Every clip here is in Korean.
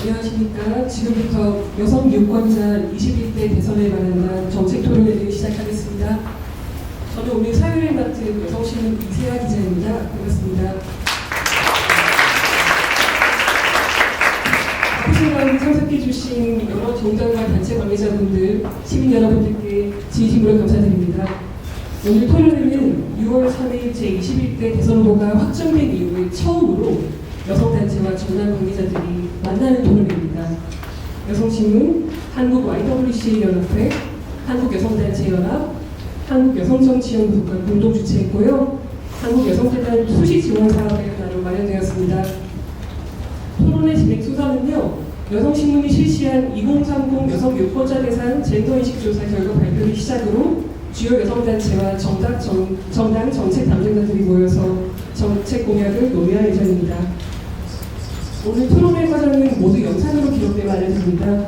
안녕하십니까. 지금부터 여성 유권자 21대 대선에 관한 정책 토론회를 시작하겠습니다. 저는 오늘 사회를 맡은 여성신문 이세아 기자입니다. 반갑습니다. 앞으로 참석해 주신 여러 정당과 단체 관계자분들, 시민 여러분들께 진심으로 감사드립니다. 오늘 토론회는 6월 3일 제21대 대선 후보가 확정된 이후에 처음으로 여성단체와 정당 관계자들이 만나는 토론회입니다. 여성신문, 한국YWC연합회, 한국여성단체연합, 한국여성정치연구소가 공동 주최했고요. 한국여성재단 수시지원사업에 따로 마련되었습니다. 토론회 진행 순서는요, 여성신문이 실시한 2030 여성유권자 대상 젠더인식조사 결과 발표를 시작으로 주요 여성단체와 정당 정책 담당자들이 모여서 정책 공약을 논의할 예정입니다. 오늘 토론회 과정은 모두 영상으로 기록되어 알려드립니다.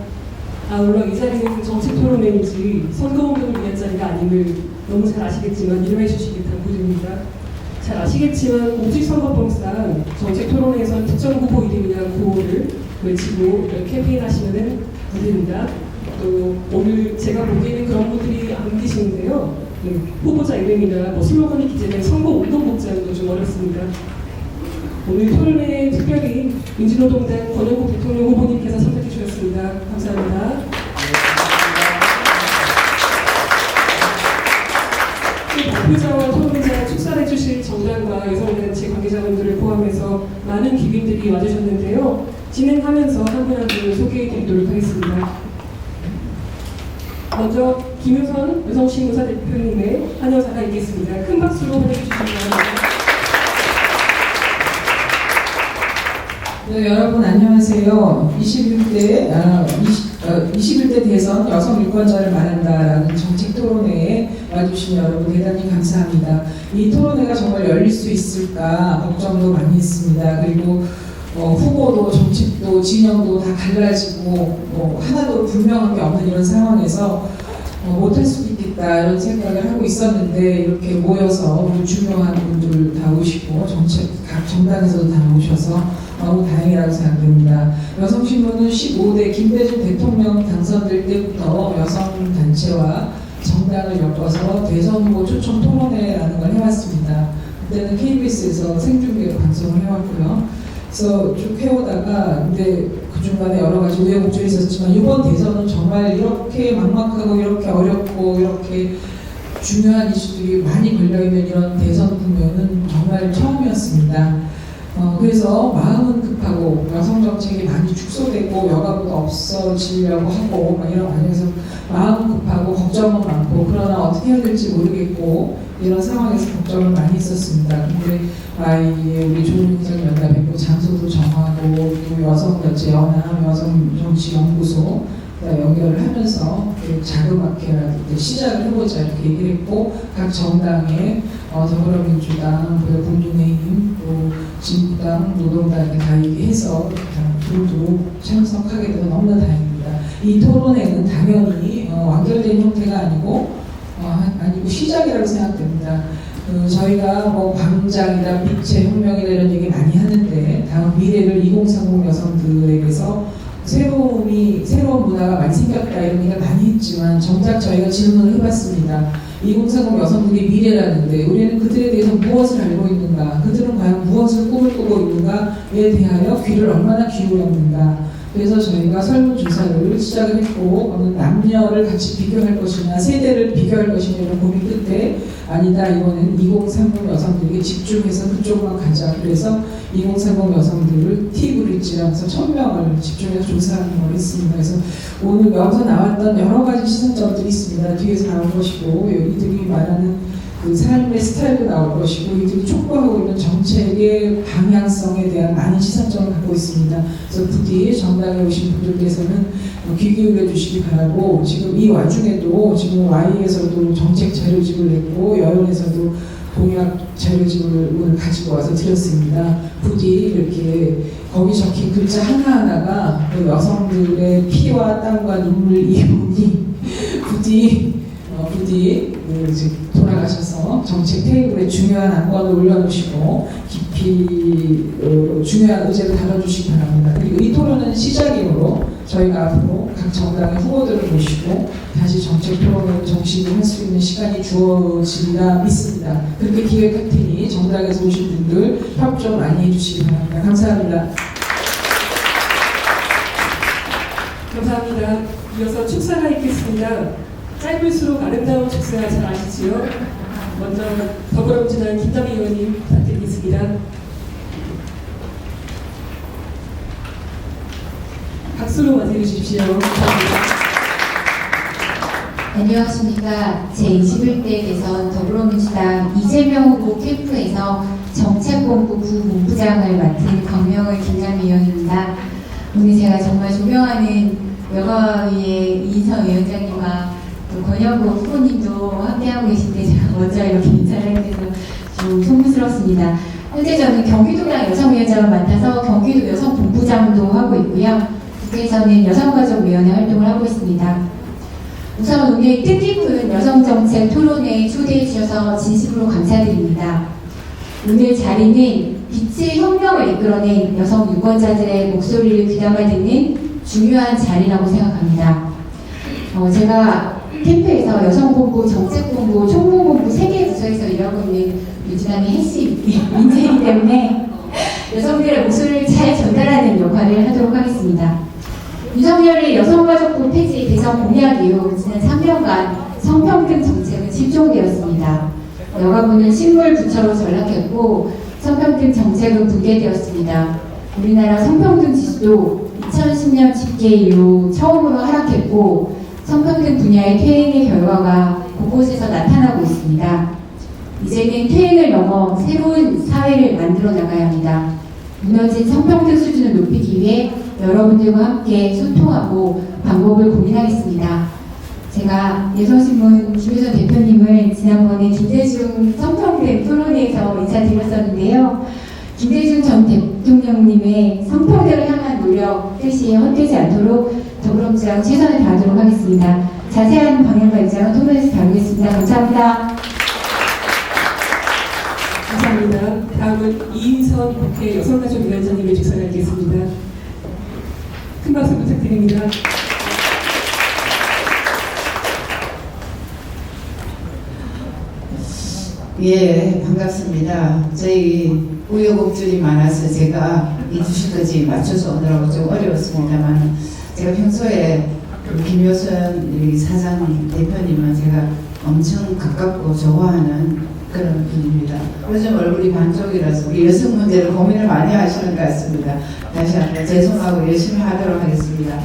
물론 이 자리는 정책 토론회인지 선거운동을 위한 자리가 아님을 너무 잘 아시겠지만 이해해 주시길 당부드립니다. 잘 아시겠지만 공직선거법상 정책 토론회에서는 특정 후보 이름이나 구호를 외치고 캠페인 하시면 안 됩니다. 또 오늘 제가 보기에는 그런 분들이 안 계시는데요. 후보자 이름이나 슬로건이 기재된 선거운동 복장도 좀 어렵습니다. 오늘 토론회에 특별히 민주노동당 권영국 대통령 후보님께서 참석해 주셨습니다. 감사합니다. 발표자와 토론자 축사해 주실 정당과 여성단체 관계자분들을 포함해서 많은 귀빈들이 와주셨는데요. 진행하면서 한 분 한 분 소개해 드리도록 하겠습니다. 먼저 김효선 여성신문사 대표님의 환영사가 있겠습니다. 큰 박수로 환영해 주시기 바랍니다. 네, 여러분 안녕하세요. 21대 대선 여성 유권자를 말한다라는 정책 토론회에 와주신 여러분 대단히 감사합니다. 이 토론회가 정말 열릴 수 있을까 걱정도 많이 했습니다. 그리고 후보도 정책도 진영도 다 달라지고 하나도 분명한 게 없는 이런 상황에서 못할 수도 있겠다 이런 생각을 하고 있었는데 이렇게 모여서 중요한 분들 다 오시고 각 정당에서도 다 오셔서 너무 다행이라고 생각됩니다. 여성신문은 15대 김대중 대통령 당선될 때부터 여성단체와 정당을 엮어서 대선 후보 초청 토론회라는 걸 해왔습니다. 그때는 KBS에서 생중계로 방송을 해왔고요. 그래서 쭉 해오다가 근데 그 중간에 여러 가지 우여곡절이 있었지만 이번 대선은 정말 이렇게 막막하고 이렇게 어렵고 이렇게 중요한 이슈들이 많이 걸려있는 이런 대선 국면은 정말 처음이었습니다. 그래서 마음은 급하고 여성 정책이 많이 축소되고 여가부가 없어지려고 하고 이런 과정에서 마음은 급하고 걱정은 많고 그러나 어떻게 해야 될지 모르겠고 이런 상황에서 걱정을 많이 했었습니다. 근데 우리 조은정 연합했고 장소도 정하고 또 여성단체 연합 여성정치연구소 연결을 하면서 자그맣게 시작을 해보자 이렇게 얘기를 했고 각 정당에 더불어민주당, 국민의힘, 또 진보당, 노동당 이렇게 다 얘기해서 두루 참석하게 돼서 너무나 다행입니다. 이 토론회는 당연히 완결된 형태가 아니고 시작이라고 생각됩니다. 저희가 광장이다, 빛의 혁명이다 이런 얘기 많이 하는데 다음 미래를 2030 여성들에게서 새로운 문화가 많이 생겼다 이런 얘기를 많이 했지만 정작 저희가 질문을 해봤습니다. 2030 여성들이 미래라는데 우리는 그들에 대해서 무엇을 알고 있는가, 그들은 과연 무엇을 꿈을 꾸고 있는가에 대하여 귀를 얼마나 기울였는가. 그래서 저희가 설문조사를 시작을 했고 남녀를 같이 비교할 것이냐 세대를 비교할 것이냐 이런 고민 끝에 아니다 이번에는 2030 여성들에게 집중해서 그쪽만 가자. 그래서 2030 여성들을 T브릿지라면서 1000명을 집중해서 조사하는 걸 했습니다. 그래서 오늘 여기서 나왔던 여러 가지 시선점들이 있습니다. 뒤에서 나온 것이고 이들이 말하는 그 삶의 스타일도 나올 것이고 이들이 촉구하고 있는 정책의 방향성에 대한 많은 시선점을 갖고 있습니다. 그래서 부디 정당에 오신 분들께서는 귀 기울여 주시기 바라고, 지금 이 와중에도 지금 Y에서도 정책 자료집을 냈고 여연에서도 공약 자료집을 가지고 와서 드렸습니다. 부디 이렇게 거기 적힌 글자 하나하나가 그 여성들의 피와 땀과 눈물 이혼이 부디 돌아가셔서 정책 테이블에 중요한 안건을 올려놓으시고 깊이 중요한 의제를 다뤄주시기 바랍니다. 그리고 이 토론은 시작이므로 저희가 앞으로 각 정당의 후보들을 모시고 다시 정책 토론을 정식으로 할 수 있는 시간이 주어지리라 믿습니다. 그렇게 기획할 테니 정당에서 오신 분들 협조 많이 해주시기 바랍니다. 감사합니다. 감사합니다. 이어서 축사가 있겠습니다. 짧을수록 아름다운 축사 잘 아시지요? 먼저 더불어민주당 김남희 의원님 부탁드리겠습니다. 박수로 맞이해 주십시오. 감사합니다. 안녕하십니까. 제21대 대선 더불어민주당 이재명 후보 캠프에서 정책본부 부본부장을 맡은 광명의 김남희 의원입니다. 오늘 제가 정말 존경하는 여가위의 이인성 위원장님과 또 권영구 후보님도 함께하고 계신데 제가 먼저 이렇게 인사를 해서 좀 송구스럽습니다. 현재 저는 경기도당 여성위원장을 맡아서 경기도 여성본부장도 하고 있고요. 국회에서는 여성가족위원회 활동을 하고 있습니다. 우선 오늘 뜻깊은 여성정책 토론회에 초대해 주셔서 진심으로 감사드립니다. 오늘 자리는 빛의 혁명을 이끌어낸 여성 유권자들의 목소리를 귀담아 듣는 중요한 자리라고 생각합니다. 제가 캠프에서 여성본부, 정책본부, 총무본부 3개 부서에서 일하고 있는 민주당의 핵심 인재이기 때문에 여성들의 목소리를 잘 전달하는 역할을 하도록 하겠습니다. 윤석열의 여성가족부 폐지 대선 공약 이후 지난 3년간 성평등 정책은 실종되었습니다. 여가부는 식물부처로 전락했고 성평등 정책은 붕괴되었습니다. 우리나라 성평등 지수도 2010년 집계 이후 처음으로 하락했고 성평등 분야의 퇴행의 결과가 곳곳에서 나타나고 있습니다. 이제는 퇴행을 넘어 새로운 사회를 만들어 나가야 합니다. 무너진 성평등 수준을 높이기 위해 여러분들과 함께 소통하고 방법을 고민하겠습니다. 제가 예성신문 김효선 대표님을 지난번에 김대중 성평등 토론회에서 인사드렸었는데요. 김대중 전 대통령님의 성평등을 향한 노력 뜻이 헛되지 않도록 더불어민주당 최선을 다하도록 하겠습니다. 자세한 방향과 입장은 토론에서 다루겠습니다. 감사합니다. 감사합니다. 다음은 이인선 국회 여성가족위원장님의 축사가 있겠습니다. 큰 박수 부탁드립니다. 예, 반갑습니다. 저희 우여곡절이 많아서 제가 2주시까지 맞춰서 오느라고 좀 어려웠습니다만 제가 평소에 김효선 사장 대표님은 제가 엄청 가깝고 좋아하는 그런 분입니다. 요즘 얼굴이 반쪽이라서 우리 여성 문제를 고민을 많이 하시는 것 같습니다. 다시 한번 죄송하고 열심히 하도록 하겠습니다.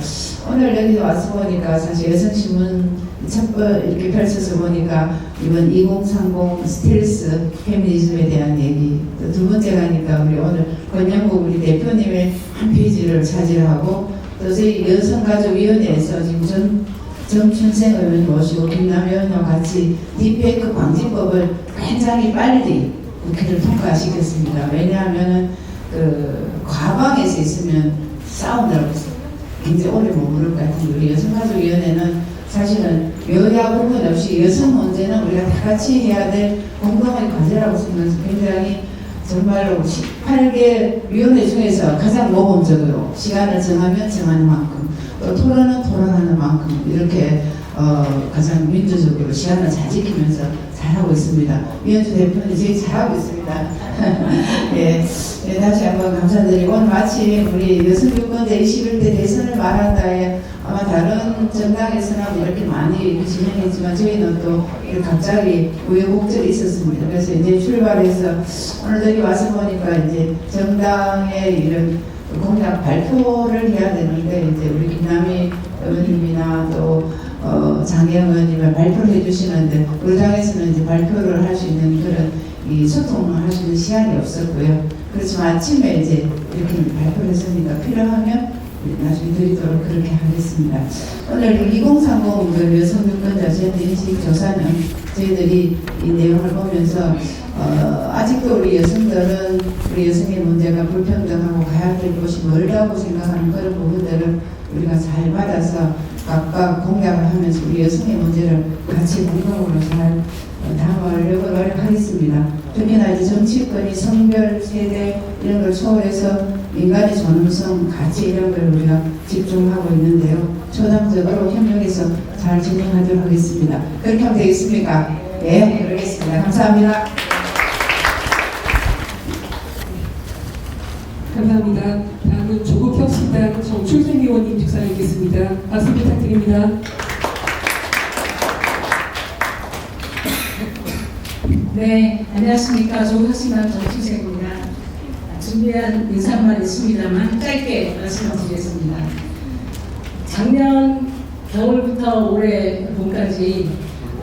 오늘 여기 와서 보니까 사실 여성신문 첫 번 이렇게 펼쳐서 보니까 이번 2030 스틸스 페미니즘에 대한 얘기, 또 두 번째 가니까 우리 오늘 권영국 우리 대표님의 한 페이지를 차지하고 또 저희 여성가족위원회에서 지금 정춘생 의원 모시고 김남희 의원과 같이 딥페이크 방지법을 굉장히 빨리 국회를 통과시켰습니다. 왜냐하면 과방에서 있으면 싸우느라고 굉장히 오래 머무를 것 같은데 우리 여성가족위원회는 사실은 여야 구분 없이 여성 문제는 우리가 다 같이 해야 될 공동의 과제라고 생각해서 굉장히 정말로 18개 위원회 중에서 가장 모범적으로 시간을 정하면 정하는 만큼 또 토론은 토론하는 만큼 이렇게 가장 민주적으로 시간을 잘 지키면서 잘하고 있습니다. 위원주 대표님 제일 잘하고 있습니다. 예, 다시 한번 감사드리고 오늘 마침 우리 여성유권자 21대 대선을 말한다에 아마 다른 정당에서는 이렇게 많이 진행했지만 저희는 또 갑자기 우여곡절이 있었습니다. 그래서 이제 출발해서 오늘 여기 와서 보니까 이제 정당의 이런 공약 발표를 해야 되는데 이제 우리 김남희 의원님이나 또 장애의원님을 발표를 해주시는데 우리 당에서는 이제 발표를 할 수 있는 그런 이 소통을 할 수 있는 시간이 없었고요. 그렇지만 아침에 이제 이렇게 발표를 했으니까 필요하면 나중에 드리도록 그렇게 하겠습니다. 오늘 2030 그 여성 유권자 제도인식 조사는 저희들이 이 내용을 보면서 아직도 우리 여성들은 우리 여성의 문제가 불평등하고 가야될 곳이 멀다고 생각하는 그런 부분들을 우리가 잘 받아서 각각 공약을 하면서 우리 여성의 문제를 같이 공동으로 잘 담으려고 노력하겠습니다. 특히나 이제 정치권이 성별, 세대 이런 걸 초월해서 인간의 존엄성, 가치 이런 걸 우리가 집중하고 있는데요. 초당적으로 협력해서 잘 진행하도록 하겠습니다. 그렇게 하면 되겠습니까? 네, 그러겠습니다. 감사합니다. 감사합니다. 다음은 조국혁신당 정출생 의원님 직사하겠습니다. 박수 부탁드립니다. 네, 안녕하십니까. 조국혁신당 정출생입니다. 준비한 인사말 있습니다만 짧게 말씀드리겠습니다. 작년 겨울부터 올해 봄까지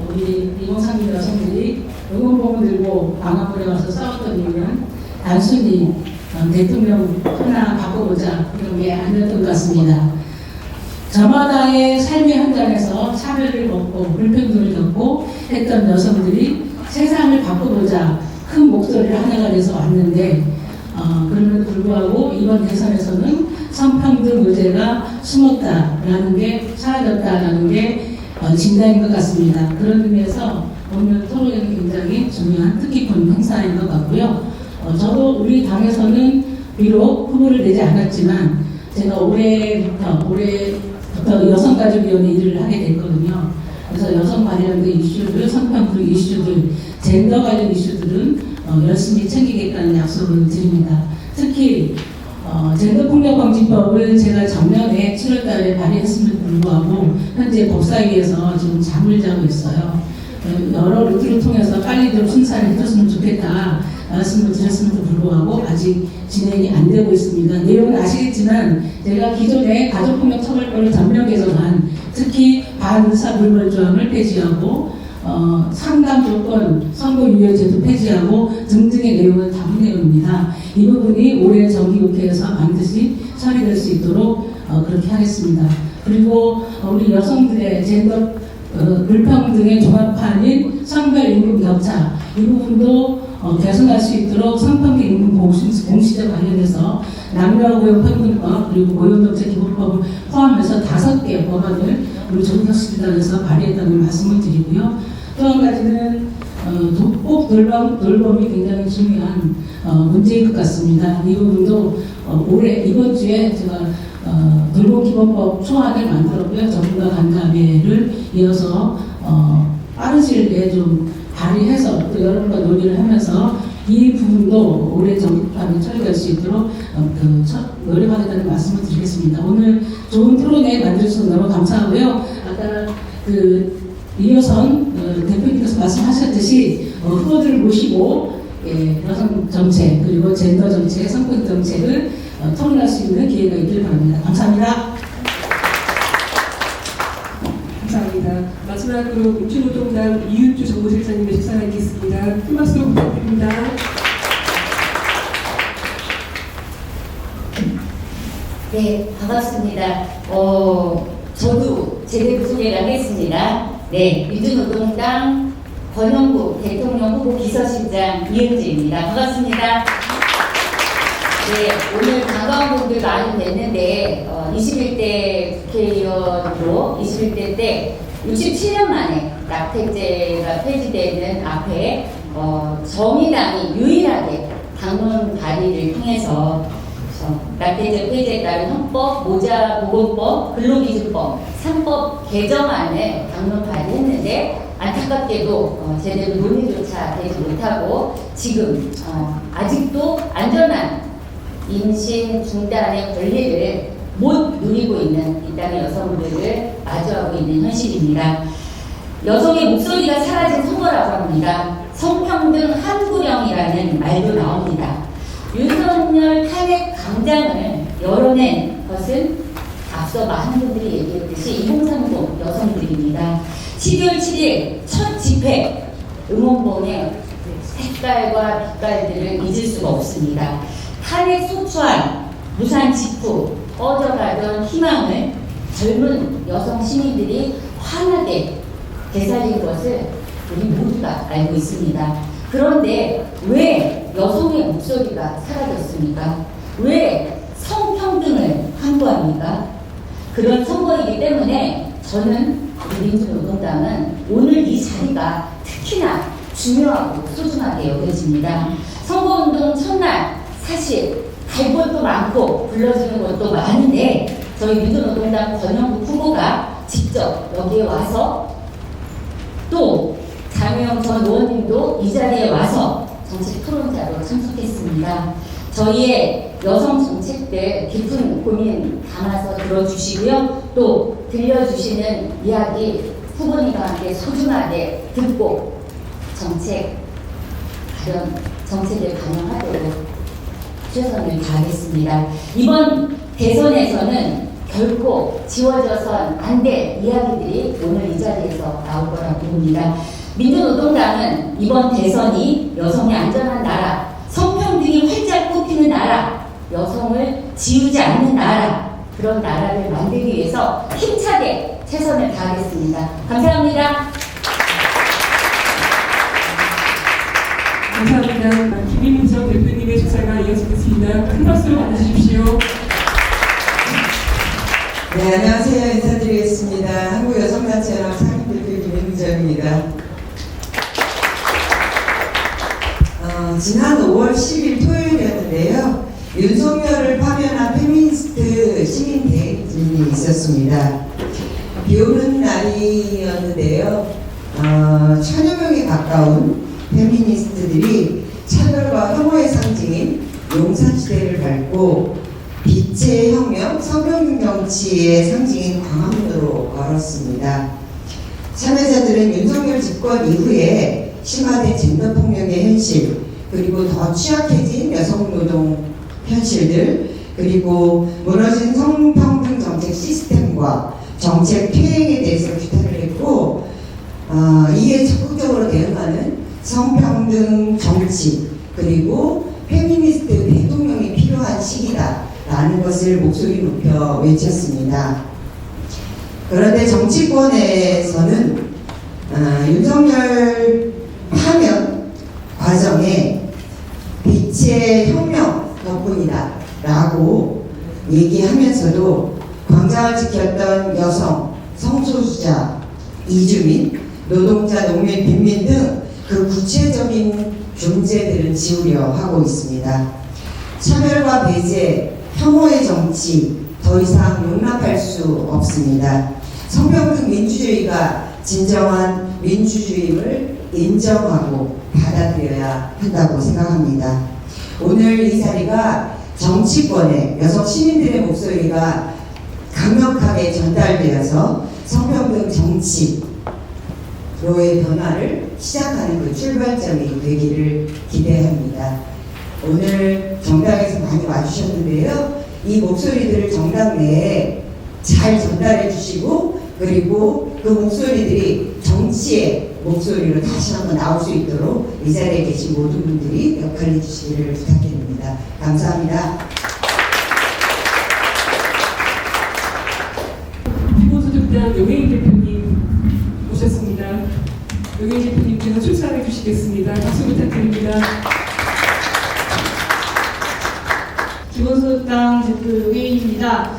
우리 2030 여성들이 응원봉을 들고 광화문에 와서 싸웠던 이유는 단순히 대통령 하나 바꿔보자 그런 게 아니었던 것 같습니다. 저마다의 삶의 현장에서 차별을 겪고 불평등을 겪고 했던 여성들이 세상을 바꿔보자 큰 목소리를 하나가 돼서 왔는데 그럼에도 불구하고 이번 대선에서는 성평등 의제가 숨었다라는 게 사라졌다라는 게 진단인 것 같습니다. 그런 의미에서 오늘 토론회는 굉장히 중요한 뜻깊은 행사인 것 같고요. 저도 우리 당에서는 비록 후보를 내지 않았지만 제가 올해부터 여성가족위원회 일을 하게 됐거든요. 그래서 여성 관련된 이슈들, 성평등 이슈들, 젠더 관련 이슈들은 열심히 챙기겠다는 약속을 드립니다. 특히 젠더폭력방지법을 제가 작년에 7월달에 발의했음에도 불구하고 현재 법사위에서 지금 잠을 자고 있어요. 여러 루트를 통해서 빨리 좀 순사를 해줬으면 좋겠다 말씀을 드렸음에도 불구하고 아직 진행이 안 되고 있습니다. 내용은 아시겠지만 제가 기존에 가족폭력 처벌법을 전면 개정한 특히 반의사 불벌 조항을 폐지하고 상담 조건 선고 유예제도 폐지하고 등등의 내용을 담은 내용입니다. 이 부분이 올해 정기국회에서 반드시 처리될 수 있도록 그렇게 하겠습니다. 그리고 우리 여성들의 젠더 불평등의 종합판인 성별 임금 격차 이 부분도 개선할 수 있도록 성평등 임금 공시제 관련해서 남녀고용평등법 그리고 고용정책기본법을 포함해서 5개 법안을 우리 조국혁신당에서 발의했다는 말씀을 드리고요. 또 한 가지는 꼭 돌봄이 굉장히 중요한 문제인 것 같습니다. 이 부분도 올해 이번 주에 제가 돌봄기본법 초안을 만들었고요. 전문가 간담회를 이어서 빠른 시일 내에 좀 발의해서 또 여러분과 논의를 하면서 이 부분도 올해 정기판에 처리될 수 있도록 노력하겠다는 말씀을 드리겠습니다. 오늘 좋은 토론회 만들어주셔서 너무 감사하고요. 아까 이효선 대표님께서 말씀하셨듯이 후보들을 모시고 여성 정책 그리고 젠더 정책, 성평등 정책을 토론할 수 있는 기회가 있길 바랍니다. 감사합니다. 감사합니다. 마지막으로 민주노동당 이윤주 정무실장님의 식사하겠습니다. 큰 박수 부탁드립니다. 네, 반갑습니다. 저도 제대로 소개를 하겠습니다. 네, 민주노동당 권영국 대통령 후보 비서실장 이은주입니다. 반갑습니다. 네, 오늘 반가운 분들 많이 뵀는데 21대 국회의원으로 21대 때 67년 만에 낙태죄가 폐지되는 앞에 정의당이 유일하게 당론 발의를 통해서 낙태죄 폐지에 따른 헌법, 모자보건법, 근로기준법 3법 개정안을 당론 발의했는데 안타깝게도 제대로 논의조차 되지 못하고 지금 아직도 안전한 임신 중단의 권리를 못 누리고 있는 이 땅의 여성들을 마주하고 있는 현실입니다. 여성의 목소리가 사라진 선거라고 합니다. 성평등 한구령이라는 말도 나옵니다. 윤석열 탄핵 강장을 열어낸 것은 다 앞서 많은 분들이 얘기했듯이 2030 여성들입니다. 12월 7일 첫 집회 응원봉의 색깔과 빛깔들을 잊을 수가 없습니다. 탄핵 소추안, 무산 직후 꺼져가던 희망을 젊은 여성 시민들이 환하게 되살린 것을 우리 모두가 알고 있습니다. 그런데 왜 여성의 목소리가 사라졌습니까? 왜 성평등을 함구합니까? 그런 선거이기 때문에 저는 우리 민주노동당은 오늘 이 자리가 특히나 중요하고 소중하게 여겨집니다. 선거운동 첫날 사실 갈 것도 많고 불러주는 것도 많은데 저희 민주노동당 권영국 후보가 직접 여기에 와서 또 장혜영 전 의원님도 이 자리에 와서 정책 토론자로 참석했습니다. 저희의 여성 정책들 깊은 고민 담아서 들어주시고요. 또 들려주시는 이야기 후보님과 함께 소중하게 듣고 정책을 반영하도록 최선을 다하겠습니다. 이번 대선에서는 결코 지워져선 안 될 이야기들이 오늘 이 자리에서 나올 거라고 봅니다. 민주노동당은 이번 대선이 여성의 안전한 나라, 성평등이 활짝 꼽히는 나라, 여성을 지우지 않는 나라, 그런 나라를 만들기 위해서 힘차게 최선을 다하겠습니다. 감사합니다. 감사합니다. 김인문 전 대표님의 조사가 이어지겠습니다. 큰 박수로 맞아주십시오. 네, 안녕하세요. 인사드리겠습니다. 한국여성단체연합 상임대표 김인문정입니다. 지난 5월 10일 토요일이었는데요. 윤석열을 파면한 페미니스트 시민 대행진이 있었습니다. 비 오는 날이었는데요. 천여 명에 가까운 페미니스트들이 차별과 혐오의 상징인 용산시대를 밟고 빛의 혁명, 성평등 정치의 상징인 광화문으로 걸었습니다. 참여자들은 윤석열 집권 이후에 심화된 젠더폭력의 현실, 그리고 더 취약해진 여성노동 현실들, 그리고 무너진 성평등 정책 시스템과 정책 퇴행에 대해서 규탄을 했고, 이에 적극적으로 대응하는 성평등 정치, 그리고 페미니스트 대통령이 필요한 시기다라는 것을 목소리 높여 외쳤습니다. 그런데 정치권에서는 윤석열 파면 과정에 빛의 혁명 덕분이다 라고 얘기하면서도 광장을 지켰던 여성, 성소수자, 이주민, 노동자, 농민, 빈민 등 그 구체적인 존재들은 지우려 하고 있습니다. 차별과 배제, 혐오의 정치 더 이상 용납할 수 없습니다. 성평등 민주주의가 진정한 민주주의를 인정하고 받아들여야 한다고 생각합니다. 오늘 이 자리가 정치권의 여성 시민들의 목소리가 강력하게 전달되어서 성평등 정치로의 변화를 시작하는 그 출발점이 되기를 기대합니다. 오늘 정당에서 많이 와주셨는데요. 이 목소리들을 정당 내에 잘 전달해 주시고, 그리고 그 목소리들이 정치의 목소리로 다시 한번 나올 수 있도록 이 자리에 계신 모든 분들이 역할해 주시기를 부탁드립니다. 감사합니다. 기본소득당 용혜인 대표님 모셨습니다. 용혜인 대표님께서 출사해 주시겠습니다. 박수 부탁드립니다. 기본소득당 대표 용혜인입니다.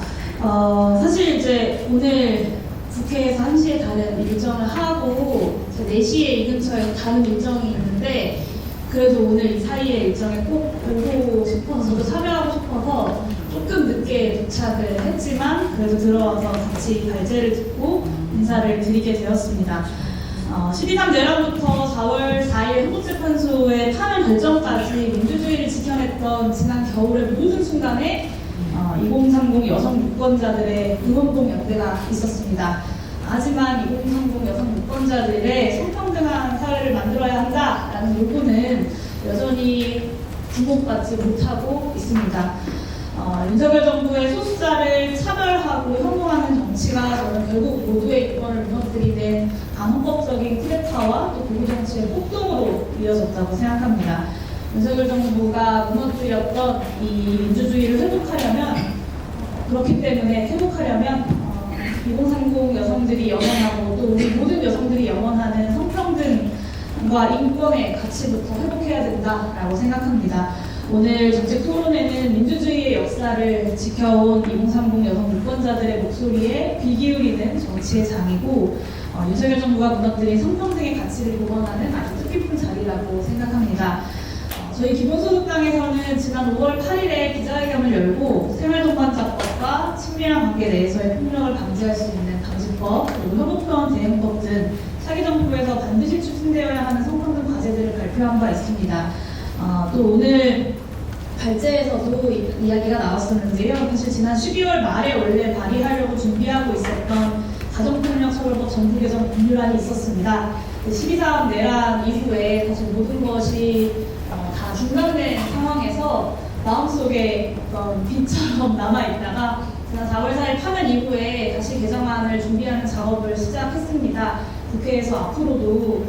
사실 이제 오늘 국회에서 1시에 다른 일정을 하고 4시에 이 근처에 다른 일정이 있는데, 그래도 오늘 이 사이에 일정에 꼭 오고 싶어서, 저도 참여하고 싶어서 조금 늦게 도착을 했지만 그래도 들어와서 같이 발제를 듣고 인사를 드리게 되었습니다. 12.3 내란부터 4월 4일 헌법재판소의 파면 결정까지 민주주의를 지켜냈던 지난 겨울의 모든 순간에 2030 여성 유권자들의 응원봉 연대가 있었습니다. 하지만 2030 여성 유권자들의 성평등한 사회를 만들어야 한다라는 요구는 여전히 주목받지 못하고 있습니다. 윤석열 정부의 소수자를 차별하고 혐오하는 정치가 저는 결국 모두의 이권을 무너뜨리는 반헌법적인 쿠데타와 또 고리 정치의 폭동으로 이어졌다고 생각합니다. 윤석열 정부가 무너뜨렸던 이 민주주의를 회복하려면 그렇기 때문에 회복하려면 2030 여성들이 염원하고 또 우리 모든 여성들이 염원하는 성평등과 인권의 가치부터 회복해야 된다라고 생각합니다. 오늘 정책 토론회는 민주주의의 역사를 지켜온 2030 여성 유권자들의 목소리에 귀 기울이는 정치의 장이고 윤석열 정부가 무너뜨린 성평등의 가치를 복원하는 아주 뜻깊은 자리라고 생각합니다. 저희 기본소득당에서는 지난 5월 8일에 기자회견을 열고 생활동반자법과 친밀한 관계 내에서의 폭력을 방지할 수 있는 방지법, 그리고 협업권 대응법 등 차기 정부에서 반드시 추진되어야 하는 성평등 과제들을 발표한 바 있습니다. 또 오늘 발제에서도 이야기가 나왔었는데요. 사실 지난 12월 말에 원래 발의하려고 준비하고 있었던 가정폭력처벌법 전부 개정 법률안이 있었습니다. 12.3 내란 이후에 사실 모든 것이 다 중단된 상황에서 마음속에 어떤 빛처럼 남아있다가 지난 4월 4일 파면 이후에 다시 개정안을 준비하는 작업을 시작했습니다. 국회에서 앞으로도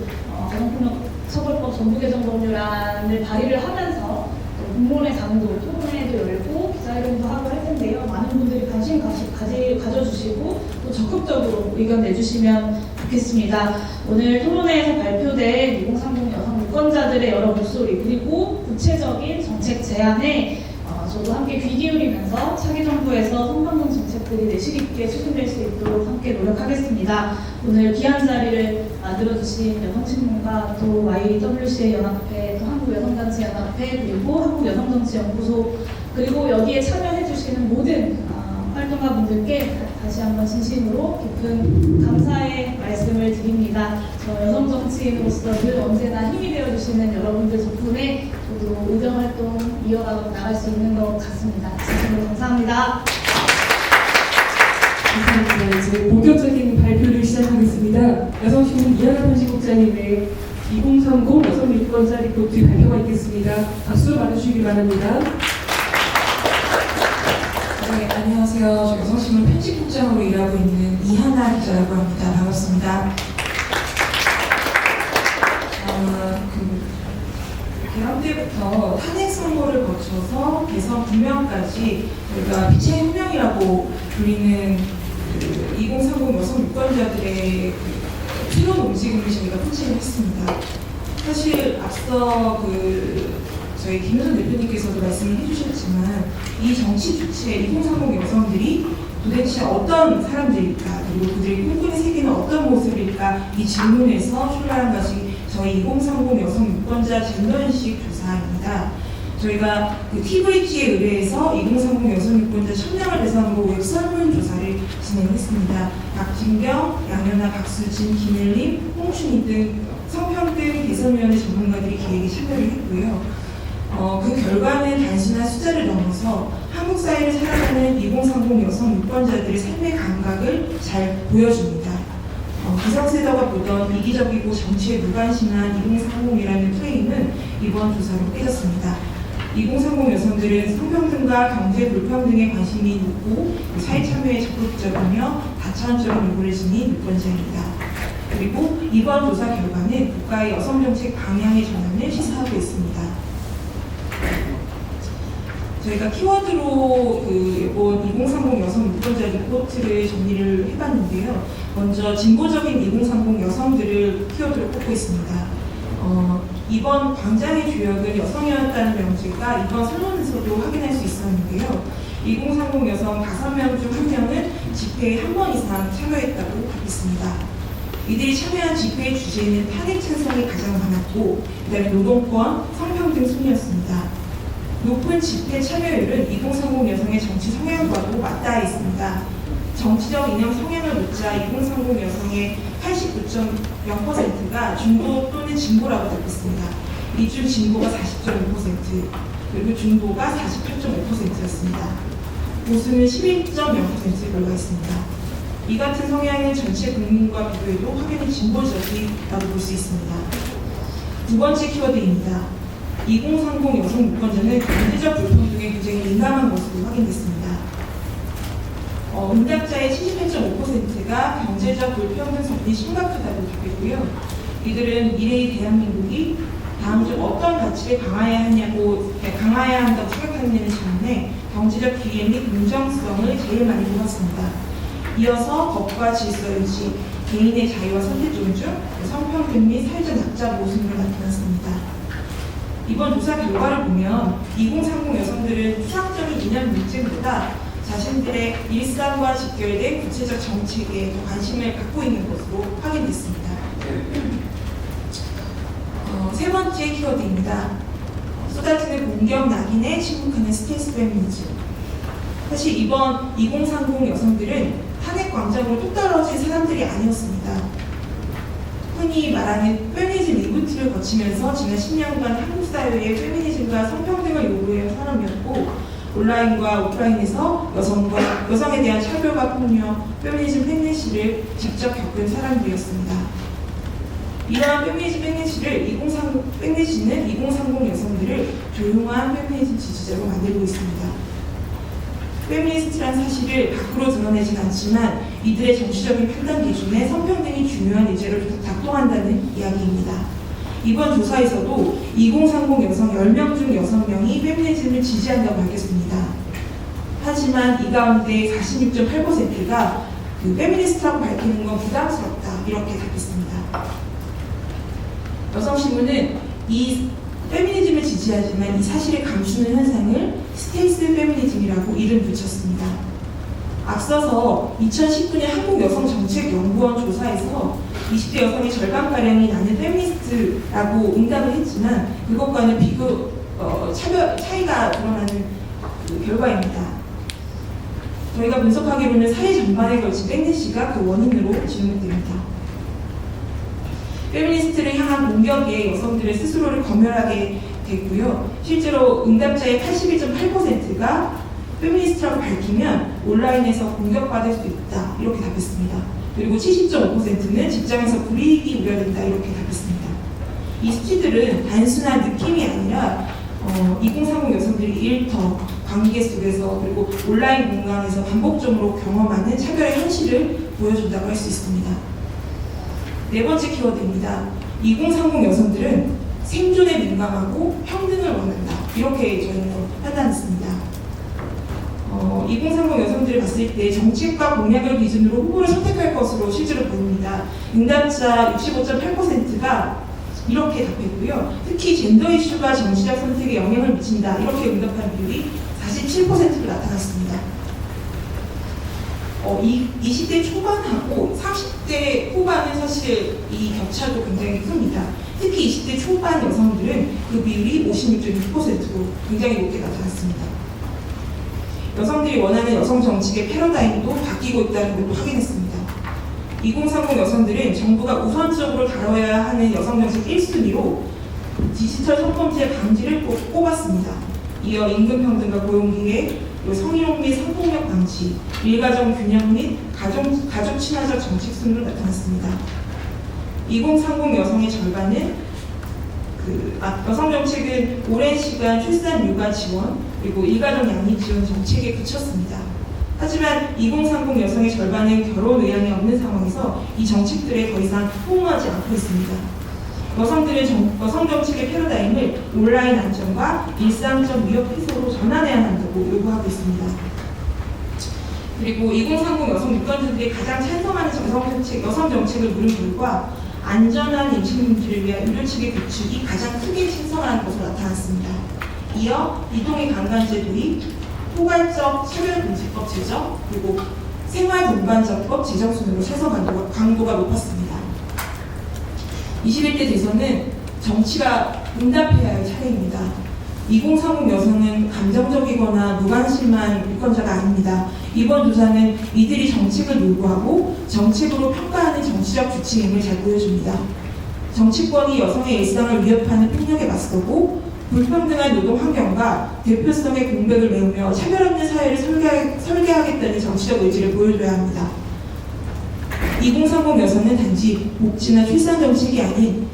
가정폭력처벌법 전부 개정 법률안을 발의를 하면서 공론의 장도, 토론회도 열고 기자회견도 하고 할 텐데요. 많은 분들이 관심 가져주시고 또 적극적으로 의견 내주시면 좋겠습니다. 오늘 토론회에서 발표된 2030 여성 유권자들의 여러 목소리 그리고 구체적인 정책 제안에 저도 함께 귀 기울이면서 차기 정부에서 성평등 정책들이 내실 있게 추진될 수 있도록 함께 노력하겠습니다. 오늘 귀한 자리를 만들어주신 여성신문과 또 YWCA 연합회, 또 한국여성단체연합회, 그리고 한국여성정치연구소, 그리고 여기에 참여해주시는 모든 활동가분들께 다시 한번 진심으로 깊은 감사의 말씀을 드립니다. 저 여성정치인으로서 늘 언제나 힘이 되어주시는 여러분들 덕분에 저도 의정활동 이어가고 나갈 수 있는 것 같습니다. 진심으로 감사합니다. 감사합니다. 이제 본격적인 발표를 시작하겠습니다. 여성신문 이하나 편집국장님의 2030 여성 유권자 리포트 발표가 있겠습니다. 박수로 맞아주시기 바랍니다. 네, 안녕하세요. 저 여성신문 편집국장으로 일하고 있는 이하나 기자라고 합니다. 반갑습니다. 개헌 때부터 탄핵 선고를 거쳐서 개선 분명까지 우리가 빛의 혁명이라고 불리는 2030 여성 유권자들의 새로운 움직임을 저희가 포착을 했습니다. 사실 앞서 저희 김효선 대표님께서도 말씀을 해주셨지만 이 정치 주체 2030 여성들이 도대체 어떤 사람들일까, 그리고 그들이 꿈꾸는 세계는 어떤 모습일까, 이 질문에서 출발한 것이 저희 2030 여성 유권자 젠더인식 조사입니다. 저희가 TVG에 의뢰해서 2030 여성 유권자 1000명을 대상으로 웹 설문조사를 진행했습니다. 박진경, 양현아, 박수진, 김일림, 홍춘희 등 성평등 개선위원회 전문가들이 기획에 참여를 했고요. 그 결과는 단순한 숫자를 넘어서 한국 사회를 살아가는 2030 여성 유권자들의 삶의 감각을 잘 보여줍니다. 기성세대가 보던 이기적이고 정치에 무관심한 2030이라는 프레임은 이번 조사로 깨졌습니다. 2030 여성들은 성평등과 경제 불평등에 관심이 높고 사회 참여에 적극적이며 다차원적인 요구를 지닌 유권자입니다. 그리고 이번 조사 결과는 국가의 여성정책 방향의 전환을 시사하고 있습니다. 저희가 키워드로 이번 2030 여성 유권자 리포트를 정리를 해봤는데요. 먼저 진보적인 2030 여성들을 키워드로 꼽고 있습니다. 이번 광장의 주역은 여성이었다는 명제가 이번 설문에서도 확인할 수 있었는데요. 2030 여성 5명 중 1명은 집회에 한 번 이상 참여했다고 답했습니다. 이들이 참여한 집회의 주제는 탄핵 찬성이 가장 많았고, 그다음에 노동권, 성평등 순이었습니다. 높은 집회 참여율은 2030 여성의 정치 성향과도 맞닿아 있습니다. 정치적 이념 성향을 묻자 2030 여성의 89.0%가 중도 또는 진보라고 답했습니다. 이 중 진보가 40.5%, 그리고 중도가 48.5%였습니다. 보수는 11.0% 불과했습니다. 이 같은 성향은 전체 국민과 비교해도 확연히 진보적이라고 볼 수 있습니다. 두 번째 키워드입니다. 2030 여성 유권자는 경제적 불평등에 굉장히 민감한 것으로 확인됐습니다. 응답자의 78.5%가 경제적 불평등 성이 심각하다고 답했고요. 이들은 미래의 대한민국이 다음 중 어떤 가치를 강화해야 한다고 생각하느냐는 질문에 경제적 기회 및 공정성을 제일 많이 뽑았습니다. 이어서 법과 질서 유지, 개인의 자유와 선택 존중, 성평등 및 사회적 약자 모순으로 나타났습니다. 이번 조사 결과를 보면 2030 여성들은 추상적인 이념 문제보다 자신들의 일상과 직결된 구체적 정책에 더 관심을 갖고 있는 것으로 확인됐습니다. 세 번째 키워드입니다. 쏟아지는 공격 낙인에 침묵하는 스트레스 페미니즘. 사실 이번 2030 여성들은 탄핵 광장으로 뚝 떨어진 사람들이 아니었습니다. 흔히 말하는 페미니즘 리부트를 거치면서 지난 10년간 한국 사회의 페미니즘과 성평등을 요구해온 사람이었고, 온라인과 오프라인에서 여성에 대한 차별과 폭력, 페미니즘 팬네시를 직접 겪은 사람들이었습니다. 이러한 페미니즘 팬네시는 2030 여성들을 조용한 페미니즘 지지자로 만들고 있습니다. 페미니스트란 사실을 밖으로 드러내진 않지만 이들의 정치적인 판단 기준에 성평등이 중요한 의제로 작동한다는 이야기입니다. 이번 조사에서도 2030 여성 10명 중 6명이 페미니즘을 지지한다고 밝혔습니다. 하지만 이 가운데 46.8%가 페미니스트라고 밝히는 건 부담스럽다, 이렇게 답했습니다. 여성신문은 이 페미니즘을 지지하지만 이 사실을 감추는 현상을 스텔스 페미니즘이라고 이름 붙였습니다. 앞서서 2019년 한국여성정책연구원 조사에서 20대 여성의 절반가량이 나는 페미니스트라고 응답을 했지만 그것과는 차이가 드러나는 결과입니다. 저희가 분석하기로는 사회 전반에 걸친 백내시가 그 원인으로 지목됩니다. 페미니스트를 향한 공격에 여성들의 스스로를 검열하게 되고요. 실제로 응답자의 81.8%가 페미니스트라고 밝히면 온라인에서 공격받을 수 있다, 이렇게 답했습니다. 그리고 70.5%는 직장에서 불이익이 우려된다, 이렇게 답했습니다. 이 수치들은 단순한 느낌이 아니라 2030 여성들이 일터, 관계 속에서 그리고 온라인 공간에서 반복적으로 경험하는 차별의 현실을 보여준다고 할 수 있습니다. 네 번째 키워드입니다. 2030 여성들은 생존에 민감하고 평등을 원한다, 이렇게 저희는 판단했습니다. 2030 여성들을 봤을 때 정책과 공약을 기준으로 후보를 선택할 것으로 실제로 보입니다. 응답자 65.8%가 이렇게 답했고요. 특히 젠더 이슈가 정치적 선택에 영향을 미친다, 이렇게 응답한 비율이 47%로 나타났습니다. 20대 초반하고 30대 후반은 사실 이 격차도 굉장히 큽니다. 특히 20대 초반 여성들은 그 비율이 56.6%로 굉장히 높게 나타났습니다. 여성들이 원하는 여성 정책의 패러다임도 바뀌고 있다는 것도 확인했습니다. 2030 여성들은 정부가 우선적으로 다뤄야 하는 여성 정책 1순위로 디지털 성범죄 방지를 꼽았습니다. 이어 임금평등과 고용기회, 성희롱 및 성폭력 방지, 일가정 균형 및 가족 친화적 정책 순으로 나타났습니다. 2030 여성의 절반은 여성 정책은 오랜 시간 출산 육아 지원 그리고 일가정 양립 지원 정책에 그쳤습니다. 하지만 2030 여성의 절반은 결혼 의향이 없는 상황에서 이 정책들에 더 이상 호응하지 않고 있습니다. 여성들은 여성 정책의 패러다임을 온라인 안전과 일상적 위협 해소로 전환해야 한다고 요구하고 있습니다. 그리고 2030 여성 유권자들이 가장 찬성하는 여성 정책을 물은 결과 안전한 임신 금지를 위한 의료 체계 구축이 가장 크게 신성한 것으로 나타났습니다. 이어 이동의 강간제 도입, 포괄적 차별금지법 제정, 그리고 생활동반자법 제정 순으로 최소 강도가 높았습니다. 21대 대선은 정치가 응답해야 할 차례입니다. 2030 여성은 감정적이거나 무관심한 유권자가 아닙니다. 이번 조사는 이들이 정책을 요구하고 정책으로 평가하는 정치적 주체임을 잘 보여줍니다. 정치권이 여성의 일상을 위협하는 폭력에 맞서고 불평등한 노동 환경과 대표성의 공백을 메우며 차별 없는 사회를 설계하겠다는 정치적 의지를 보여줘야 합니다. 2030 여성은 단지 복지나 출산 정책이 아닌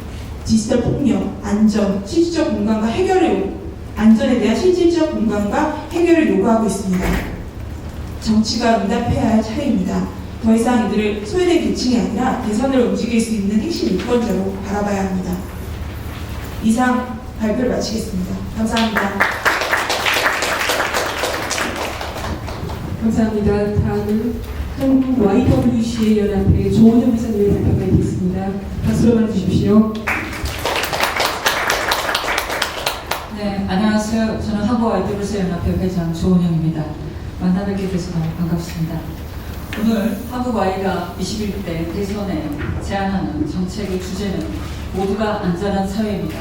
디지털 폭력, 안전, 실질적 공간과 해결을 안전에 대한 실질적 공간과 해결을 요구하고 있습니다. 정치가 응답해야 할 차례입니다. 더 이상 이들을 소외된 계층이 아니라 대선을 움직일 수 있는 핵심 유권자로 바라봐야 합니다. 이상 발표를 마치겠습니다. 감사합니다. 감사합니다. 다음은 한국 YWCA 연합회 조은영 회장님의 발표가 있겠습니다. 박수로 맞으십시오. 네, 안녕하세요. 저는 한국 YWCA 연합회 회장 조은영입니다. 만나 뵙게 돼서 너무 반갑습니다. 오늘 한국 Y가 21대 대선에 제안하는 정책의 주제는 모두가 안전한 사회입니다.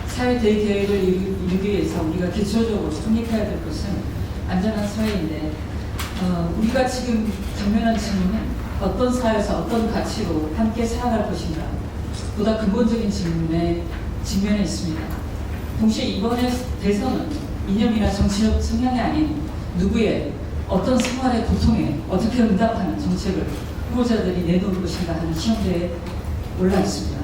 사회 대계획을 이루기 위해서 우리가 기초적으로 확립해야 될 것은 안전한 사회인데 우리가 지금 당면한 질문은 어떤 사회에서 어떤 가치로 함께 살아갈 것인가 보다 근본적인 질문에 직면해 있습니다. 동시에 이번의 대선은 이념이나 정치적 성향이 아닌 누구의 어떤 생활의 고통에 어떻게 응답하는 정책을 후보자들이 내놓을 것인가 하는 시험대에 올라 있습니다.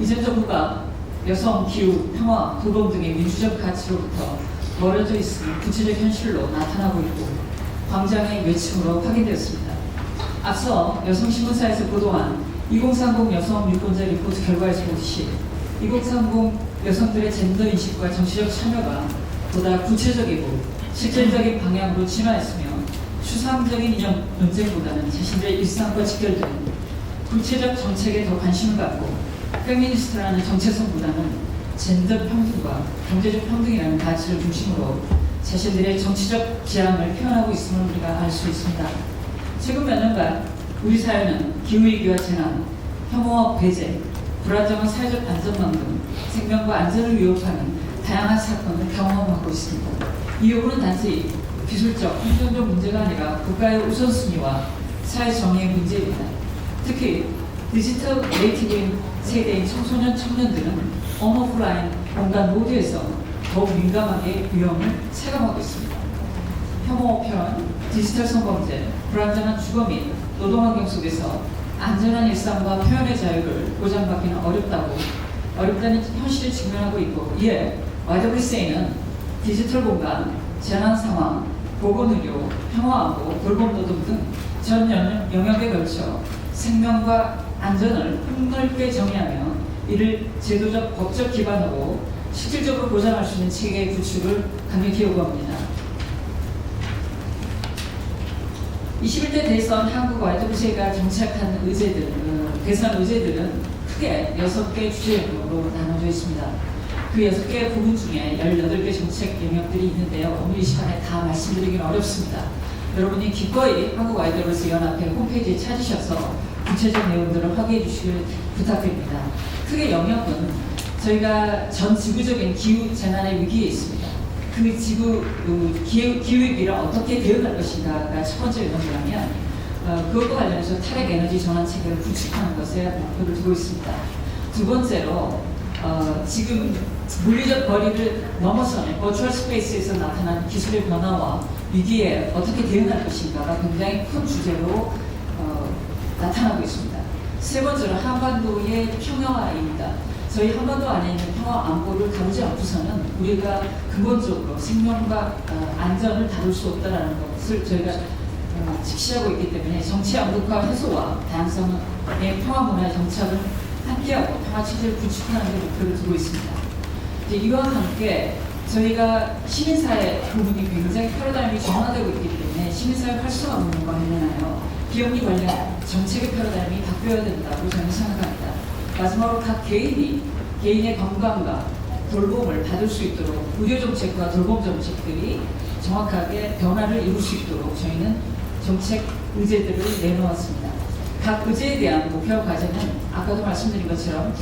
이전 정부가 여성, 기후, 평화, 돌봄 등의 민주적 가치로부터 멀어져 있으니 구체적 현실로 나타나고 있고 광장의 외침으로 확인되었습니다. 앞서 여성신문사에서 보도한 2030 여성 유권자 리포트 결과에서 보듯이 2030 여성들의 젠더 인식과 정치적 참여가 보다 구체적이고 실질적인 방향으로 진화했으며 추상적인 이념 논쟁보다는 자신들의 일상과 직결되는 구체적 정책에 더 관심을 갖고 페미니스트라는 정체성보다는 젠더 평등과 경제적 평등이라는 가치를 중심으로 자신들의 정치적 지향을 표현하고 있음을 우리가 알 수 있습니다. 최근 몇 년간 우리 사회는 기후위기와 재난, 혐오와 배제, 불안정한 사회적 안전망 등 생명과 안전을 위협하는 다양한 사건을 경험하고 있습니다. 이 요구는 단지 기술적, 행정적 문제가 아니라 국가의 우선순위와 사회 정의의 문제입니다. 특히 디지털 네이티브인 세대인 청소년, 청년들은 온, 오프라인 공간 모두에서 더욱 민감하게 위험을 체감하고 있습니다. 혐오 표현, 디지털 성범죄, 불안정한 주거 및 노동환경 속에서 안전한 일상과 표현의 자유를 보장받기는 어렵다는 현실에 직면하고 있고, 이에 YWCA는 디지털 공간, 재난 상황, 보건의료, 평화안보, 돌봄노동 등 전 영역에 걸쳐 생명과 안전을 폭넓게 정의하며 이를 제도적, 법적 기반으로 실질적으로 보장할 수 있는 체계의 구축을 강력히 요구합니다. 21대 대선 한국 YWCA가 정착한 의제들, 대선 의제들은 크게 6개 주제로 나눠져 있습니다. 그 6개 부분 중에 18개 정책 영역들이 있는데요. 오늘 이 시간에 다 말씀드리기는 어렵습니다. 여러분이 기꺼이 한국 YWCA 연합회 홈페이지에 찾으셔서 구체적 내용들을 확인해 주시길 부탁드립니다. 크게 영역은 저희가 전 지구적인 기후 재난의 위기에 있습니다. 그 기후위기를 어떻게 대응할 것인가가 첫 번째 영역이라면 그것과 관련해서 탈핵 에너지 전환 체계를 구축하는 것에 목표를 두고 있습니다. 두 번째로 지금 물리적 거리를 넘어서는 버추얼 스페이스에서 나타난 기술의 변화와 위기에 어떻게 대응할 것인가가 굉장히 큰 주제로 나타나고 있습니다. 세 번째로 한반도의 평화입니다. 저희 한반도 안에 있는 평화 안보를 다루지 않고서는 우리가 근본적으로 생명과 안전을 다룰 수 없다는 것을 저희가 직시하고 있기 때문에 정치 양극화 해소와 다양성의 평화 문화의 정착을 함께하고 평화 체제를 구축하는 데 목표를 두고 있습니다. 이와 함께 저희가 시민사회 부분이 굉장히 패러다임이 전환되고 있기 때문에 시민사회 활성화 부분과 관련하여 비영리 관련 정책의 패러다임이 바뀌어야 된다고 저는 생각합니다. 마지막으로 각 개인의 건강과 돌봄을 받을 수 있도록 의료정책과 돌봄정책들이 정확하게 변화를 이룰 수 있도록 저희는 정책 의제들을 내놓았습니다. 각 의제에 대한 목표 과제는 아까도 말씀드린 것처럼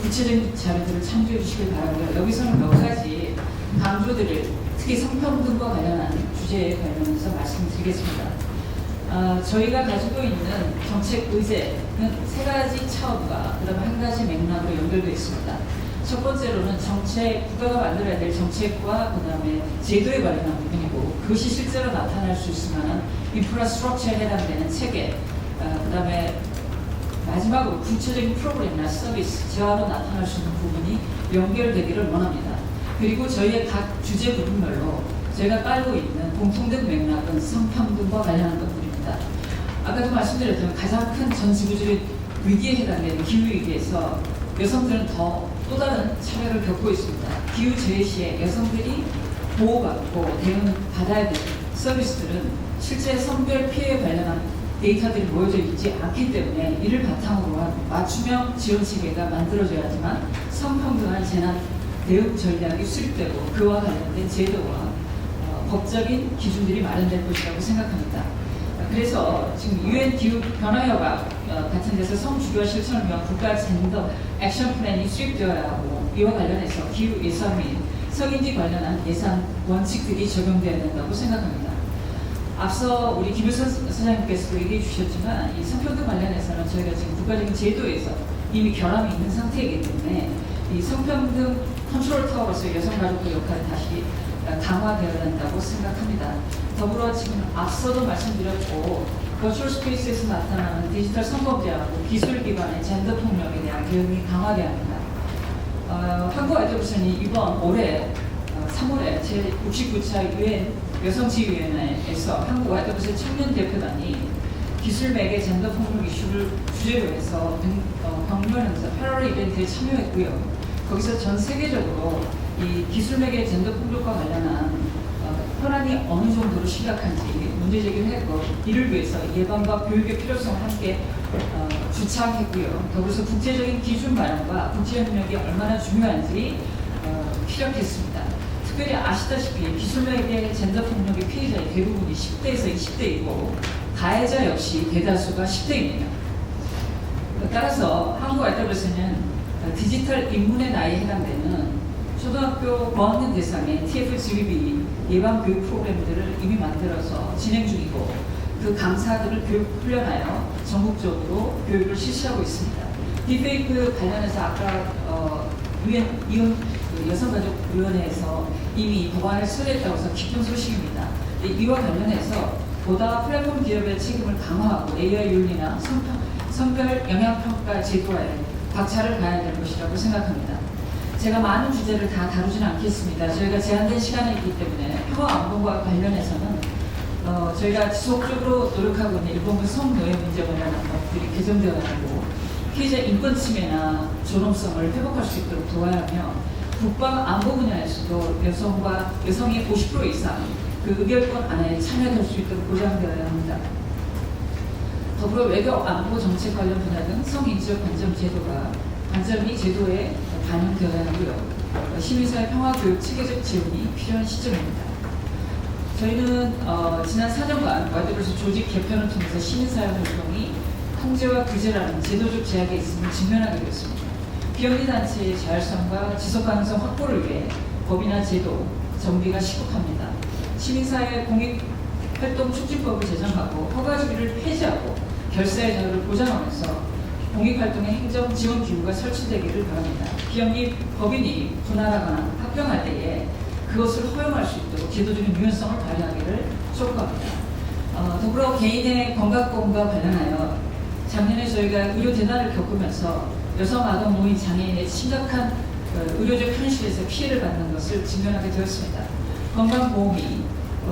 구체적인 자료들을 참조해 주시길 바라고요. 여기서는 몇 가지 강조들을 특히 성평등과 관련한 주제에 관련해서 말씀드리겠습니다. 저희가 가지고 있는 정책 의제는 세 가지 차원과 그다음에 한 가지 맥락으로 연결되어 있습니다. 첫 번째로는 국가가 만들어야 될 정책과 그다음에 제도에 관련한 부분이고 그것이 실제로 나타날 수 있을 만한 인프라스트럭처에 해당되는 체계, 그다음에 마지막으로 구체적인 프로그램이나 서비스, 재화로 나타날 수 있는 부분이 연결되기를 원합니다. 그리고 저희의 각 주제 부분별로 저희가 깔고 있는 공통된 맥락은 성평등과 관련한 것들입니다. 아까도 말씀드렸지만 가장 큰 전 지구적인 위기에 해당되는 기후위기에서 여성들은 또 다른 차별을 겪고 있습니다. 기후재해 시에 여성들이 보호받고 대응받아야 되는 서비스들은 실제 성별 피해에 관련한 데이터들이 모여져 있지 않기 때문에 이를 바탕으로 한 맞춤형 지원 체계가 만들어져야지만 성평등한 재난 대응 전략이 수립되고 그와 관련된 제도와 법적인 기준들이 마련될 것이라고 생각합니다. 그래서 지금 UN 기후 변화 협약 같은 데서 성주기와 실천을 위한 국가 젠더 액션 플랜이 수립되어야 하고 이와 관련해서 기후 예산 및 성인지 관련한 예산 원칙들이 적용되어야 된다고 생각합니다. 앞서 우리 김효선 소장님께서도 얘기해 주셨지만 이 성평등 관련해서는 저희가 지금 국가적인 제도에서 이미 결함이 있는 상태이기 때문에 이 성평등 컨트롤 타워로서 여성가족부 역할을 다시 강화되어야 한다고 생각합니다. 더불어 지금 앞서도 말씀드렸고 버추얼 스페이스에서 나타나는 디지털 성범죄하고 기술 기반의 젠더 폭력에 대한 대응이 강화되어야 합니다. 한국아이돌부서는 이번 올해 3월에 제69차 UN 여성지휘위원회에서 한국아이돌부서의 청년 대표단이 기술 매개 젠더 폭력 이슈를 주제로 해서 경륜 행사 패러럴 이벤트에 참여했고요. 거기서 전 세계적으로 이 기술 매개 젠더 폭력과 관련한 현안이 어느 정도로 심각한지 문제 제기를 했고 이를 위해서 예방과 교육의 필요성을 함께 주창했고요. 더불어서 국제적인 기준 마련과 국제협력이 얼마나 중요한지 피력했습니다. 특별히 아시다시피 기술 매개 젠더 폭력의 피해자의 대부분이 10대에서 20대이고 가해자 역시 대다수가 10대입니다. 따라서 한국아이돌부서는 디지털 입문의 나이에 해당되는 초등학교 고학년 대상의 TF-GBB 예방 교육 프로그램들을 이미 만들어서 진행 중이고 그 강사들을 교육 훈련하여 전국적으로 교육을 실시하고 있습니다. 딥페이크 관련해서 아까 UN 여성가족위원회에서 이미 법안을 처리했다고 해서 기쁜 소식입니다. 이와 관련해서 보다 플랫폼 기업의 책임을 강화하고 AI 윤리나 성별 영향평가 제도화에 박차를 가해야 될 것이라고 생각합니다. 제가 많은 주제를 다 다루지는 않겠습니다. 저희가 제한된 시간이 있기 때문에 평화 안보와 관련해서는 저희가 지속적으로 노력하고 있는 일본군 성노예 문제 관련한 것들이 개정되어야 하고 피해자 인권 침해나 존엄성을 회복할 수 있도록 도와야 하며 국방 안보 분야에서도 여성의 50% 이상 그 의결권 안에 참여할 수 있도록 보장되어야 합니다. 더불어 외교 안보 정책 관련 분야 등 성인지적 관점이 제도에 반영되어야 하고요. 시민사회 평화교육 체계적 지원이 필요한 시점입니다. 저희는 지난 4년간 와이드버스 조직 개편을 통해서 시민사회 활동이 통제와 규제라는 제도적 제약에 있음을 직면하게 되었습니다. 비영리단체의 자율성과 지속가능성 확보를 위해 법이나 제도, 정비가 시급합니다. 시민사회 공익활동 촉진법을 제정하고 허가주기를 폐지하고 결사의 자유를 보장하면서 공익활동의 행정 지원 기구가 설치되기를 바랍니다. 비영리 법인이 분할하거나 합병할 때에 그것을 허용할 수 있도록 제도적인 유연성을 발휘하기를 촉구합니다. 더불어 개인의 건강보험과 관련하여 작년에 저희가 의료재난을 겪으면서 여성, 아동, 노인, 장애인의 심각한 의료적 현실에서 피해를 받는 것을 직면하게 되었습니다. 건강보험이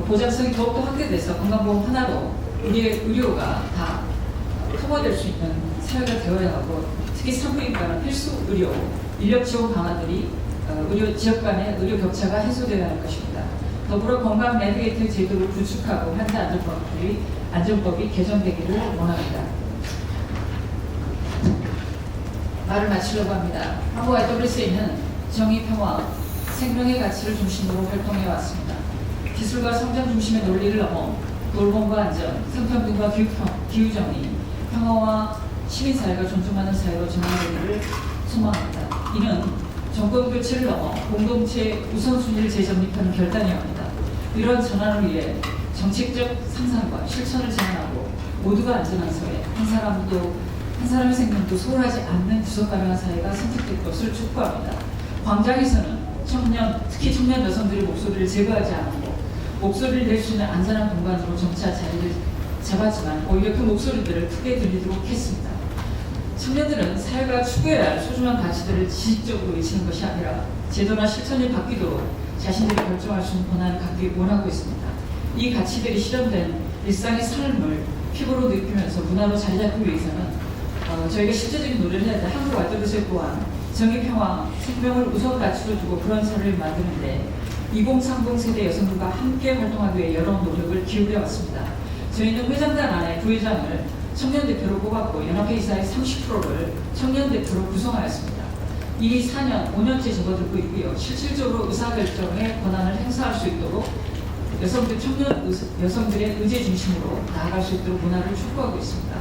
보장성이 더욱더 확대돼서 건강보험 하나로 의료가 다 커버될 수 있는 사회가 되어야 하고 특히 산부인과는 필수 의료, 인력 지원 방안들이 의료 지역 간의 의료 격차가 해소되어야 할 것입니다. 더불어 건강 내비게이터 제도를 구축하고 환자 안전법이 개정되기를 원합니다. 말을 마치려고 합니다. 한국아이돌리스에는 정의, 평화, 생명의 가치를 중심으로 활동해 왔습니다. 기술과 성장 중심의 논리를 넘어 돌봄과 안전, 성평등과 기후정의, 평화와 시민사회가 존중하는 사회로 전환되기를 소망합니다. 이는 정권 교체를 넘어 공동체 우선순위를 재정립하는 결단이어야 합니다. 이런 전환을 위해 정책적 상상과 실천을 제안하고 모두가 안전한 사회, 한 사람의 생명도 소홀하지 않는 지속가능한 사회가 선택될 것을 촉구합니다. 광장에서는 특히 청년 여성들의 목소리를 제거하지 않고 목소리를 낼 수 있는 안전한 공간으로 점차 자리를 잡았지만 오히려 그 목소리들을 크게 들리도록 했습니다. 청년들은 사회가 추구해야 할 소중한 가치들을 지식적으로 외치는 것이 아니라 제도나 실천이 바뀌도록 자신들이 결정할 수 있는 권한을 갖기 원하고 있습니다. 이 가치들이 실현된 일상의 삶을 피부로 느끼면서 문화로 자리 잡기 위해서는 저희가 실제적인 노래를 해야 돼. 한국 와이드블루스 또한 정의, 평화, 생명을 우선 가치로 두고 그런 사회를 만드는데 2030 세대 여성들과 함께 활동하기 위해 여러 노력을 기울여 왔습니다. 저희는 회장단 안에 부회장을 청년 대표로 뽑았고 연합회 이사의 30%를 청년 대표로 구성하였습니다. 이미 4년, 5년째 접어들고 있고요. 실질적으로 의사결정의 권한을 행사할 수 있도록 여성들의 의제 중심으로 나아갈 수 있도록 문화를 촉구하고 있습니다.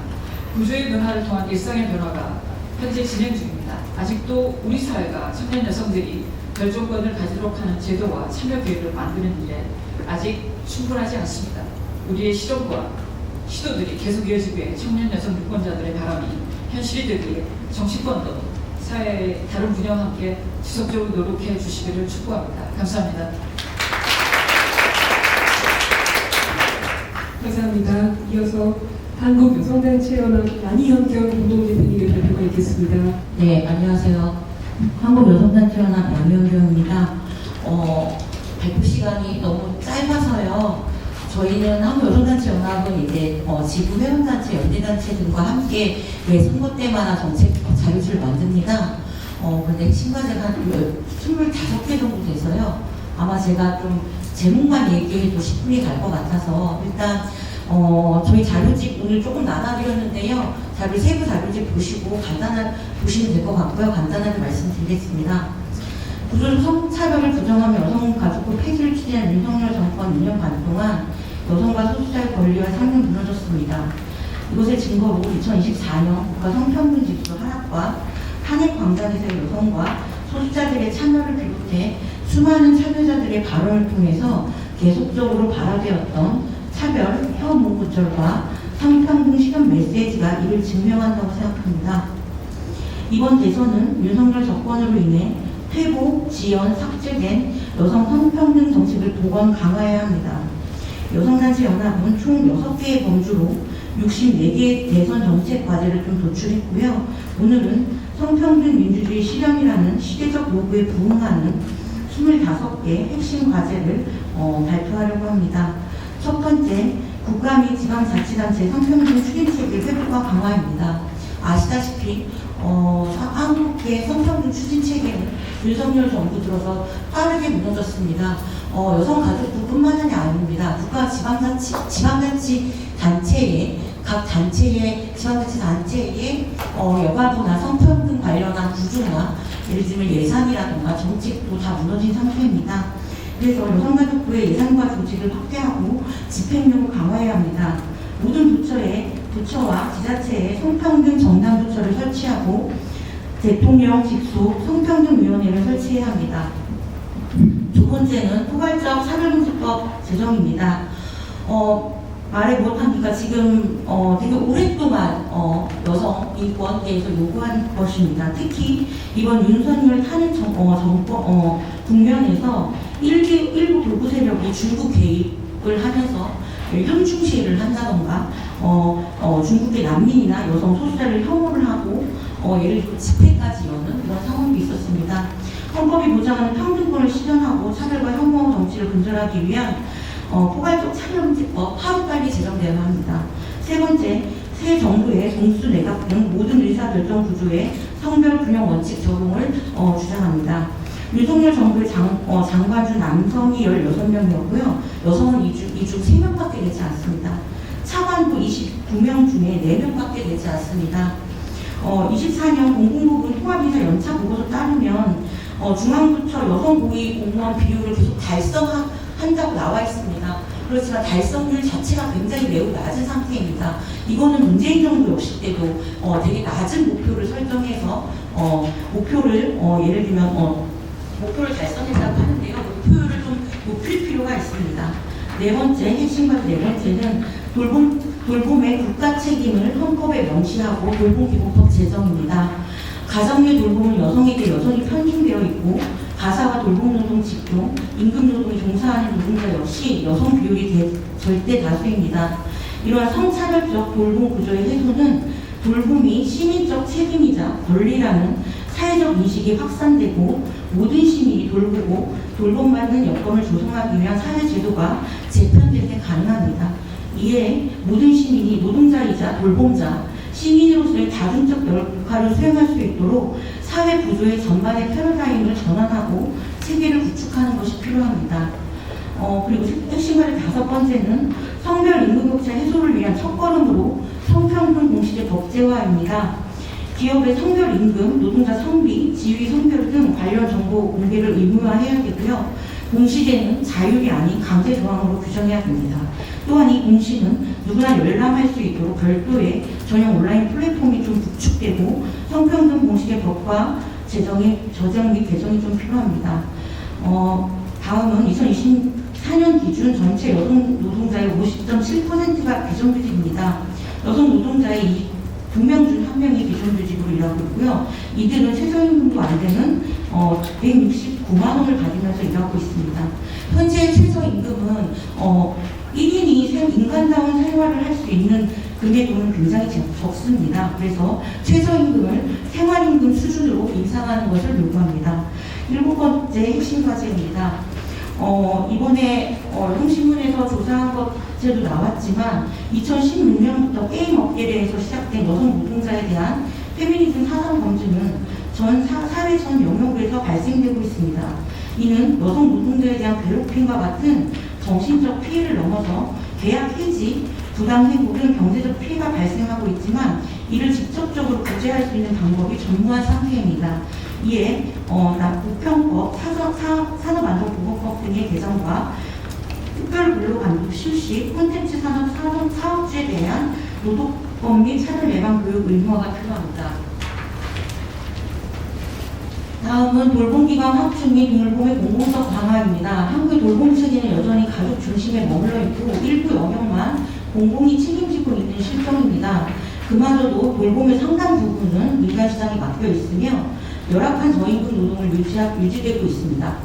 구조의 변화를 통한 일상의 변화가 현재 진행 중입니다. 아직도 우리 사회가 청년 여성들이 결정권을 가지도록 하는 제도와 참여 기회를 만드는 일에 아직 충분하지 않습니다. 우리의 실험과 시도들이 계속 이어지기 위해 청년 여성 유권자들의 바람이 현실이 되기 위해 정치권도 사회의 다른 분야와 함께 지속적으로 노력해 주시기를 축복합니다. 감사합니다. 감사합니다. 이어서 한국여성단체연합 양희현경 공동대표님의 발표가 있겠습니다. 네, 안녕하세요. 한국여성단체연합 양희현경입니다. 발표 시간이 너무 짧아서요. 저희는 한국여성단체연합은 이제 지부 회원단체, 연대단체 등과 함께 매 선거 때마다 정책 자료집을 만듭니다. 근데 핵심 과제가 한 25개 정도 돼서요. 아마 제가 좀 제목만 얘기해도 10분이 갈 것 같아서 일단 저희 자료집 오늘 조금 나눠드렸는데요. 세부 자료집 보시고 보시면 될 것 같고요. 간단하게 말씀드리겠습니다. 구조적 성차별을 부정하며 여성가족부 폐지를 추진한 윤석열 정권 2년 반 동안 여성과 소수자의 권리와 상승 무너졌습니다. 이것의 증거로 2024년 국가 성평등 지수 하락과 탄핵 광장에서의 여성과 소수자들의 참여를 비롯해 수많은 참여자들의 발언을 통해서 계속적으로 발화되었던 차별, 혐오 구절과 성평등 실현 메시지가 이를 증명한다고 생각합니다. 이번 대선은 윤석열 정권으로 인해 퇴보, 지연, 삭제된 여성 성평등 정책을 복원 강화해야 합니다. 여성단체 연합은 총 6개의 범주로 64개의 대선 정책 과제를 좀 도출했고요. 오늘은 성평등 민주주의 실현이라는 시대적 요구에 부응하는 25개 핵심 과제를 발표하려고 합니다. 첫 번째, 국가 및 지방자치단체 성평등 추진체계 회복과 강화입니다. 아시다시피 한국의 성평등 추진체계는 윤석열 정부 들어서 빠르게 무너졌습니다. 여성가족부뿐만이 아닙니다. 국가 지방자치 단체에 각 단체의 지방자치 단체의 여가부나 성평등 관련한 구조나 예를 들면 예산이라든가 정책도 다 무너진 상태입니다. 그래서 여성가족부의 예산과 조직을 확대하고 집행력을 강화해야 합니다. 모든 부처와 지자체에 성평등 전담부처를 설치하고 대통령 직속 성평등위원회를 설치해야 합니다. 두 번째는 포괄적 차별금지법 제정입니다. 말을 못하니까 지금 되게 오랫동안 여성 인권계에서 요구한 것입니다. 특히 이번 윤석열 탄핵 국면에서 일부 극우 세력이 중국 개입을 하면서 현충시를 한다던가 중국의 난민이나 여성 소수자를 혐오를 하고 예를 들어 집회까지 여는 이런 상황도 있었습니다. 헌법이 보장하는 평등권을 실현하고 차별과 혐오 정치를 근절하기 위한 포괄적 차별금지법 하루빨리 제정되어야 합니다. 세 번째, 새 정부의 동수 내각 등 모든 의사결정 구조에 성별 균형 원칙 적용을 주장합니다. 윤석열 정부의 장관 중 남성이 16명이었고요. 여성은 이 중 3명밖에 되지 않습니다. 차관도 29명 중에 4명밖에 되지 않습니다. 24년 공공부문 통합인사 연차 보고서 따르면 중앙부처 여성고위 공무원 비율을 계속 달성한다고 나와 있습니다. 그렇지만 달성률 자체가 굉장히 매우 낮은 상태입니다. 이거는 문재인 정부 역시 때도 되게 낮은 목표를 설정해서 목표를 예를 들면 목표를 달성했다고 하는데요. 목표를 좀 높일 필요가 있습니다. 네 번째, 핵심과 네 번째는 돌봄의 국가 책임을 헌법에 명시하고 돌봄기본법 제정입니다. 가정 내 돌봄은 여성에게 여전히 편중되어 있고 가사와 돌봄노동 직종, 임금노동에 종사하는 노동자 역시 여성 비율이 절대 다수입니다. 이러한 성차별적 돌봄 구조의 해소는 돌봄이 시민적 책임이자 권리라는 사회적 인식이 확산되고 모든 시민이 돌보고 돌봄받는 여건을 조성하기 위한 사회제도가 재편될 때 가능합니다. 이에 모든 시민이 노동자이자 돌봄자, 시민으로서의 다중적 역할을 수행할 수 있도록 사회 구조의 전반의 패러다임을 전환하고 체계를 구축하는 것이 필요합니다. 그리고 핵심과의 5번째는 성별 임금격차 해소를 위한 첫걸음으로 성평등 공시제 법제화입니다. 기업의 성별 임금, 노동자 성비, 지위 성별 등 관련 정보 공개를 의무화해야 되고요. 공시제는 자율이 아닌 강제 조항으로 규정해야 됩니다. 또한 이 공시는 누구나 열람할 수 있도록 별도의 전용 온라인 플랫폼이 좀 구축되고 성평등 공시제 법과 저장 및 개정이 좀 필요합니다. 다음은 2024년 기준 전체 여성 노동자의 50.7%가 비정규직입니다. 여성 노동자의 2명 중 1명이 비정규직으로 일하고 있고요. 이들은 최저임금도 안 되는 169만 원을 받으면서 일하고 있습니다. 현재 최저임금은 1인이 인간다운 생활을 할 수 있는 금액은 굉장히 적습니다. 그래서 최저임금을 생활임금 수준으로 인상하는 것을 요구합니다. 7번째 핵심 과제입니다. 이번에 여성신문에서 조사한 것제도 나왔지만 2016년부터 게임 업계에서 시작된 여성 노동자에 대한 페미니즘 사상 검증은 사회 전 영역에서 발생되고 있습니다. 이는 여성 노동자에 대한 괴롭힘과 같은 정신적 피해를 넘어서 계약 해지, 부당해고 등 경제적 피해가 발생하고 있지만 이를 직접적으로 구제할 수 있는 방법이 전무한 상태입니다. 이에 우편법, 산업안전보건법 등의 개정과 특별근로감독 실시, 콘텐츠 산업 사업주에 대한 노동법 및 차별 예방 교육 의무화가 필요합니다. 다음은 돌봄기관 확충 및 돌봄의 공공성 강화입니다. 한국의 돌봄 체계는 여전히 가족 중심에 머물러 있고 일부 영역만 공공이 책임지고 있는 실정입니다. 그마저도 돌봄의 상당 부분은 민간시장에 맡겨 있으며 열악한 저임금 노동을 유지되고 있습니다.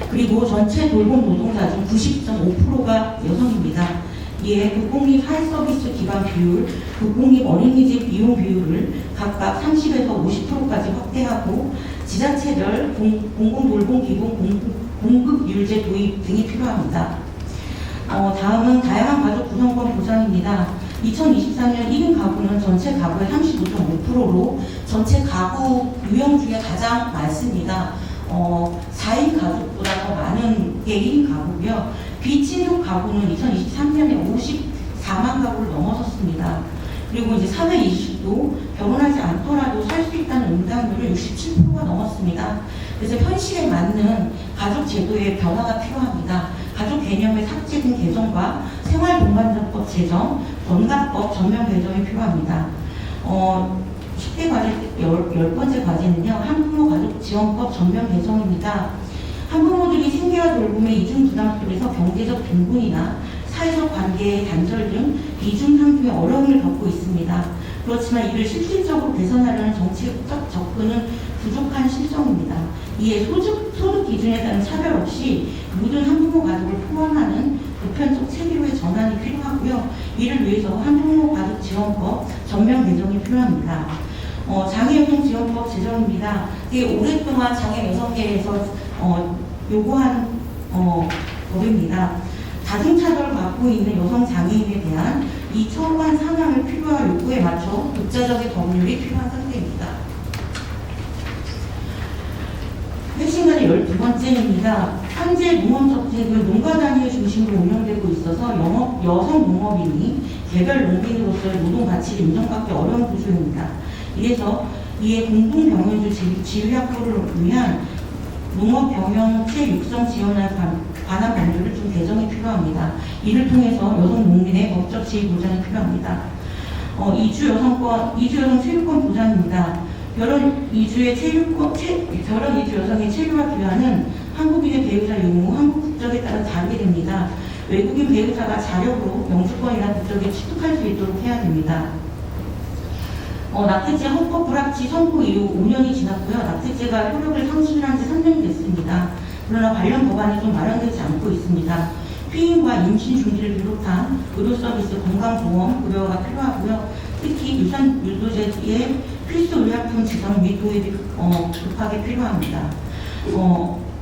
그리고 전체 돌봄 노동자 중 90.5%가 여성입니다. 이에 국공립 사회서비스 기반 비율, 국공립 어린이집 이용 비율을 각각 30에서 50%까지 확대하고 지자체별 공공돌봄기금 공급율제 도입 등이 필요합니다. 다음은 다양한 가족 구성원 보장입니다. 2024년 1인 가구는 전체 가구의 35.5%로 전체 가구 유형 중에 가장 많습니다. 4인 가족보다 더 많은 게 1인 가구고요. 비친족 가구는 2023년에 54만 가구를 넘어섰습니다. 그리고 이제 사회 이식도 결혼하지 않더라도 살 수 있다는 응답률은 67%가 넘었습니다. 그래서 현실에 맞는 가족 제도의 변화가 필요합니다. 가족 개념의 삭제 등 개정과 생활동반자법 제정, 건강법 전면 개정이 필요합니다. 10대 과제 10번째 과제는요. 한부모 가족 지원법 전면 개정입니다. 한부모들이 생계와 돌봄의 이중 부담 속에서 경제적 빈곤이나 사회적 관계의 단절 등 이중 상승의 어려움을 겪고 있습니다. 그렇지만 이를 실질적으로 개선하려는 정책적 접근은 부족한 실정입니다. 이에 소득 기준에 따른 차별 없이 모든 한부모 가족을 포함하는 보편적 체계로의 전환이 필요하고요. 이를 위해서 한부모 가족 지원법 전면 개정이 필요합니다. 장애여성 지원법 제정입니다. 되게 오랫동안 장애여성계에서 요구한 법입니다. 다중차별을 갖고 있는 여성 장애인에 대한 이 처우한 상황을 필요한 요구에 맞춰 독자적인 법률이 필요한 상태입니다. 핵심과제 12번째입니다. 현재 농업정책은 농가 단위의 중심으로 운영되고 있어서 여성 농업인이 개별 농민으로서의 노동 가치를 인정받기 어려운 구조입니다. 이에 공동병행주 지위 확보를 위한 농업병영체 육성 지원에 관한 법률을 좀 개정이 필요합니다. 이를 통해서 여성 농민의 법적 지위 보장이 필요합니다. 이주 여성 체류권 보장입니다. 결혼 이주 여성의 체류와 귀환은 한국인의 배우자 유무, 한국 국적에 따라 다르게 됩니다. 외국인 배우자가 자력으로 영주권이나 국적에 취득할 수 있도록 해야 됩니다. 낙태죄 헌법 불합치 선고 이후 5년이 지났고요. 낙태죄가 효력을 상실한 지 3년이 됐습니다. 그러나 관련 법안이 좀 마련되지 않고 있습니다. 피임과 임신 준비를 비롯한 의료 서비스, 건강보험, 의료가 필요하고요. 특히 유도제의 필수 의약품 지정 및 도입이 급하게 필요합니다.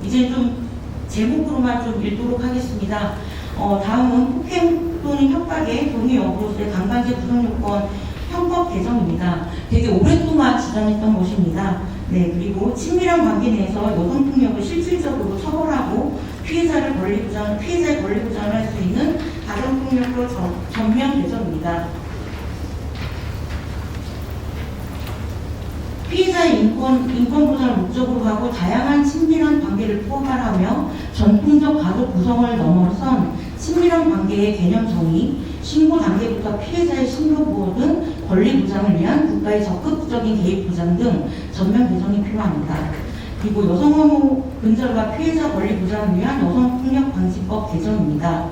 이제 좀 제목으로만 좀 읽도록 하겠습니다. 다음은 폭행 또는 협박의 동의 여부로서의 강간죄 구성요건 형법 개정입니다. 되게 오랫동안 주장했던 것입니다. 네, 그리고 친밀한 관계 내에서 여성폭력을 실질적으로 처벌하고 피해자의 권리 보장을 할 수 있는 가정폭력으로 전면 개정입니다. 피해자의 인권 보장을 목적으로 하고 다양한 친밀한 관계를 포괄하며 전통적 가족 구성을 넘어선 친밀한 관계의 개념 정의, 신고 단계부터 피해자의 신고 보호 등 권리 보장을 위한 국가의 적극적인 개입 보장 등 전면 개정이 필요합니다. 그리고 여성혐오 근절과 피해자 권리 보장을 위한 여성폭력 방지법 개정입니다.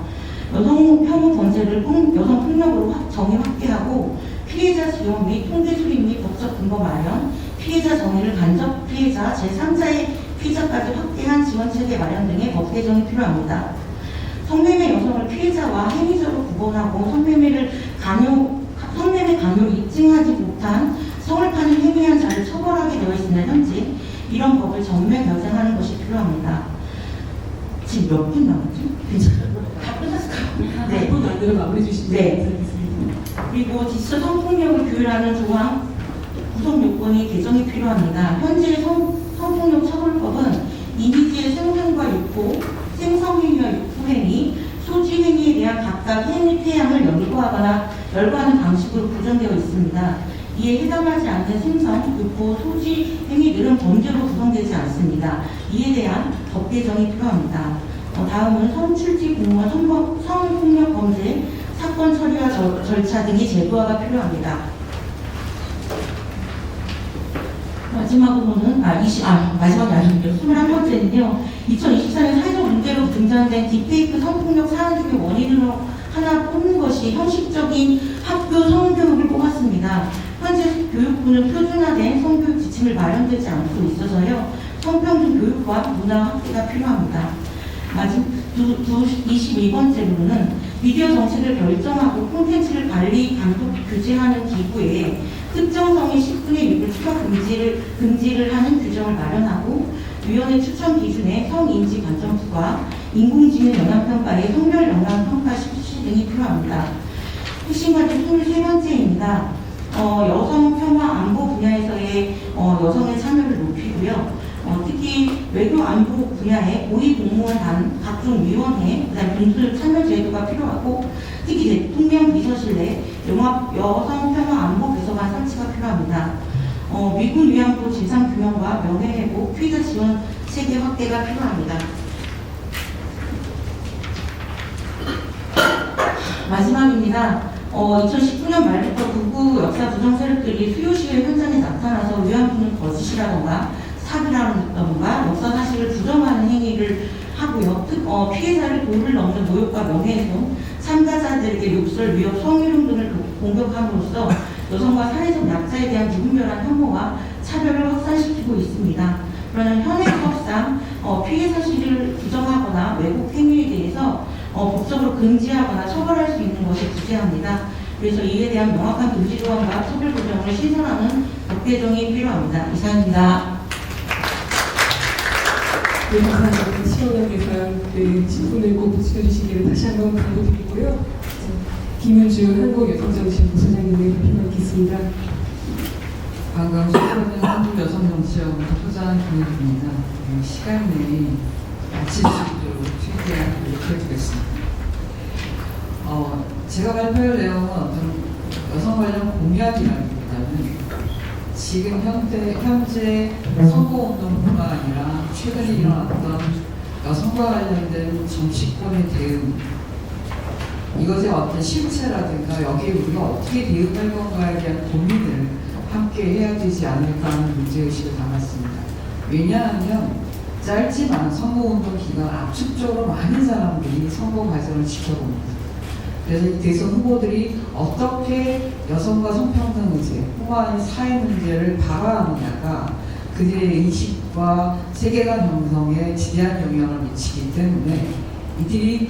여성혐오 범죄를 여성폭력으로 정의 확대하고 피해자 지원 및 통계 수립 및 법적 근거 마련, 피해자 정의를 간접 피해자, 제3자의 피해자까지 확대한 지원 체계 마련 등의 법 개정이 필요합니다. 성매매 여성을 피해자와 행위자로 구분하고 성매매 강요를 입증하지 못한 성을 파는 행위한 자를 처벌하게 되어 있으나 현재 이런 법을 전면 개정하는 것이 필요합니다. 지금 몇 분 남았죠? 괜찮아요? 다 끝났을까요? 네. 1분 안으로 마무리 주시면 네. 감사하겠습니다. 그리고 디지털 성폭력을 규율하는 조항 구성 요건이 개정이 필요합니다. 현재 성폭력 처벌법은 이미지의 생산과 유포, 생성행위와 유포행위, 소지행위에 대한 각각 행위 태양을 열거하는 방식으로 구성되어 있습니다. 이에 해당하지 않는 생성, 유포, 소지 행위들은 범죄로 구성되지 않습니다. 이에 대한 법 개정이 필요합니다. 다음은 성출지 공무원 성폭력 범죄 사건 처리와 절차 등의 제도화가 필요합니다. 마지막이 아니고요. 21번째는요. 2024년 사회적 문제로 등장된 딥페이크 성폭력 사안 중의 원인으로 하나 꼽는 것이 형식적인 학교 성교육을 뽑았습니다. 현재 교육부는 표준화된 성교육 지침을 마련되지 않고 있어서요. 성평등 교육과 문화 확대가 필요합니다. 22번째로는 미디어 정책을 결정하고 콘텐츠를 관리, 감독, 규제하는 기구에 특정성의 10분의 6을 추가 금지를 하는 규정을 마련하고 위원회 추천 기준에 성인지 관점 부과, 인공지능 영향평가의 성별 영향평가 실시 등이 필요합니다. 핵심 과제 23번째입니다. 여성 평화 안보 분야에서의 여성의 참여를 높이고요. 특히 외교 안보 분야의 고위 공무원 각종 위원회, 그다음 분수 참여 제도가 필요하고 특히 대통령 비서실 내 여성 평화 안보 비서관 설치가 필요합니다. 미군 위안부 진상 규명과 명예회복, 피해자 지원 체계 확대가 필요합니다. 마지막입니다. 2019년 말부터 극우 역사 부정 세력들이 수요시의 현장에 나타나서 위안부는 거짓이라던가 사기라던가 역사 사실을 부정하는 행위를 하고요. 피해자를 도를 넘는 모욕과 명예훼손, 참가자들에게 욕설, 위협, 성희롱 등을 공격함으로써 여성과 사회적 약자에 대한 무분별한 혐오와 차별을 확산시키고 있습니다. 그러나 현행법상 피해 사실을 부정하거나 왜곡 행위에 대해서 법적으로 금지하거나 처벌할 수 있는 것이 부재합니다. 그래서 이에 대한 명확한 금지 조항과 처벌 규정을 신설하는 법 개정이 필요합니다. 이상입니다. 네, 감사합니다. 시원하게 그 질문을 꼭 붙여주시기를 다시 한번 강조드리고요. 김윤주 한국여성정치연구 소장님의 발표 받겠습니다. 방금 10번의 한국여성정치연구 소장 김윤주입니다. 시간 내에 마칠 수 있도록 최대한 노력해주겠습니다. 제가 발표할 내용은 어떤 여성 관련 공약이라기보다는 지금 현재 선거운동뿐만 아니라 최근에 일어났던 여성과 관련된 정치권의 대응, 이것의 어떤 실체라든가 여기에 우리가 어떻게 대응할 건가에 대한 고민을 함께 해야 되지 않을까 하는 문제의식을 담았습니다. 왜냐하면 짧지만 선거운동 기간 압축적으로 많은 사람들이 선거 과정을 지켜봅니다. 그래서 이 대선 후보들이 어떻게 여성과 성평등 의제, 포괄 사회 문제를 발화하느냐가 그들의 의식과 세계관 형성에 지대한 영향을 미치기 때문에 이들이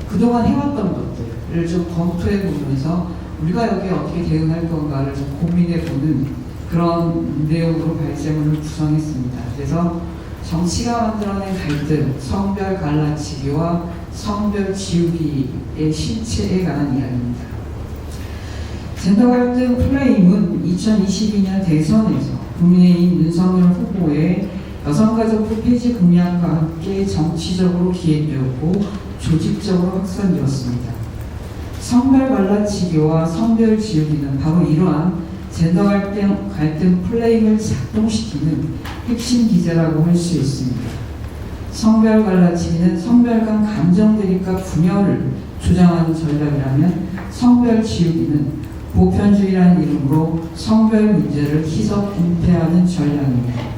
그동안 해왔던 것들을 좀 검토해 보면서 우리가 여기에 어떻게 대응할 건가를 좀 고민해보는 그런 내용으로 발제문을 구성했습니다. 그래서 정치가 만들어낸 갈등, 성별 갈라치기와 성별 지우기의 실체에 관한 이야기입니다. 젠더 갈등 프레임은 2022년 대선에서 국민의힘 윤석열 후보의 여성가족부 폐지 공약과 함께 정치적으로 기획되었고 조직적으로 확산되었습니다. 성별 갈라치기와 성별 지우기는 바로 이러한 젠더 갈등 프레임을 작동시키는 핵심 기제라고 할 수 있습니다. 성별 갈라치기는 성별 간 감정 대립과 분열을 조장하는 전략이라면 성별 지우기는 보편주의라는 이름으로 성별 문제를 희석 은폐하는 전략입니다.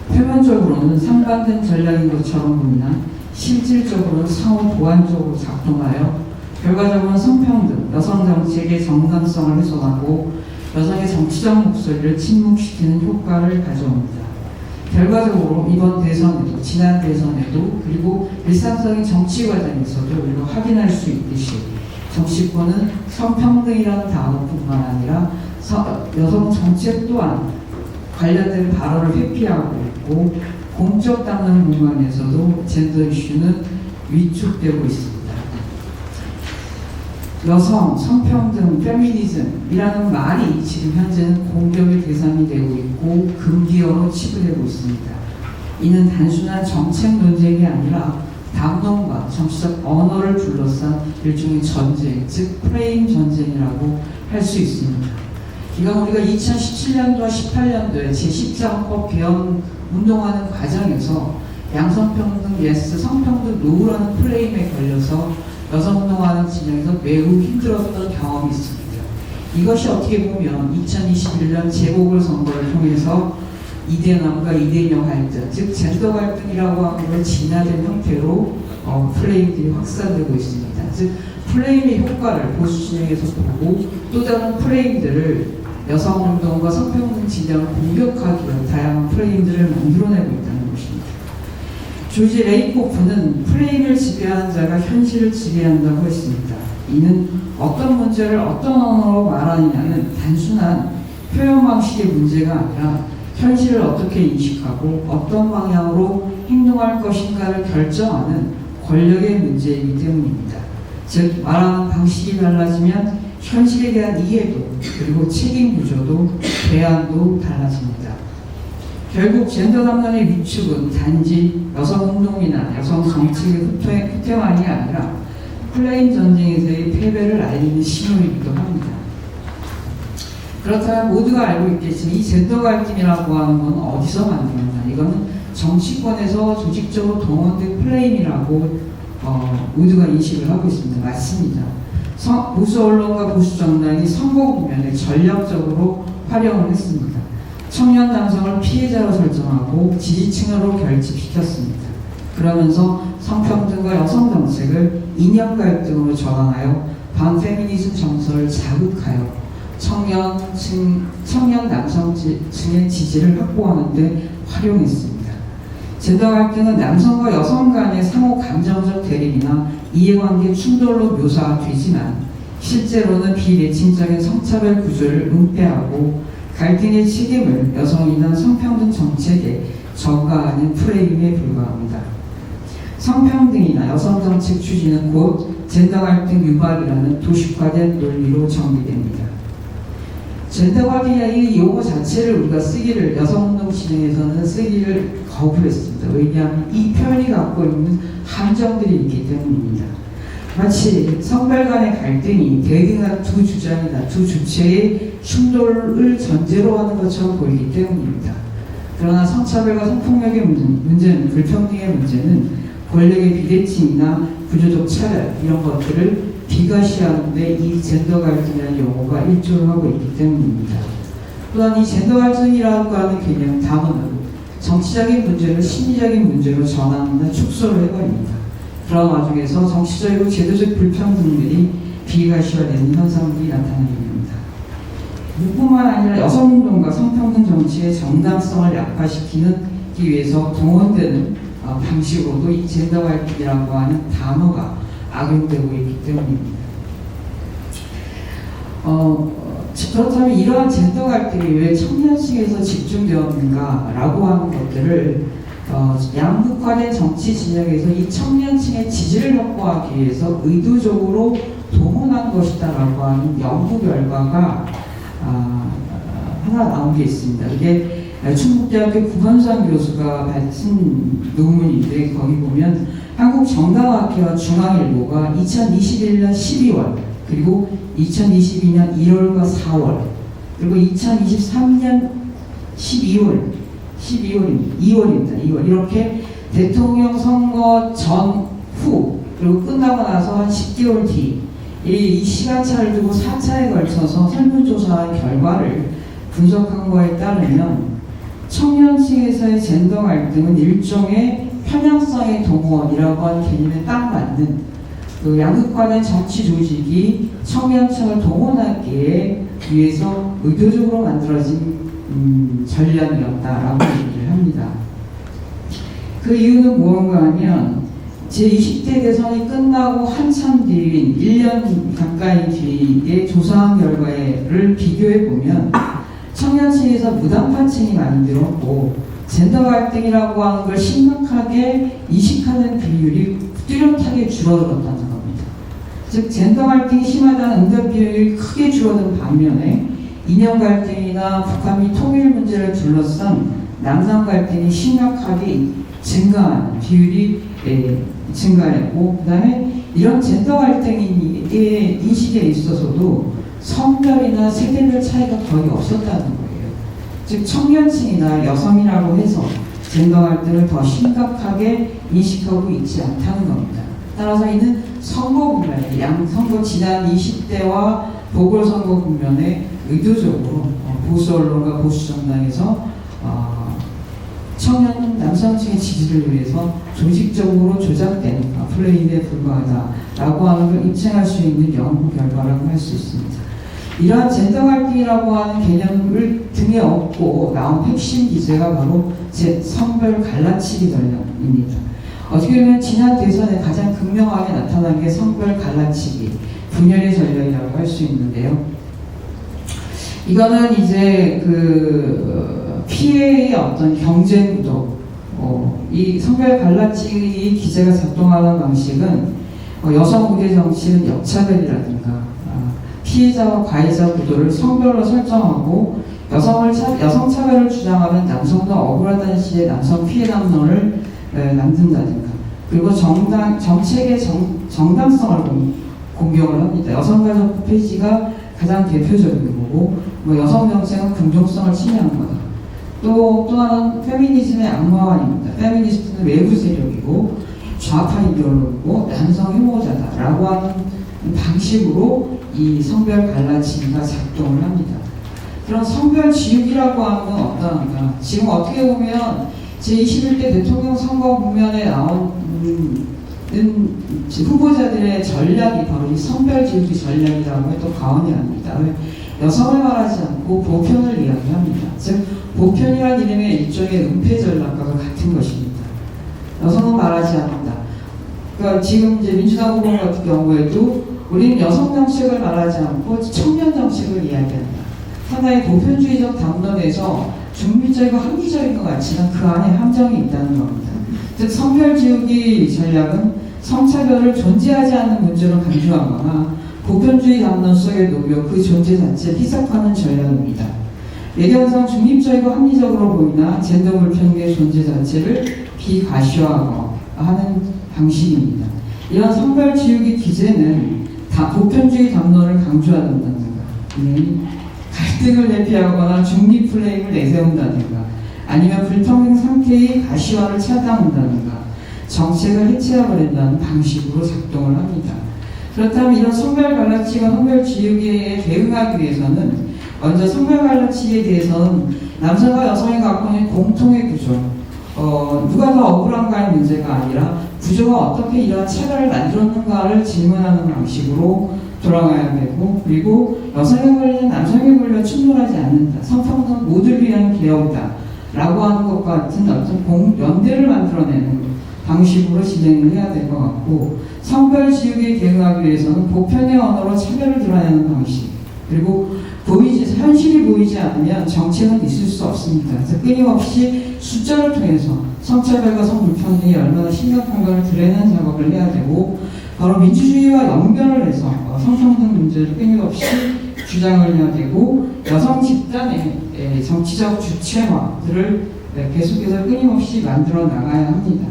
표면적으로는 상반된 전략인 것처럼 보이나 실질적으로는 상호 보완적으로 작동하여 결과적으로는 성평등, 여성 정책의 정당성을 훼손하고 여성의 정치적 목소리를 침묵시키는 효과를 가져옵니다. 결과적으로 이번 대선에도 지난 대선에도 그리고 일상적인 정치 과정에서도 우리가 확인할 수 있듯이 정치권은 성평등이라는 단어뿐만 아니라 여성 정책 또한 관련된 발언을 회피하고 있고 공적 담론 공간에서도 젠더 이슈는 위축되고 있습니다. 여성, 성평등, 페미니즘이라는 말이 지금 현재는 공격의 대상이 되고 있고 금기어로 치부되고 있습니다. 이는 단순한 정책 논쟁이 아니라 담론과 정치적 언어를 둘러싼 일종의 전쟁, 즉 프레임 전쟁이라고 할 수 있습니다. 이건 우리가 2017년도와 18년도에 제10자헌법 개헌 운동하는 과정에서 양성평등 예스, 성평등 노라는 프레임에 걸려서 여성운동하는 진영에서 매우 힘들었던 경험이 있습니다. 이것이 어떻게 보면 2021년 재보궐선거를 통해서 이대남과 이대녀 갈등, 즉 젠더 갈등이라고 하는 걸 진화된 형태로 프레임들이 확산되고 있습니다. 즉 프레임의 효과를 보수 진영에서 보고 또 다른 프레임들을 여성운동과 성평등 진영을 공격하기 위한 다양한 프레임들을 만들어내고 있다는 것입니다. 조지 레이코프는 프레임을 지배하는 자가 현실을 지배한다고 했습니다. 이는 어떤 문제를 어떤 언어로 말하느냐는 단순한 표현 방식의 문제가 아니라 현실을 어떻게 인식하고 어떤 방향으로 행동할 것인가를 결정하는 권력의 문제이기 때문입니다. 즉 말하는 방식이 달라지면 현실에 대한 이해도 그리고 책임 구조도 대안도 달라집니다. 결국 젠더 담론의 위축은 단지 여성운동이나 여성 정책의 후퇴만이 아니라 플레임 전쟁에서의 패배를 알리는 신호이기도 합니다. 그렇다면 모두가 알고 있겠지만 이 젠더 갈등이라고 하는 건 어디서 만들었나? 이거는 정치권에서 조직적으로 동원된 플레임이라고 모두가 인식을 하고 있습니다. 맞습니다. 보수 언론과 보수 정당이 선거 국면에 전략적으로 활용을 했습니다. 청년 남성을 피해자로 설정하고 지지층으로 결집시켰습니다. 그러면서 성평등과 여성 정책을 이념 갈등으로 전환하여 반페미니즘 정서를 자극하여 청년 남성층의 지지를 확보하는 데 활용했습니다. 젠더 갈등은 남성과 여성 간의 상호 감정적 대립이나 이해관계 충돌로 묘사되지만 실제로는 비내친적인 성차별 구조를 은폐하고 갈등의 책임을 여성이나 성평등 정책에 전가하는 프레임에 불과합니다. 성평등이나 여성정책 추진은 곧 젠더 갈등 유발이라는 도식화된 논리로 정리됩니다. 젠더 갈등이라는 이 용어 자체를 우리가 쓰기를 여성운동 진영에서는 쓰기를 거부했습니다. 왜냐하면 이 표현이 갖고 있는 함정들이 있기 때문입니다. 마치 성별 간의 갈등이 대등한 두 주장이나 두 주체의 충돌을 전제로 하는 것처럼 보이기 때문입니다. 그러나 성차별과 성폭력의 문제는 불평등의 문제는 권력의 비대칭이나 구조적 차별 이런 것들을 비과시하는데 이 젠더 갈등이라는 용어가 일조를 하고 있기 때문입니다. 또한 이 젠더 갈등이라고 하는 개념 단어는 정치적인 문제를 심리적인 문제로 전환하는 축소를 해버립니다. 그런 와중에서 정치적이고 제도적 불평등들이 비과시화되는 현상들이 나타나게 됩니다. 이뿐만 아니라 여성운동과 성평등 정치의 정당성을 약화시키기 위해서 동원되는 방식으로도 이 젠더 갈등이라고 하는 단어가 악용되고 있기 때문입니다. 그렇다면 이러한 젠더 갈등이 왜 청년층에서 집중되었는가라고 하는 것들을 양극화된 정치 진영에서 이 청년층의 지지를 확보하기 위해서 의도적으로 동원한 것이다라고 하는 연구 결과가 하나 나온 게 있습니다. 이게 충북대학교 구건상 교수가 밝힌 논문인데 거기 보면 한국정당학회와 중앙일보가 2021년 12월 그리고 2022년 1월과 4월 그리고 2023년 2월입니다. 이렇게 대통령 선거 전후 그리고 끝나고 나서 한 10개월 뒤 이 시간차를 두고 4차에 걸쳐서 설문조사한 결과를 분석한 거에 따르면 청년층에서의 젠더 갈등은 일종의 편향성의 동원이라고 하는 개념에 딱 맞는 그 양극화된 정치 조직이 청년층을 동원하기 위해서 의도적으로 만들어진 전략이었다라고 얘기를 합니다. 그 이유는 무언가 하면 제20대 대선이 끝나고 한참 뒤인 1년 가까이 뒤에 조사한 결과를 비교해 보면 청년층에서 무당파층이 많이 늘었고 젠더 갈등이라고 하는 걸 심각하게 인식하는 비율이 뚜렷하게 줄어들었다는 겁니다. 즉 젠더 갈등이 심하다는 응답 비율이 크게 줄어든 반면에 이념 갈등이나 북한 및 통일 문제를 둘러싼 남남 갈등이 심각하게 증가한 비율이 증가했고 그 다음에 이런 젠더 갈등의 인식에 있어서도 성별이나 세대별 차이가 거의 없었다는 거예요. 즉 청년층이나 여성이라고 해서 젠더 갈등을 더 심각하게 인식하고 있지 않다는 겁니다. 따라서 이는 선거 국면에 양선거 지난 20대와 보궐선거 국면에 의도적으로 보수 언론과 보수 정당에서 청년 남성층의 지지를 위해서 조직적으로 조작된 플레이에 불과하다라고 하는 걸 입증할 수 있는 연구 결과라고 할 수 있습니다. 이러한 젠더 갈등이라고 하는 개념을 등에 업고 나온 핵심 기제가 바로 성별 갈라치기 전략입니다. 어떻게 보면 지난 대선에 가장 극명하게 나타난 게 성별 갈라치기, 분열의 전략이라고 할 수 있는데요. 이거는 이제 피해의 어떤 경쟁 구도, 이 성별 갈라치기 기제가 작동하는 방식은 여성 우대 정치는 역차별이라든가 피해자와 가해자 구도를 성별로 설정하고 여성 차별을 주장하는 남성도 억울하다는 시의 남성 피해 담론을 만든다든가 그리고 정책의 정당성을 공격을 합니다. 여성가족부 폐지가 가장 대표적인 거고 여성 정책은 긍정성을 침해하는 거다. 또 하나는 페미니즘의 악마화입니다. 페미니스트는 외부 세력이고 좌파 이데올로기고 남성 혐오자다라고 하는 방식으로 이 성별 갈라치기가 작동을 합니다. 그런 성별 지우기라고 하는 건 어떠한가? 지금 어떻게 보면 제21대 대통령 선거 국면에 나온 후보자들의 전략이 바로 이 성별 지우기 전략이라고 해도 과언이 아닙니다. 여성을 말하지 않고 보편을 이야기합니다. 즉 보편이라는 이름의 일종의 은폐 전략과 같은 것입니다. 여성은 말하지 않는다. 그러니까 지금 이제 민주당 후보 같은 경우에도 우리는 여성 정책을 말하지 않고 청년 정책을 이야기한다. 하나의 보편주의적 담론에서 중립적이고 합리적인 것 같지만 그 안에 함정이 있다는 겁니다. 즉 성별 지우기 전략은 성차별을 존재하지 않는 문제로 강조하거나 보편주의 담론 속에 녹여 그 존재 자체를 희석하는 전략입니다. 외견상 중립적이고 합리적으로 보이나 젠더 불평등의 존재 자체를 비과시화하고 하는 방식입니다. 이런 성별 지우기 기제는 다 보편주의 담론을 강조한다든가 갈등을 대피하거나 중립 플레임을 내세운다든가 아니면 불평등 상태의 가시화를 차단한다든가 정책을 해체해버린다는 방식으로 작동을 합니다. 그렇다면 이런 성별 갈라치기와 성별 지우기에 대응하기 위해서는 먼저 성별 갈라치기에 대해서는 남성과 여성이 갖고 있는 공통의 구조, 누가 더 억울한가의 문제가 아니라 구조가 어떻게 이런 차별을 만들었는가를 질문하는 방식으로 돌아가야 되고, 그리고 여성의 권리는 남성의 권리와 충돌하지 않는다. 성평등 모두를 위한 개혁이다. 라고 하는 것과 같은 어떤 연대를 만들어내는 방식으로 진행을 해야 될 것 같고, 성별 지우기에 대응하기 위해서는 보편의 언어로 차별을 드러내는 방식, 그리고 현실이 보이지 않으면 정책은 있을 수 없습니다. 그래서 끊임없이 숫자를 통해서 성차별과 성불평등이 얼마나 심각한가를 드러내는 작업을 해야 되고, 바로 민주주의와 연결을 해서 성평등 문제를 끊임없이 주장을 해야 되고, 여성 집단의 정치적 주체화들을 계속해서 끊임없이 만들어 나가야 합니다.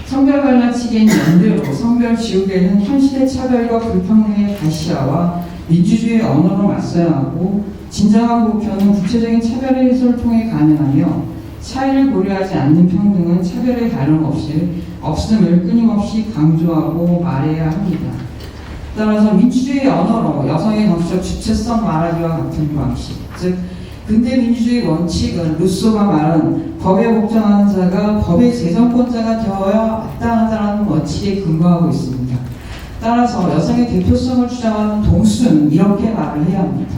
성별 관련 측인 연대로 성별 지우개는 현실의 차별과 불평등의 가시화와 민주주의의 언어로 맞서야 하고, 진정한 목표는 구체적인 차별의 해소를 통해 가능하며, 차이를 고려하지 않는 평등은 차별의 다름없음을 끊임없이 강조하고 말해야 합니다. 따라서 민주주의 언어로 여성의 정치적 주체성 말하기와 같은 방식, 즉 근대 민주주의 원칙은 루소가 말한 법에 복종하는 자가 법의 재정권자가 되어야 마땅하다는 원칙에 근거하고 있습니다. 따라서 여성의 대표성을 주장하는 동수는 이렇게 말을 해야 합니다.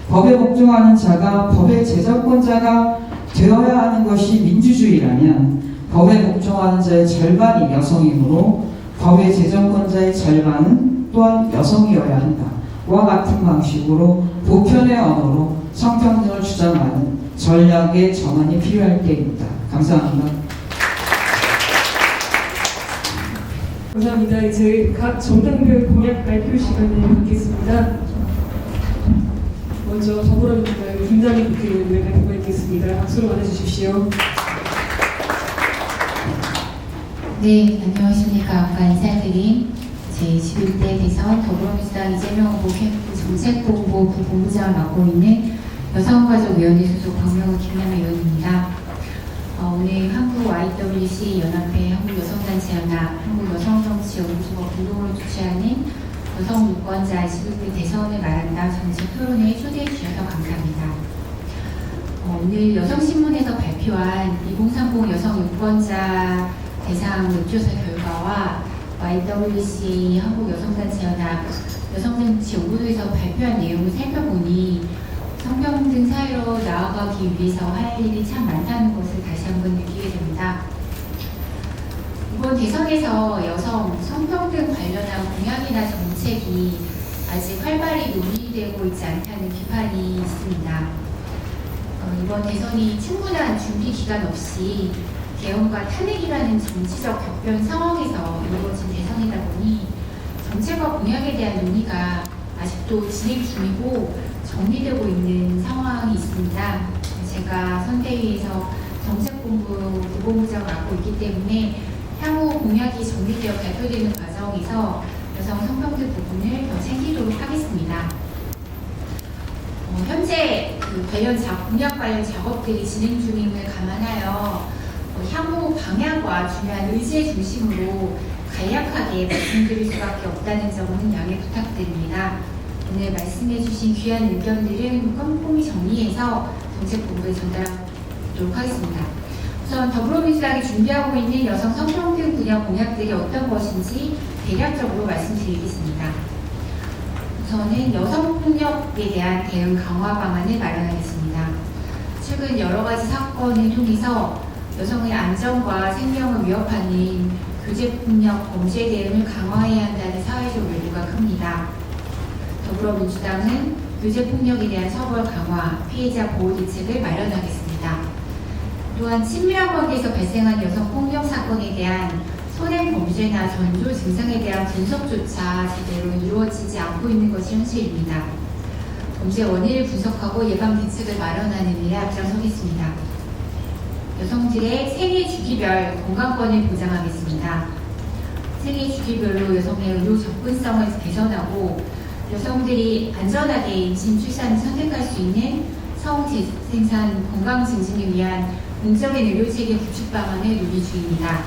법에 복종하는 자가 법의 재정권자가 되어야 하는 것이 민주주의라면 법에 복종하는 자의 절반이 여성이므로 법의 재정권자의 절반은 또한 여성이어야 한다. 와 같은 방식으로 보편의 언어로 성평등을 주장하는 전략의 전환이 필요할 때입니다. 감사합니다. 감사합니다. 이제 각 정당별 공약 발표 시간을 갖겠습니다. 먼저 더불어민주당 김남희 국회의원을 발표가 있겠습니다. 박수로 맞아주십시오. 네, 안녕하십니까. 아까 인사드린 제21대 대선 더불어민주당 이재명 후보 캠프 정책본부 부본부장을 맡고 있는 여성가족위원회 소속 박명우 김남희 의원입니다. 오늘 한국 YWC 연합회 한국여성단체연합 한국여성정치연구소가 공동으로 주최하는 여성유권자 21대 대선을 말한다 정책 토론회에 초대해 주셔서 감사합니다. 오늘 여성신문에서 발표한 2030 여성유권자 대상 웹조사 결과와 YWC 한국여성단체연합 여성정치연구소에서 발표한 내용을 살펴보니 성평등 사회로 나아가기 위해서 할 일이 참 많다는 것을 다시 한번 느끼게 됩니다. 이번 대선에서 여성 성평등 관련한 공약이나 정책이 아직 활발히 논의되고 있지 않다는 비판이 있습니다. 이번 대선이 충분한 준비 기간 없이 개헌과 탄핵이라는 정치적 격변 상황에서 이루어진 대선이다 보니 정책과 공약에 대한 논의가 아직도 진행 중이고 정리되고 있는 상황이 있습니다. 제가 선대위에서 정책본부 부본부장을 맡고 있기 때문에 향후 공약이 정리되어 발표되는 과정에서 여성 성평등 부분을 더 챙기도록 하겠습니다. 현재 관련 공약 관련 작업들이 진행 중임을 감안하여 향후 방향과 중요한 의지의 중심으로 간략하게 말씀드릴 수밖에 없다는 점은 양해 부탁드립니다. 오늘 말씀해주신 귀한 의견들은 꼼꼼히 정리해서 정책본부에 전달하도록 하겠습니다. 우선 더불어민주당이 준비하고 있는 여성 성평등 분야 공약들이 어떤 것인지 대략적으로 말씀드리겠습니다. 우선은 여성폭력에 대한 대응 강화 방안을 마련하겠습니다. 최근 여러 가지 사건을 통해서 여성의 안전과 생명을 위협하는 교제폭력 범죄 대응을 강화해야 한다는 사회적 요구가 큽니다. 더불어민주당은 교제폭력에 대한 처벌 강화, 피해자 보호 대책을 마련하겠습니다. 또한 친밀한 관계에서 발생한 여성폭력 사건에 대한 선행 범죄나 전조 증상에 대한 분석조차 제대로 이루어지지 않고 있는 것이 현실입니다. 범죄 원인을 분석하고 예방 대책을 마련하는 일에 앞장서겠습니다. 여성들의 생애 주기별 건강권을 보장하겠습니다. 생애 주기별로 여성의 의료 접근성을 개선하고 여성들이 안전하게 임신, 출산을 선택할 수 있는 성생산 건강 증진을 위한 공적인 의료체계 구축 방안을 논의 중입니다.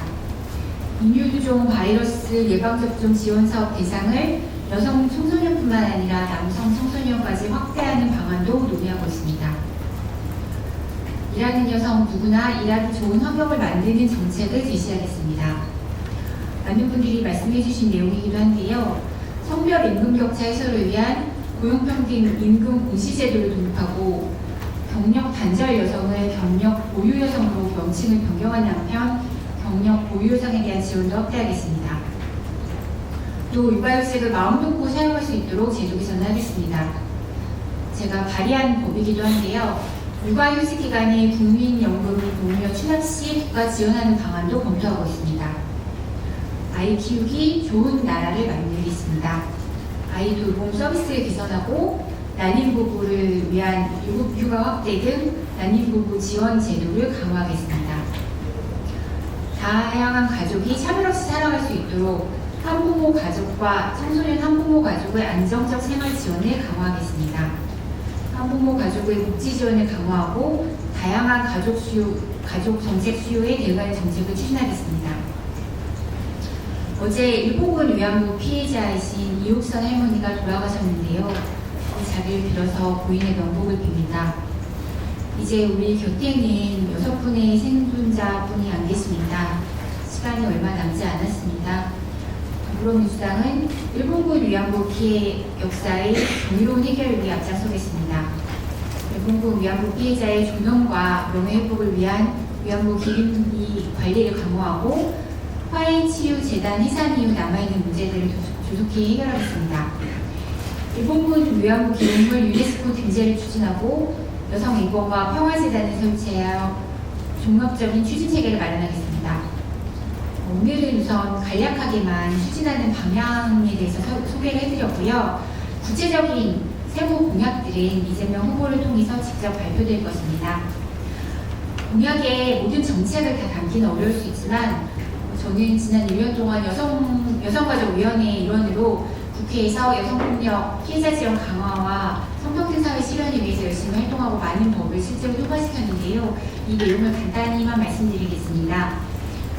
인유두종 바이러스 예방접종 지원사업 대상을 여성 청소년뿐만 아니라 남성 청소년까지 확대하는 방안도 논의하고 있습니다. 일하는 여성 누구나 일하기 좋은 환경을 만드는 정책을 제시하겠습니다. 많은 분들이 말씀해 주신 내용이기도 한데요. 성별 임금 격차 해소를 위한 고용평등 임금 공시제도를 도입하고 경력 단절 여성을 경력 보유 여성으로 명칭을 변경하는 한편 경력 보유 여성에 대한 지원도 확대하겠습니다. 또 육아휴직을 마음 놓고 사용할 수 있도록 제도 개선을 하겠습니다. 제가 발의한 법이기도 한데요. 육아휴직 기간에 국민연금 노무현 취납 시 국가 지원하는 방안도 검토하고 있습니다. 아이 키우기 좋은 나라를 만들겠습니다. 아이 돌봄 서비스를 개선하고 난임 부부를 위한 육아 확대 등 난임 부부 지원 제도를 강화하겠습니다. 다양한 가족이 차별 없이 살아갈 수 있도록 한부모 가족과 청소년 한부모 가족의 안정적 생활 지원을 강화하겠습니다. 한부모 가족의 복지 지원을 강화하고 다양한 가족 정책 수요에 대응하는 정책을 추진하겠습니다. 어제 일본군 위안부 피해자이신 이옥선 할머니가 돌아가셨는데요. 이 자리를 빌어서 고인의 명복을 빕니다. 이제 우리 곁에는 6분의 생존자분이 안 계십니다. 시간이 얼마 남지 않았습니다. 더불어민주당은 일본군 위안부 피해 역사의 정의로운 해결을 위해 앞장서겠습니다. 일본군 위안부 피해자의 존엄과 명예회복을 위한 위안부 기림비 관리를 강화하고 화해치유재단 해산 이후 남아있는 문제들을 조속히 해결하겠습니다. 일본군 위안부 기림물 유네스코 등재를 추진하고 여성 인권과 평화재단을 설치하여 종합적인 추진 체계를 마련하겠습니다. 오늘은 우선 간략하게만 추진하는 방향에 대해서 소개를 해드렸고요. 구체적인 세부 공약들은 이재명 후보를 통해서 직접 발표될 것입니다. 공약의 모든 정책을 다 담기는 어려울 수 있지만 저는 지난 1년 동안 여성가족위원회 일원으로 국회에서 여성폭력 피해자 지원 강화와 성평등 사회 실현을 위해서 열심히 활동하고 많은 법을 실제로 통과시켰는데요. 이 내용을 간단히만 말씀드리겠습니다.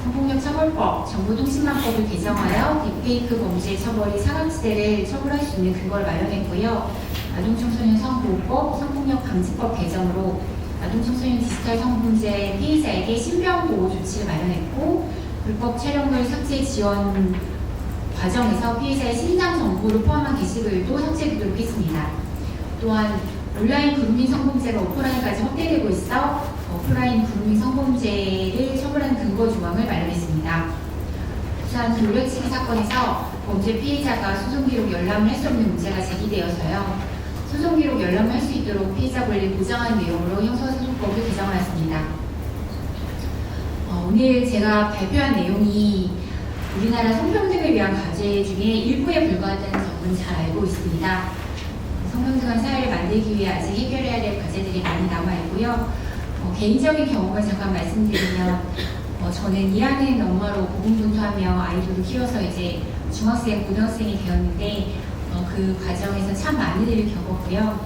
성폭력 처벌법, 정보통신망법을 개정하여 딥페이크 범죄 처벌이 사각지대를 처벌할 수 있는 근거를 마련했고요. 아동청소년 성보호법, 성폭력 방지법 개정으로 아동청소년 디지털 성범죄 피해자에게 신변보호 조치를 마련했고 불법 촬영물 삭제 지원 과정에서 피해자의 신상 정보를 포함한 게시글도 삭제되도록 했습니다. 또한 온라인 그루밍 성범죄가 오프라인까지 확대되고 있어 오프라인 그루밍 성범죄를 처벌하는 근거 조항을 마련했습니다. 부산 돌려치기 사건에서 범죄 피해자가 소송기록 열람을 할 수 없는 문제가 제기되어서요. 소송기록 열람을 할 수 있도록 피해자 권리를 보장하는 내용으로 형사소송법을 개정하였습니다. 오늘 제가 발표한 내용이 우리나라 성평등을 위한 과제 중에 일부에 불과하다는 점은 잘 알고 있습니다. 성평등한 사회를 만들기 위해 아직 해결해야 될 과제들이 많이 남아있고요. 개인적인 경험을 잠깐 말씀드리면 저는 일하는 엄마로 고군분투하며 아이들을 키워서 이제 중학생, 고등학생이 되었는데 그 과정에서 참 많은 일을 겪었고요.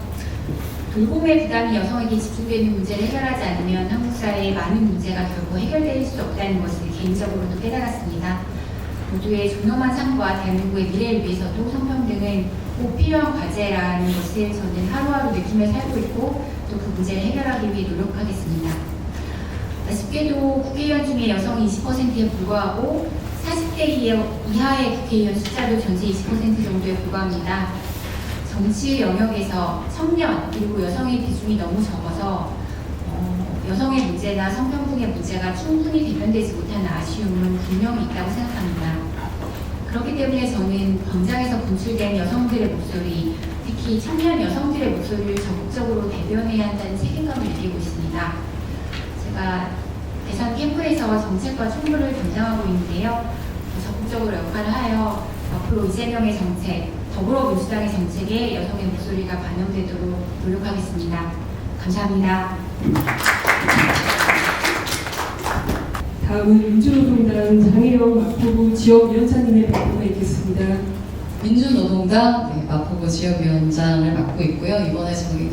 돌봄의 부담이 여성에게 집중되는 문제를 해결하지 않으면 한국 사회의 많은 문제가 결코 해결될 수 없다는 것을 개인적으로도 깨달았습니다. 모두의 존엄한 삶과 대한민국의 미래를 위해서도 성평등은 꼭 필요한 과제라는 것을 저는 하루하루 느끼며 살고 있고 또 그 문제를 해결하기 위해 노력하겠습니다. 아쉽게도 국회의원 중에 여성이 20%에 불과하고 40대 이하의 국회의원 숫자도 전체 20% 정도에 불과합니다. 정치 영역에서 청년 그리고 여성의 비중이 너무 적어서 여성의 문제나 성평등의 문제가 충분히 대변되지 못하는 아쉬움은 분명히 있다고 생각합니다. 그렇기 때문에 저는 광장에서 분출된 여성들의 목소리, 특히 청년 여성들의 목소리를 적극적으로 대변해야 한다는 책임감을 느끼고 있습니다. 제가 대선 캠프에서 정책과 총무를 담당하고 있는데요. 적극적으로 역할을 하여 앞으로 이재명의 정책, 더불어민주당의 정책에 여성의 목소리가 반영되도록 노력하겠습니다. 감사합니다. 다음은 민주노동당 장혜영 마포구 지역위원장님의 발표가 있겠습니다. 민주노동당 마포구 지역위원장을 맡고 있고요. 이번에 저희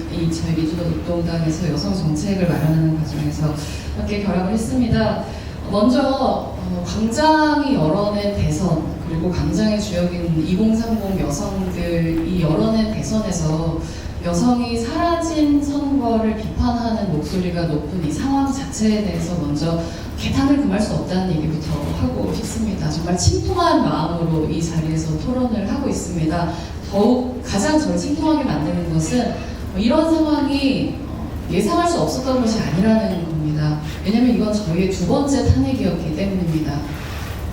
민주노동당에서 여성 정책을 마련하는 과정에서 함께 결합을 했습니다. 먼저 광장이 열어낸 대선 그리고 광장의 주역인 2030 여성들이 열어낸 대선에서 여성이 사라진 선거를 비판하는 목소리가 높은 이 상황 자체에 대해서 먼저 개탄을 금할 수 없다는 얘기부터 하고 싶습니다. 정말 침통한 마음으로 이 자리에서 토론을 하고 있습니다. 더욱 가장 저를 침통하게 만드는 것은 이런 상황이 예상할 수 없었던 것이 아니라는 겁니다. 왜냐하면 이건 저희의 두 번째 탄핵이었기 때문입니다.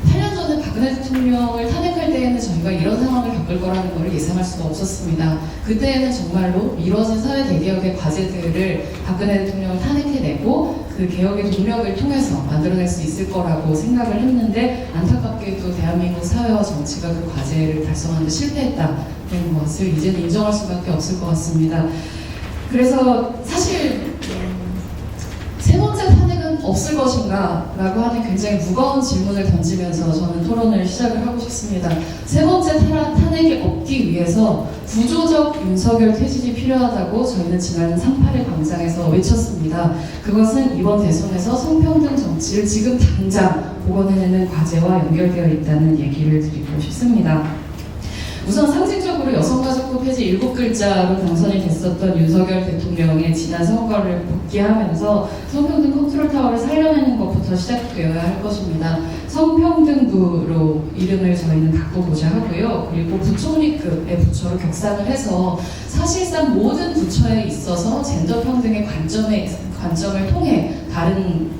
8년 전에 박근혜 대통령을 탄핵할 때에는 저희가 이런 상황을 겪을 거라는 것을 예상할 수가 없었습니다. 그때에는 정말로 미뤄진 사회 대개혁의 과제들을 박근혜 대통령을 탄핵해내고 그 개혁의 동력을 통해서 만들어낼 수 있을 거라고 생각을 했는데 안타깝게도 대한민국 사회와 정치가 그 과제를 달성하는 데 실패했다는 것을 이제는 인정할 수밖에 없을 것 같습니다. 그래서 사실 세 번째 탄핵은 없을 것인가 라고 하는 굉장히 무거운 질문을 던지면서 저는 토론을 시작을 하고 싶습니다. 세 번째 탄핵이 없기 위해서 구조적 윤석열 퇴진이 필요하다고 저희는 지난 3.8일 광장에서 외쳤습니다. 그것은 이번 대선에서 성평등 정치를 지금 당장 복원해내는 과제와 연결되어 있다는 얘기를 드리고 싶습니다. 우선 상징적으로 여성가족부 폐지 7글자로 당선이 됐었던 윤석열 대통령의 지난 선거를 복귀하면서 성평등 컨트롤타워를 살려내는 것부터 시작되어야 할 것입니다. 성평등부로 이름을 저희는 바꾸고자 하고요. 그리고 부총리급의 부처로 격상을 해서 사실상 모든 부처에 있어서 젠더 평등의 관점을 통해 다른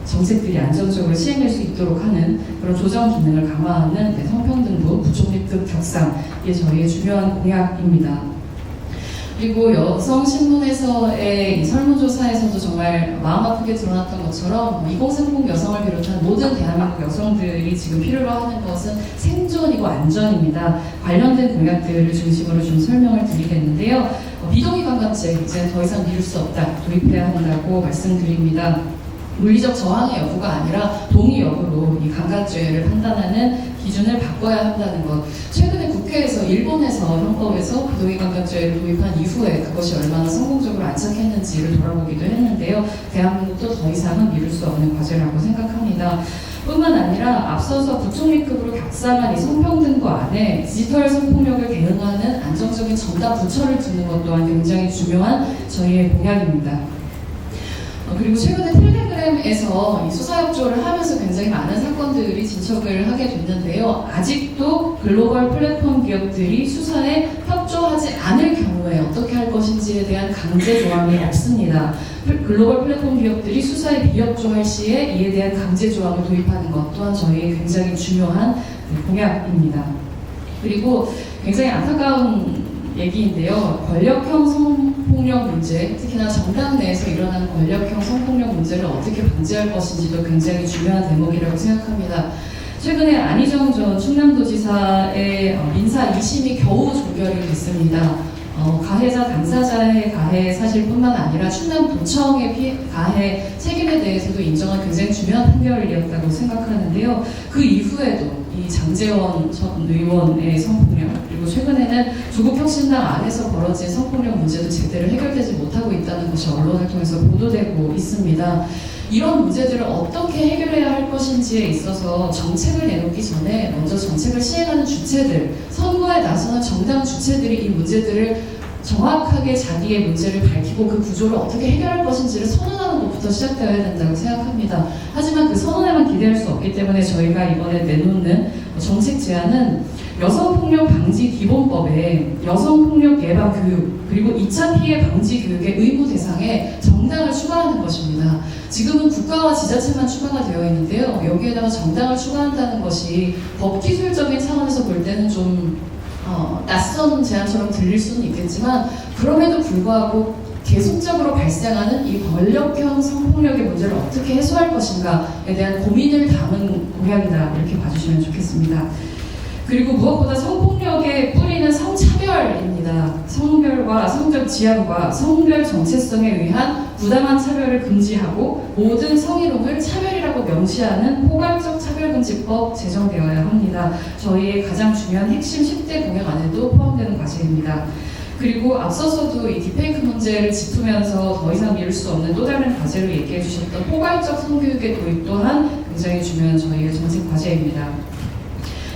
정책들이 안정적으로 시행될 수 있도록 하는 그런 조정 기능을 강화하는 성평등부 부총리급 격상, 이게 저희의 중요한 공약입니다. 그리고 여성신문에서의 이 설문조사에서도 정말 마음 아프게 드러났던 것처럼 2030 여성을 비롯한 모든 대한민국 여성들이 지금 필요로 하는 것은 생존이고 안전입니다. 관련된 공약들을 중심으로 좀 설명을 드리겠는데요. 비동의 관광제 이제 더 이상 미룰 수 없다, 도입해야 한다고 말씀드립니다. 물리적 저항의 여부가 아니라 동의 여부로 이 강간죄를 판단하는 기준을 바꿔야 한다는 것. 최근에 국회에서 일본에서 헌법에서 비동의 강간죄를 도입한 이후에 그것이 얼마나 성공적으로 안착했는지를 돌아보기도 했는데요. 대한민국도 더 이상은 미룰 수 없는 과제라고 생각합니다. 뿐만 아니라 앞서서 부총리급으로 격상한 이 성평등부 안에 디지털 성폭력을 대응하는 안정적인 전담 부처를 두는 것 또한 굉장히 중요한 저희의 공약입니다. 그리고 최근에 텔레그램에서 이 수사협조를 하면서 굉장히 많은 사건들이 진척을 하게 됐는데요. 아직도 글로벌 플랫폼 기업들이 수사에 협조하지 않을 경우에 어떻게 할 것인지에 대한 강제 조항이 없습니다. 글로벌 플랫폼 기업들이 수사에 비협조할 시에 이에 대한 강제 조항을 도입하는 것 또한 저희의 굉장히 중요한 공약입니다. 그리고 굉장히 안타까운 얘기인데요. 권력형 성폭력 문제, 특히나 정당 내에서 일어나는 권력형 성폭력 문제를 어떻게 방지할 것인지도 굉장히 중요한 대목이라고 생각합니다. 최근에 안희정 전 충남도지사의 민사 2심이 겨우 종결이 됐습니다. 가해자 당사자의 가해 사실뿐만 아니라 충남도청의 가해 책임에 대해서도 인정한 굉장히 중요한 판결이었다고 생각하는데요. 그 이후에도 이 장제원 전 의원의 성폭력, 그리고 최근에는 조국혁신당 안에서 벌어진 성폭력 문제도 제대로 해결되지 못하고 있다는 것이 언론을 통해서 보도되고 있습니다. 이런 문제들을 어떻게 해결해야 할 것인지에 있어서 정책을 내놓기 전에 먼저 정책을 시행하는 주체들, 선거에 나서는 정당 주체들이 이 문제들을 정확하게 자기의 문제를 밝히고 그 구조를 어떻게 해결할 것인지를 선언하는 것부터 시작되어야 된다고 생각합니다. 하지만 그 선언에만 기대할 수 없기 때문에 저희가 이번에 내놓는 정책 제안은 여성폭력 방지 기본법에 여성폭력 예방 교육 그리고 2차 피해 방지 교육의 의무 대상에 정당을 추가하는 것입니다. 지금은 국가와 지자체만 추가가 되어 있는데요. 여기에다가 정당을 추가한다는 것이 법기술적인 차원에서 볼 때는 좀 낯선 제안처럼 들릴 수는 있겠지만 그럼에도 불구하고 계속적으로 발생하는 이 권력형 성폭력의 문제를 어떻게 해소할 것인가에 대한 고민을 담은 공약이다, 이렇게 봐주시면 좋겠습니다. 그리고 무엇보다 성폭력의 뿌리는 성차별입니다. 성별과 성적 지향과 성별 정체성에 의한 부당한 차별을 금지하고 모든 성희롱을 차별이라고 명시하는 포괄적 차별금지법 제정되어야 합니다. 저희의 가장 중요한 핵심 10대 공약 안에도 포함되는 과제입니다. 그리고 앞서서도 이 딥페이크 문제를 짚으면서 더 이상 미룰 수 없는 또 다른 과제로 얘기해 주셨던 포괄적 성교육의 도입 또한 굉장히 중요한 저희의 정책 과제입니다.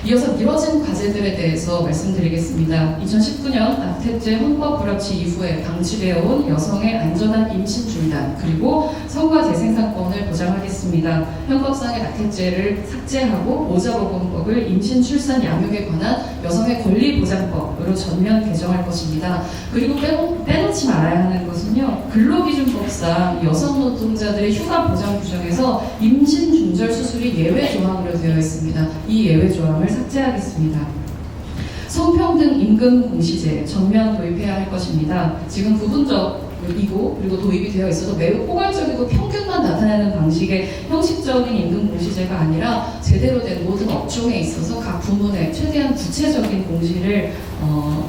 이어서 미뤄진 과제들에 대해서 말씀드리겠습니다. 2019년 낙태죄 헌법 불합치 이후에 방치되어 온 여성의 안전한 임신 중단 그리고 성과 재생산권을 보장하겠습니다. 형법상의 낙태죄를 삭제하고 모자보건법을 임신, 출산, 양육에 관한 여성의 권리보장법으로 전면 개정할 것입니다. 그리고 빼놓지 말아야 하는 것은요, 근로기준법상 여성 노동자들의 휴가 보장 규정에서 임신 중절 수술이 예외 조항으로 되어 있습니다. 이 예외 조항을 삭제하겠습니다. 성평등 임금 공시제 전면 도입해야 할 것입니다. 지금 부분적이고 그리고 도입이 되어 있어도 매우 포괄적이고 평균만 나타내는 방식의 형식적인 임금 공시제가 아니라 제대로 된 모든 업종에 있어서 각 부문에 최대한 구체적인 공시를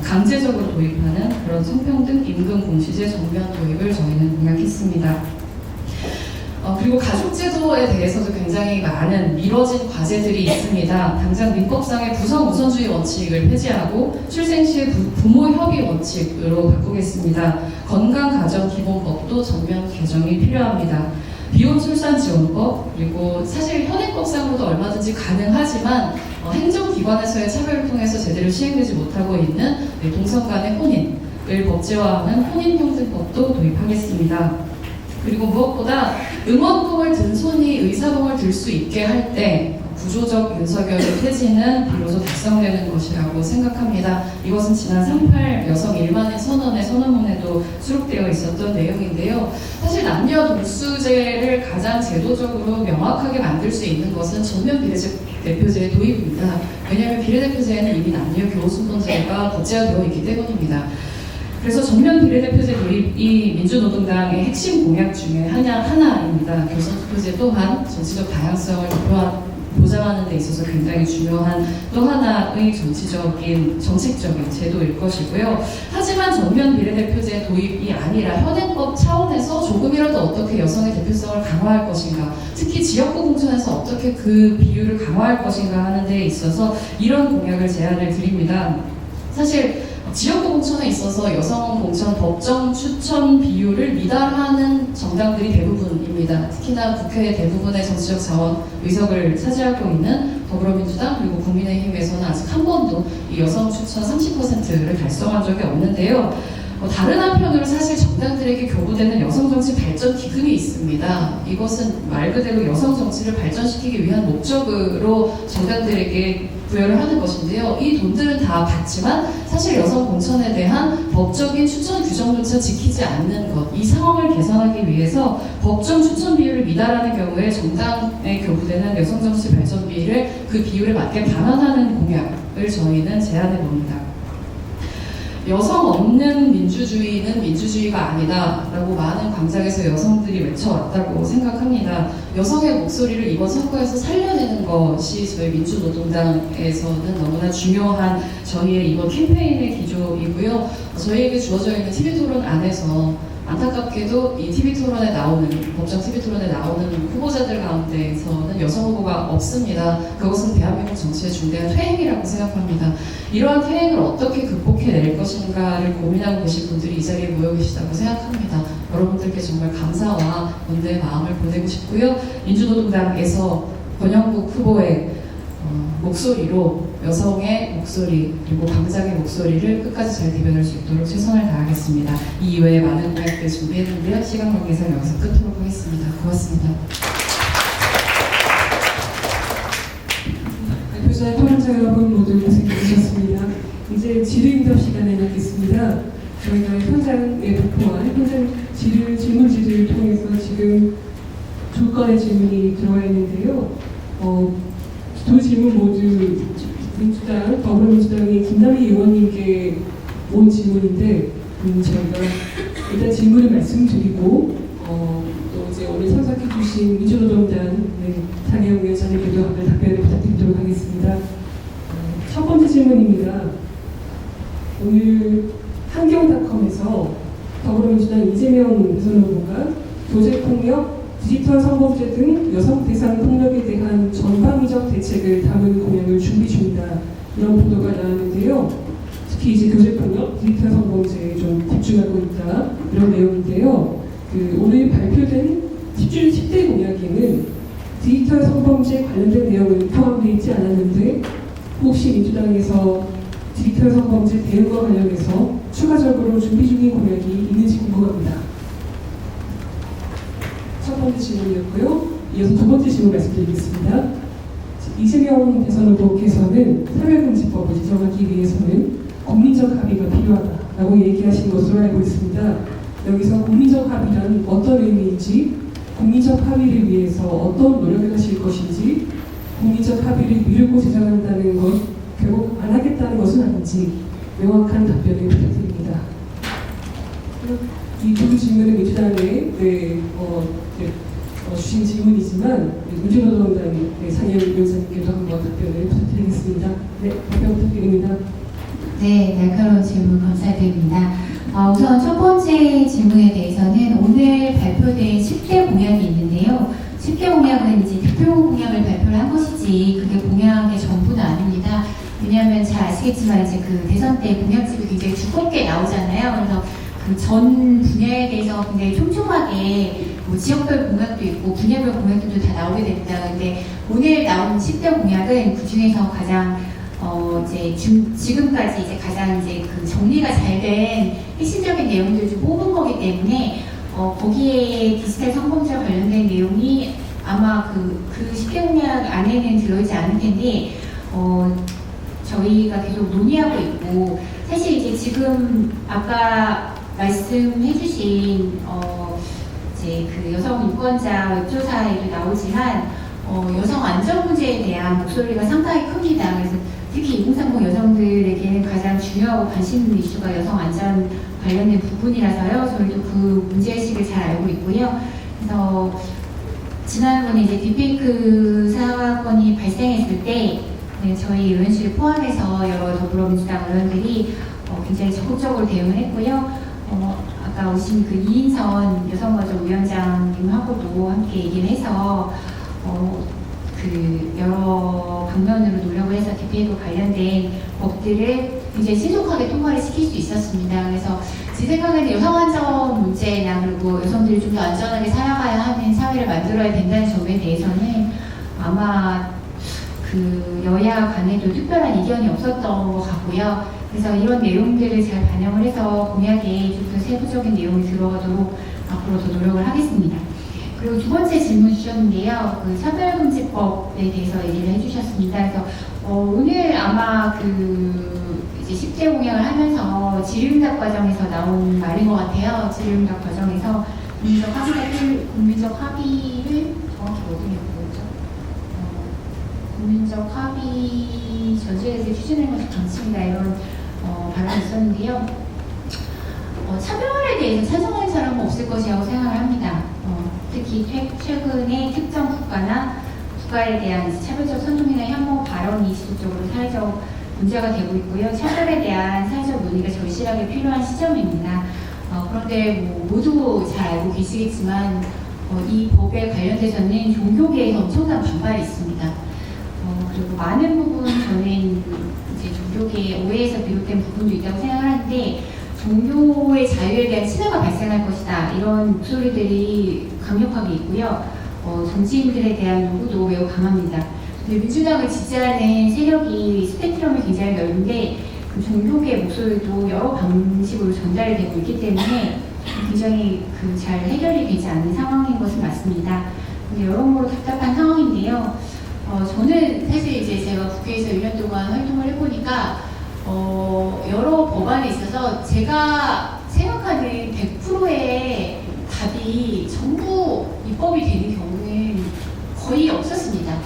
강제적으로 도입하는 그런 성평등 임금 공시제 전면 도입을 저희는 공약했습니다. 그리고 가족제도에 대해서도 굉장히 많은 미뤄진 과제들이 있습니다. 당장 민법상의 부성 우선주의 원칙을 폐지하고 출생 시의 부모 협의 원칙으로 바꾸겠습니다. 건강가정기본법도 전면 개정이 필요합니다. 비혼 출산 지원법, 그리고 사실 현행법상으로도 얼마든지 가능하지만 행정기관에서의 차별을 통해서 제대로 시행되지 못하고 있는 동성 간의 혼인을 법제화하는 혼인평등법도 도입하겠습니다. 그리고 무엇보다 응원봉을 든 손이 의사봉을 들 수 있게 할 때 구조적 윤석열의 폐지는 비로소 달성되는 것이라고 생각합니다. 이것은 지난 3.8 여성 1만인 선언의 선언문에도 수록되어 있었던 내용인데요. 사실 남녀 동수제를 가장 제도적으로 명확하게 만들 수 있는 것은 전면 비례대표제의 도입입니다. 왜냐하면 비례대표제에는 이미 남녀 교우순번제가 법제화되어 있기 때문입니다. 그래서 전면 비례대표제 도입이 민주노동당의 핵심 공약 중에 하나입니다. 교선투표제 또한 정치적 다양성을 보장하는 데 있어서 굉장히 중요한 또 하나의 정책적인 제도일 것이고요. 하지만 전면 비례대표제 도입이 아니라 현행법 차원에서 조금이라도 어떻게 여성의 대표성을 강화할 것인가, 특히 지역구 공천에서 어떻게 그 비율을 강화할 것인가 하는 데 있어서 이런 공약을 제안을 드립니다. 사실 지역구 공천에 있어서 여성 공천 법정 추천 비율을 미달하는 정당들이 대부분입니다. 특히나 국회 대부분의 정치적 자원 의석을 차지하고 있는 더불어민주당 그리고 국민의힘에서는 아직 한 번도 이 여성 추천 30%를 달성한 적이 없는데요. 다른 한편으로 사실 정당들에게 교부되는 여성정치 발전 기금이 있습니다. 이것은 말 그대로 여성정치를 발전시키기 위한 목적으로 정당들에게 부여를 하는 것인데요. 이 돈들은 다 받지만 사실 여성 공천에 대한 법적인 추천 규정조차 지키지 않는 것, 이 상황을 개선하기 위해서 법정 추천 비율을 미달하는 경우에 정당에 교부되는 여성정치 발전비를 그 비율에 맞게 반환하는 공약을 저희는 제안해 봅니다. 여성 없는 민주주의는 민주주의가 아니다 라고 많은 광장에서 여성들이 외쳐왔다고 생각합니다. 여성의 목소리를 이번 선거에서 살려내는 것이 저희 민주노동당에서는 너무나 중요한 저희의 이번 캠페인의 기조이고요. 저희에게 주어져 있는 TV토론 안에서 안타깝게도 이 TV토론에 나오는, 법정 TV토론에 나오는 후보자들 가운데에서는 여성 후보가 없습니다. 그것은 대한민국 정치의 중대한 퇴행이라고 생각합니다. 이러한 퇴행을 어떻게 극복해낼 것인가를 고민하고 계신 분들이 이 자리에 모여 계시다고 생각합니다. 여러분들께 정말 감사와 원대의 마음을 보내고 싶고요. 민주노동당에서 권영국 후보의 목소리로 여성의 목소리 그리고 광장의 목소리를 끝까지 잘 대변할 수 있도록 최선을 다하겠습니다. 이 이외에 많은 공약들 준비했는데요. 시간 관계상 여기서 끝으로 하겠습니다. 고맙습니다. 발표자 토론자 여러분 모두 고생 많으셨습니다. 이제 질의응답 시간에 갖겠습니다. 저희가 현장에 발표한 현장 질문지를 통해서 지금 2건의 질문이 들어와 있는데요. 두 질문 모두 민주당, 더불어민주당의 김남희 의원님께 온 질문인데 저희가 일단 질문을 말씀드리고 또 이제 오늘 참석해주신 민주노동당 장혜영 위원장님께도 한번 답변을 부탁드리도록 하겠습니다. 첫 번째 질문입니다. 오늘 한경닷컴에서 더불어민주당 이재명 대선 후보가 교제폭력, 디지털 성범죄 등 여성 대상 폭력에 대한 전방위적 대책을 담은 공약을 준비 중이다. 이런 보도가 나왔는데요. 특히 이제 교제폭력, 디지털 성범죄에 좀 집중하고 있다. 이런 내용인데요. 오늘 발표된 10대 공약에는 디지털 성범죄 관련된 내용은 포함되어 있지 않았는데 혹시 민주당에서 디지털 성범죄 대응과 관련해서 추가적으로 준비 중인 공약이 있는지 궁금합니다. 첫 번째 질문이었고요. 이어서 두 번째 질문 말씀드리겠습니다. 이재명 대선 후보께서는 차별금지법을 제정하기 위해서는 국민적 합의가 필요하다라고 얘기하신 것으로 알고 있습니다. 여기서 국민적 합의란 어떤 의미인지, 국민적 합의를 위해서 어떤 노력을 하실 것인지, 국민적 합의를 미루고 제정한다는 것, 결국 안 하겠다는 것은 아닌지 명확한 답변을 부탁드립니다. 이 두 질문은 민주당에 주신 질문이지만 민주노동당 상현 위원장님께도 한번 답변을 부탁드리겠습니다. 네, 답변 부탁드립니다. 네, 날카로운 질문 감사드립니다. 우선 첫 번째 질문에 대해서는 오늘 발표된 10대 공약이 있는데요. 10대 공약은 이제 대표 공약을 발표를 한 것이지 그게 공약의 전부는 아닙니다. 왜냐하면 잘 아시겠지만 이제 그 대선 때 공약집이 굉장히 두껍게 나오잖아요. 그래서 그 전 분야에 대해서 굉장히 촘촘하게 뭐 지역별 공약도 있고 분야별 공약들도 다 나오게 됩니다. 근데 오늘 나온 10대 공약은 그 중에서 가장 이제 지금까지 이제 가장 이제 그 정리가 잘 된 핵심적인 내용들을 좀 뽑은 거기 때문에 거기에 디지털 성범죄와 관련된 내용이 아마 그 10대 공약 안에는 들어있지 않을 텐데 저희가 계속 논의하고 있고 사실 이제 지금 아까 말씀해주신 이제 그 여성 유권자 웹조사에도 나오지만 여성 안전 문제에 대한 목소리가 상당히 큽니다. 그래서 특히 2030 여성들에게는 가장 중요하고 관심 있는 이슈가 여성 안전 관련된 부분이라서요. 저희도 그 문제의식을 잘 알고 있고요. 그래서 지난번에 이제 딥페이크 사건이 발생했을 때 저희 의원실을 포함해서 여러 더불어민주당 의원들이 굉장히 적극적으로 대응을 했고요. 아까 오신 그 이인선 여성가족위원장님하고도 함께 얘기를 해서 그 여러 방면으로 노력을 해서 딥페이크 관련된 법들을 굉장히 신속하게 통과를 시킬 수 있었습니다. 그래서 제 생각에는 여성 안전 문제나 그리고 여성들이 좀 더 안전하게 살아가야 하는 사회를 만들어야 된다는 점에 대해서는 아마 그 여야 간에도 특별한 이견이 없었던 것 같고요. 그래서 이런 내용들을 잘 반영을 해서 공약에 좀 더 세부적인 내용이 들어가도록 앞으로 더 노력을 하겠습니다. 그리고 두 번째 질문 주셨는데요. 그 차별금지법에 대해서 얘기를 해주셨습니다. 그래서 오늘 아마 그 이제 10대 공약을 하면서 질의응답 과정에서 나온 말인 것 같아요. 질의응답 과정에서 국민적 합의를 정확히 어디에 보였죠? 국민적 합의 전제에서 추진하는 것이 방침이다 이런 발언이 있었는데요. 차별에 대해서 찬성하는 사람은 없을 것이라고 생각을 합니다. 특히 최근에 특정 국가나 국가에 대한 차별적 선동이나 혐오 발언이 지속적으로 사회적 문제가 되고 있고요. 차별에 대한 사회적 논의가 절실하게 필요한 시점입니다. 그런데 모두 잘 알고 계시겠지만 이 법에 관련돼서는 종교계에서 엄청난 반발이 있습니다. 그리고 많은 부분 저는 이제 종교계의 오해에서 비롯된 부분도 있다고 생각하는데 종교의 자유에 대한 침해가 발생할 것이다 이런 목소리들이 강력하게 있고요. 정치인들에 대한 요구도 매우 강합니다. 근데 민주당을 지지하는 세력이 스펙트럼이 굉장히 넓은데 그 종교계의 목소리도 여러 방식으로 전달이 되고 있기 때문에 굉장히 잘 해결이 되지 않는 상황인 것은 맞습니다. 여러모로 답답한 상황인데요. 저는 사실 이제 제가 국회에서 1년 동안 활동을 해보니까 여러 법안에 있어서 제가 생각하는 100%의 답이 전부 입법이 되는 경우는 거의 없었습니다.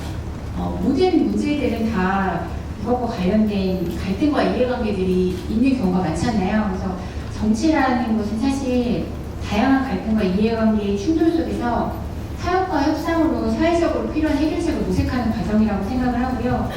모든 문제들은 다 이것과 관련된 갈등과 이해관계들이 있는 경우가 많잖아요. 그래서 정치라는 것은 사실 다양한 갈등과 이해관계의 충돌 속에서 타협과 협상으로 사회적으로 필요한 해결책을 모색하는 과정이라고 생각을 하고요.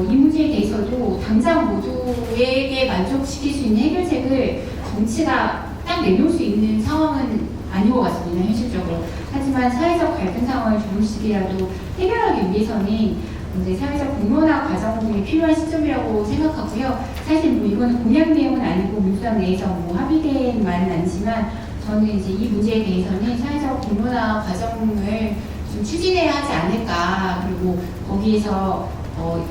이 문제에 대해서도 당장 모두에게 만족시킬 수 있는 해결책을 정치가 딱 내놓을 수 있는 상황은 아닌 것 같습니다, 현실적으로. 하지만 사회적 갈등 상황을 조금씩이라도 해결하기 위해서는 이제 사회적 공론화 과정들이 필요한 시점이라고 생각하고요. 사실 이거는 공약 내용은 아니고 민주당 내에서 합의된 말은 아니지만 저는 이제 이 문제에 대해서는 사회적 공론화 과정을 좀 추진해야 하지 않을까. 그리고 거기에서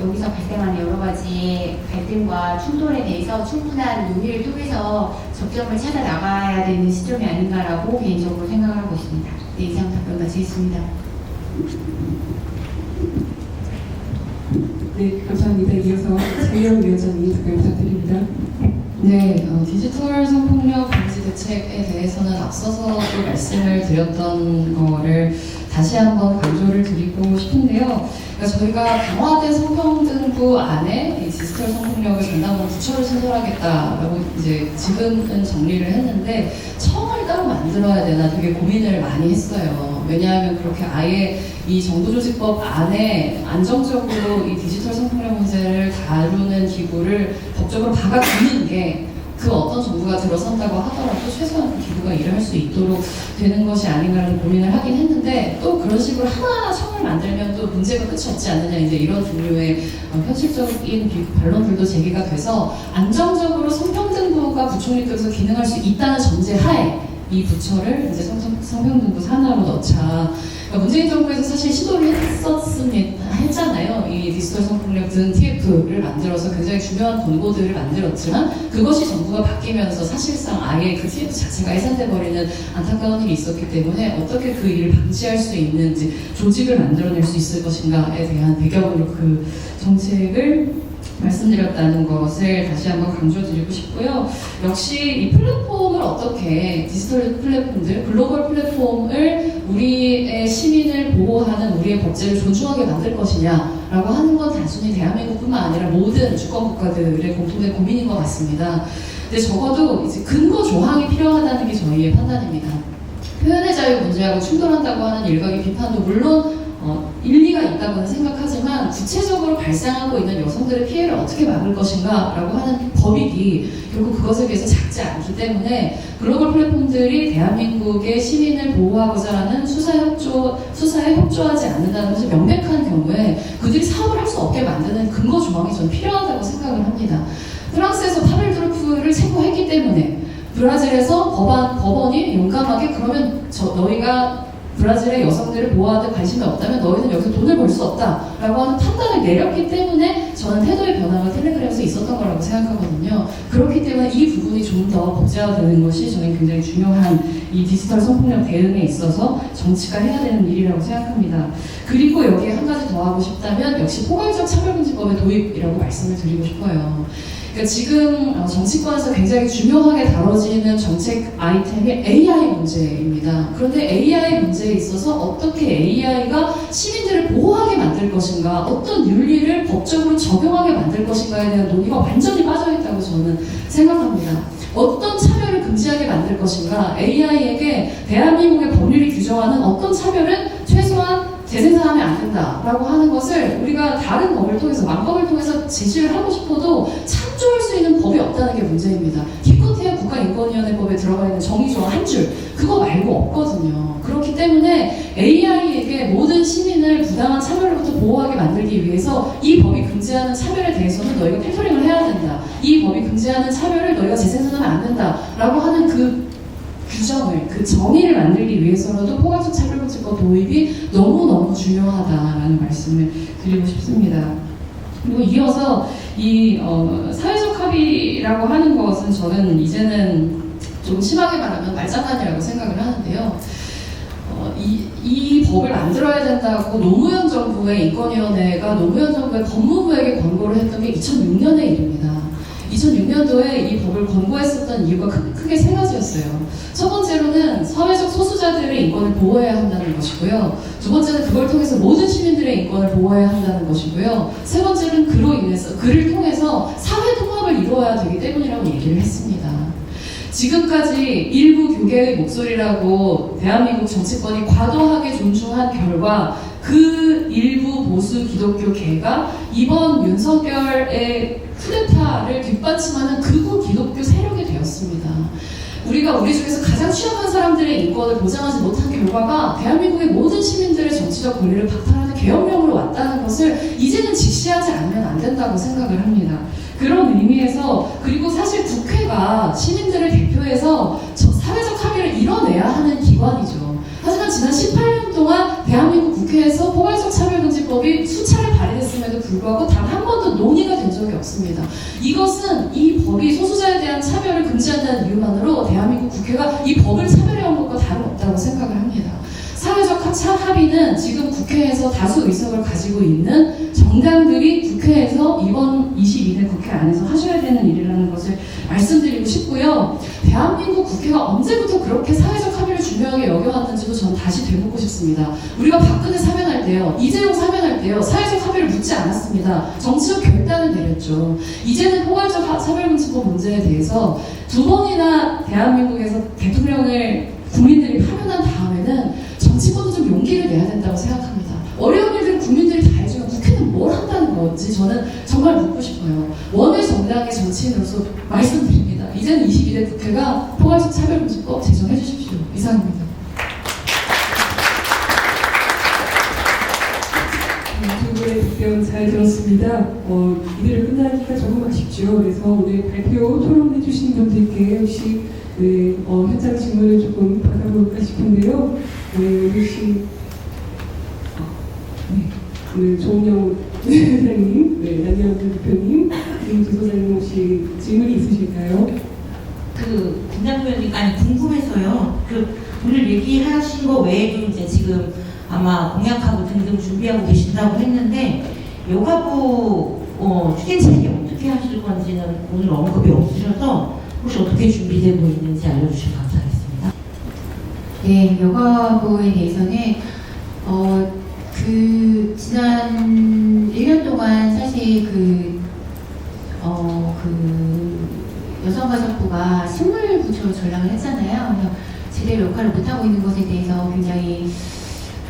여기서 발생하는 여러 가지 갈등과 충돌에 대해서 충분한 논의를 통해서 접점을 찾아 나가야 되는 시점이 아닌가라고 개인적으로 생각을 하고 있습니다. 네, 이상 답변 마치겠습니다. 네, 감사합니다. 이어서 장영 위원장님 답변 부탁드립니다. 네, 디지털 성폭력 방지 대책에 대해서는 앞서서도 말씀을 드렸던 거를 다시 한번 강조를 드리고 싶은데요. 그러니까 저희가 강화된 성평등부 안에 이 디지털 성폭력을 전담하는 부처를 신설하겠다라고 이제 지금은 정리를 했는데 청을 따로 만들어야 되나 되게 고민을 많이 했어요. 왜냐하면 그렇게 아예 이 정부조직법 안에 안정적으로 이 디지털 성폭력 문제를 다루는 기구를 법적으로 박아두는 게 그 어떤 정부가 들어선다고 하더라도 최소한 그 기구가 일을 할 수 있도록 되는 것이 아닌가라는 고민을 하긴 했는데 또 그런 식으로 하나하나 청을 만들면 또 문제가 끝이 없지 않느냐 이제 이런 종류의 현실적인 반론들도 제기가 돼서 안정적으로 성평등부가 부총리께서 기능할 수 있다는 전제 하에 이 부처를 이제 성평등부 산하로 넣자. 그러니까 문재인 정부에서 사실 시도를 했잖아요. 이 디지털 성폭력 등 TF를 만들어서 굉장히 중요한 권고들을 만들었지만 그것이 정부가 바뀌면서 사실상 아예 그 TF 자체가 해산돼 버리는 안타까운 일이 있었기 때문에 어떻게 그 일을 방지할 수 있는지 조직을 만들어낼 수 있을 것인가에 대한 배경으로 그 정책을 말씀드렸다는 것을 다시 한번 강조드리고 싶고요. 역시 이 플랫폼을 어떻게 디지털 플랫폼들, 글로벌 플랫폼을 우리의 시민을 보호하는 우리의 법제를 존중하게 만들 것이냐라고 하는 건 단순히 대한민국뿐만 아니라 모든 주권 국가들의 공통된 고민인 것 같습니다. 근데 적어도 이제 근거 조항이 필요하다는 게 저희의 판단입니다. 표현의 자유 문제하고 충돌한다고 하는 일각의 비판도 물론 일리가 있다고는 생각하지만 구체적으로 발생하고 있는 여성들의 피해를 어떻게 막을 것인가 라고 하는 법익이 결국 그것에 비해서 작지 않기 때문에 글로벌 플랫폼들이 대한민국의 시민을 보호하고자 하는 수사에 협조하지 않는다는 것이 명백한 경우에 그들이 사업을 할 수 없게 만드는 근거 조항이 저는 필요하다고 생각을 합니다. 프랑스에서 파벨드루프를 체포했기 때문에 브라질에서 법원이 용감하게 그러면 너희가 브라질의 여성들을 보호하는 관심이 없다면 너희는 여기서 돈을 벌 수 없다라고 하는 판단을 내렸기 때문에 저는 태도의 변화가 텔레그램에서 있었던 거라고 생각하거든요. 그렇기 때문에 이 부분이 좀 더 법제화되는 것이 저는 굉장히 중요한 이 디지털 성폭력 대응에 있어서 정치가 해야 되는 일이라고 생각합니다. 그리고 여기에 한 가지 더 하고 싶다면 역시 포괄적 차별금지법의 도입이라고 말씀을 드리고 싶어요. 그러니까 지금 정치권에서 굉장히 중요하게 다뤄지는 정책 아이템이 AI 문제입니다. 그런데 AI 문제에 있어서 어떻게 AI가 시민들을 보호하게 만들 것인가, 어떤 윤리를 법적으로 적용하게 만들 것인가에 대한 논의가 완전히 빠져있다고 저는 생각합니다. 어떤 차별을 금지하게 만들 것인가, AI에게 대한민국의 법률이 규정하는 어떤 차별은 최소한 재생산하면 안 된다라고 하는 것을 우리가 다른 법을 통해서, 망법을 통해서 제시를 하고 싶어도 참조할 수 있는 법이 없다는 게 문제입니다. 기껏해야 국가인권위원회법에 들어가 있는 정의조항 한 줄, 그거 말고 없거든요. 그렇기 때문에 AI에게 모든 시민을 부당한 차별로부터 보호하게 만들기 위해서 이 법이 금지하는 차별에 대해서는 너희가 필터링을 해야 된다. 이 법이 금지하는 차별을 너희가 재생산하면 안 된다라고 하는 그 규정을, 그 정의를 만들기 위해서라도 포괄적 차별금지법 도입이 너무너무 중요하다라는 말씀을 드리고 싶습니다. 그리고 이어서 이 사회적 합의라고 하는 것은 저는 이제는 좀 심하게 말하면 말장난이라고 생각을 하는데요. 이 법을 만들어야 된다고 노무현 정부의 인권위원회가 노무현 정부의 법무부에게 권고를 했던 게 2006년의 일입니다. 2006년도에 이 법을 권고했었던 이유가 크게 세 가지였어요. 첫 번째로는 사회적 소수자들의 인권을 보호해야 한다는 것이고요. 두 번째는 그걸 통해서 모든 시민들의 인권을 보호해야 한다는 것이고요. 세 번째는 그를 통해서 사회 통합을 이루어야 되기 때문이라고 얘기를 했습니다. 지금까지 일부 교계의 목소리라고 대한민국 정치권이 과도하게 존중한 결과 그 일부 보수 기독교계가 이번 윤석열의 쿠데타를 뒷받침하는 극우 기독교 세력이 되었습니다. 우리가 우리 중에서 가장 취약한 사람들의 인권을 보장하지 못한 결과가 대한민국의 모든 시민들의 정치적 권리를 박탈하는 계엄령으로 왔다는 것을 이제는 직시하지 않으면 안 된다고 생각을 합니다. 그런 의미에서, 그리고 사실 국회가 시민들을 대표해서 사회적 합의를 이뤄내야 하는 기관이죠. 하지만 지난 18년 동안 대한민국 국회에서 포괄적 차별금지법이 수차례 발의됐음에도 불구하고 단 한 번도 논의가 된 적이 없습니다. 이것은 이 법이 소수자에 대한 차별을 금지한다는 이유만으로 대한민국 국회가 이 법을 차별해온 것과 다름없다고 생각을 합니다. 사회적 합의는 지금 국회에서 다수 의석을 가지고 있는 정당들이 국회에서 이번 22대 국회 안에서 하셔야 되는 일이라는 것을 말씀드리고 싶고요. 대한민국 국회가 언제부터 그렇게 사회적 합의를 중요하게 여겨왔는지도 저는 다시 되묻고 싶습니다. 우리가 박근혜 사면할 때요, 이재용 사면할 때요, 사회적 합의를 묻지 않았습니다. 정치적 결단을 내렸죠. 이제는 포괄적 차별금지법 문제에 대해서 두 번이나 대한민국에서 대통령을 국민들이 파면한 다음에는 정치권도 좀 용기를 내야 된다고 생각합니다. 어려운 일들은 국민들이 다 해주면 국회는 뭘 한다는 건지 저는 정말 묻고 싶어요. 원외 정당의 정치인으로서 말씀드립니다. 이제는 22대 국회가 포괄적 차별금지법 제정해 주십시오. 이상입니다. 두 분의 답변 잘 들었습니다. 이대로 끝나기가 조금 아쉽죠. 그래서 오늘 발표 토론해 주신 분들께 혹시 현장 질문을 조금 받아볼까 싶은데요. 혹시 조은영 회장님, 안녕하세요 대표님, 김주 소장님 혹시 질문이 있으실까요? 김남변님, 궁금해서요. 오늘 얘기하신 거 외에도 이제 지금 아마 공약하고 등등 준비하고 계신다고 했는데 여가부 추진 체계 어떻게 하실 건지는 오늘 언급이 없으셔서 혹시 어떻게 준비되고 있는지 알려주시면 감사하겠습니다. 네, 여가부에 대해서는 지난 1년 동안 사실 여성가족부가 식물부처로 전락을 했잖아요. 그래서 제대로 역할을 못하고 있는 것에 대해서 굉장히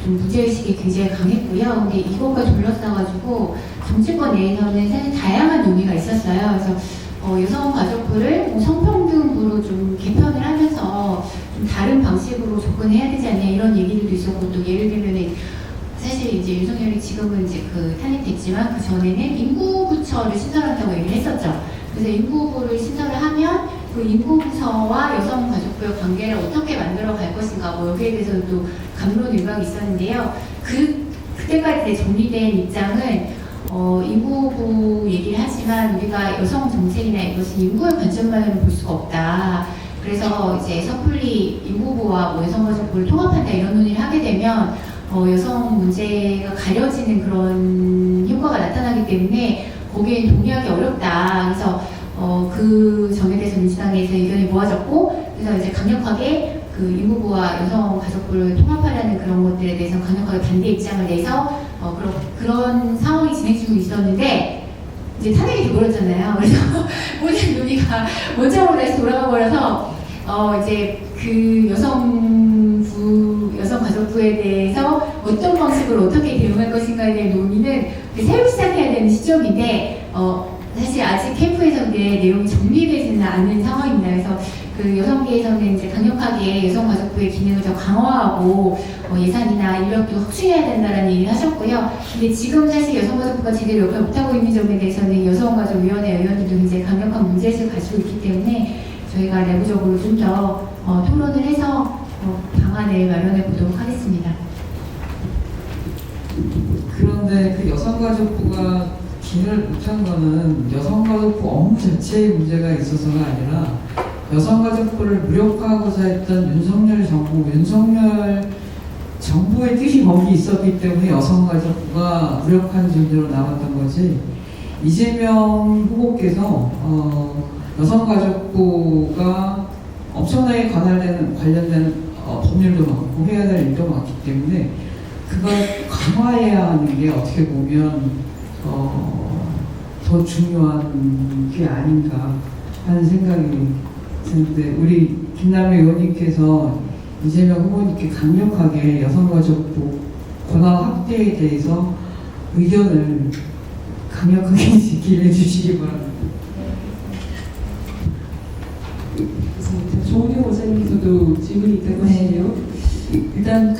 좀 문제의식이 굉장히 강했고요. 근데 이것과 둘러싸가지고 정치권 내에서는 사실 다양한 논의가 있었어요. 그래서 여성가족부를 성평등부로 좀 개편을 하면서 좀 다른 방식으로 접근해야 되지 않냐 이런 얘기들도 있었고, 또 예를 들면 사실 이제 윤석열이 지금은 이제 탄핵됐지만 그 전에는 인구부처를 신설한다고 얘기를 했었죠. 그래서 인구부를 신설을 하면 그 인구부서와 여성가족부의 관계를 어떻게 만들어 갈 것인가, 여기에 대해서도 또 감론 일박이 있었는데요. 그때까지 정리된 입장은 인구부 얘기를 하지만 우리가 여성 정책이나 이것은 인구의 관점만으로 볼 수가 없다. 그래서 이제 섣불리 인구부와 여성가족부를 통합한다 이런 논의를 하게 되면 여성 문제가 가려지는 그런 효과가 나타나기 때문에 거기에 동의하기 어렵다. 그래서 그 점에 대해서 민주당에서 의견이 모아졌고, 그래서 이제 강력하게 인구부와 여성가족부를 통합하려는 그런 것들에 대해서 강력하게 반대 입장을 내서 그런 상황이 진행되고 있었는데 이제 탄핵이 돼버렸잖아요. 그래서 모든 논의가 원점으로 다시 돌아가 버려서 이제 그 여성가족부에 대해서 어떤 방식으로 어떻게 대응할 것인가에 대한 논의는 새로 시작해야 되는 시점인데 사실 아직 캠프에서 내용이 정리되지는 않은 상황입니다. 그래서 그 여성계에서는 이제 강력하게 여성가족부의 기능을 더 강화하고 예산이나 인력도 확충해야 된다는 얘기를 하셨고요. 근데 지금 사실 여성가족부가 제대로 역할을 못하고 있는 점에 대해서는 여성가족위원회 의원들도 굉장히 강력한 문제의식을 가지고 있기 때문에 저희가 내부적으로 좀 더 토론을 해서 방안을 마련해 보도록 하겠습니다. 그런데 그 여성가족부가 기능을 못한 거는 여성가족부 업무 자체의 문제가 있어서가 아니라 여성가족부를 무력화하고자 했던 윤석열 정부의 뜻이 거기 있었기 때문에 여성가족부가 무력한 존재로 나왔던 거지, 이재명 후보께서 여성가족부가 엄청나게 관련된 법률도 많고 해야 될 일도 많기 때문에 그걸 강화해야 하는 게 어떻게 보면 더 중요한 게 아닌가 하는 생각이 드는데, 우리 김남희 의원님께서 이재명 후보님께 강력하게 여성가족부 권한 확대에 대해서 의견을 강력하게 제기해 주시기 바랍니다. 조은영 원장님께서도 질문이 있다고 하시네요. 일단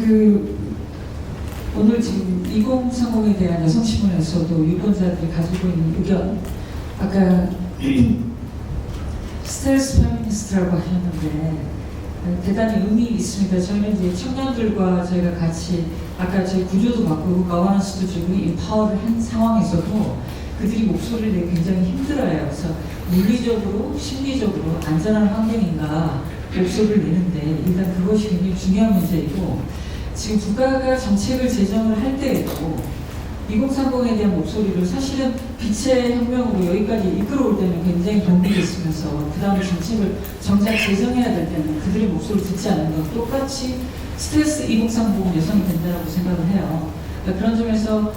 오늘 지금 2030에 대한 여성신문에서도 유권자들이 가지고 있는 의견, 아까 스트레스 페미니스트라고 하셨는데 대단히 의미 있습니다. 저희는 이제 청년들과 저희가 같이 아까 저희 구조도 바꾸고 가버넌스도 주고 인파워를 한 상황에서도 그들이 목소리를 내기 굉장히 힘들어요. 그래서 물리적으로, 심리적으로 안전한 환경인가 목소리를 내는데 일단 그것이 굉장히 중요한 문제이고, 지금 국가가 정책을 제정을 할 때에도 2030에 대한 목소리를 사실은 빛의 혁명으로 여기까지 이끌어올 때는 굉장히 도움이 됐으면서 그 다음에 정책을 정작 제정해야 될 때는 그들의 목소리를 듣지 않는 건 똑같이 스트레스 2030 여성이 된다고 생각을 해요. 그러니까 그런 점에서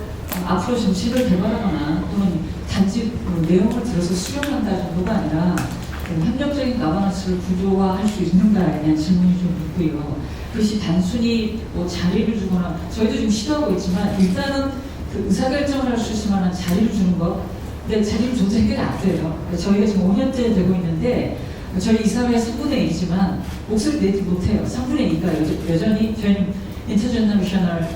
앞으로 정책을 개발하거나 또는 단지 내용을 들어서 수용한다 정도가 아니라 협력적인 가버넌스를 구조화할 수 있는가에 대한 질문이 좀 있고요. 그것이 단순히 뭐 자리를 주거나 저희도 지금 시도하고 있지만 일단은 그 의사결정을 할 수 있을 만한 자리를 주는 거, 근데 자리는 조차 해결이 안 돼요. 저희가 지금 5년째 되고 있는데 저희 이사회의 3분의 2지만 목소리 내지 못해요. 3분의 2가 여전히 저희는 인터제너레이셔널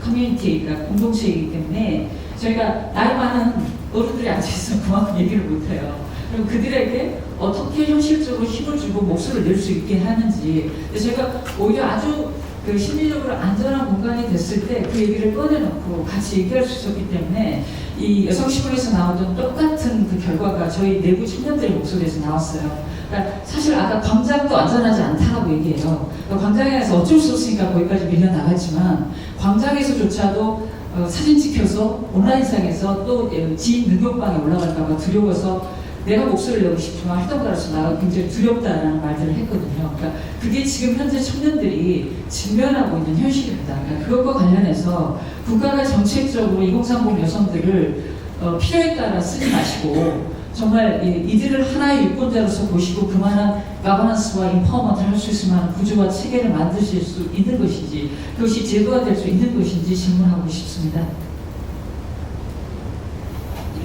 커뮤니티가 공동체이기 때문에 저희가 나이 많은 어른들이 앉아있으면 그만큼 얘기를 못해요. 그럼 그들에게 어떻게 현실적으로 힘을 주고 목소리를 낼 수 있게 하는지. 저희가 오히려 아주 심리적으로 안전한 공간이 됐을 때 그 얘기를 꺼내놓고 같이 얘기할 수 있었기 때문에 이 여성신문에서 나오던 똑같은 그 결과가 저희 내부 청년들의 목소리에서 나왔어요. 그러니까 사실 아까 광장도 안전하지 않다고 얘기해요. 그러니까 광장에서 어쩔 수 없으니까 거기까지 밀려나갔지만 광장에서조차도 사진 찍혀서 온라인상에서 또 지인 능력방에 올라갈까봐 두려워서 내가 목소리를 내고 싶지만 활동가로서 나가 굉장히 두렵다라는 말들을 했거든요. 그러니까 그게 지금 현재 청년들이 직면하고 있는 현실입니다. 그러니까 그것과 관련해서 국가가 정책적으로 2030 여성들을 필요에 따라 쓰지 마시고 정말 이들을 하나의 유권자로서 보시고 그만한 가버넌스와 인파워먼트를 할 수 있을 만한 구조와 체계를 만드실 수 있는 것인지 그것이 제도가 될 수 있는 것인지 질문하고 싶습니다.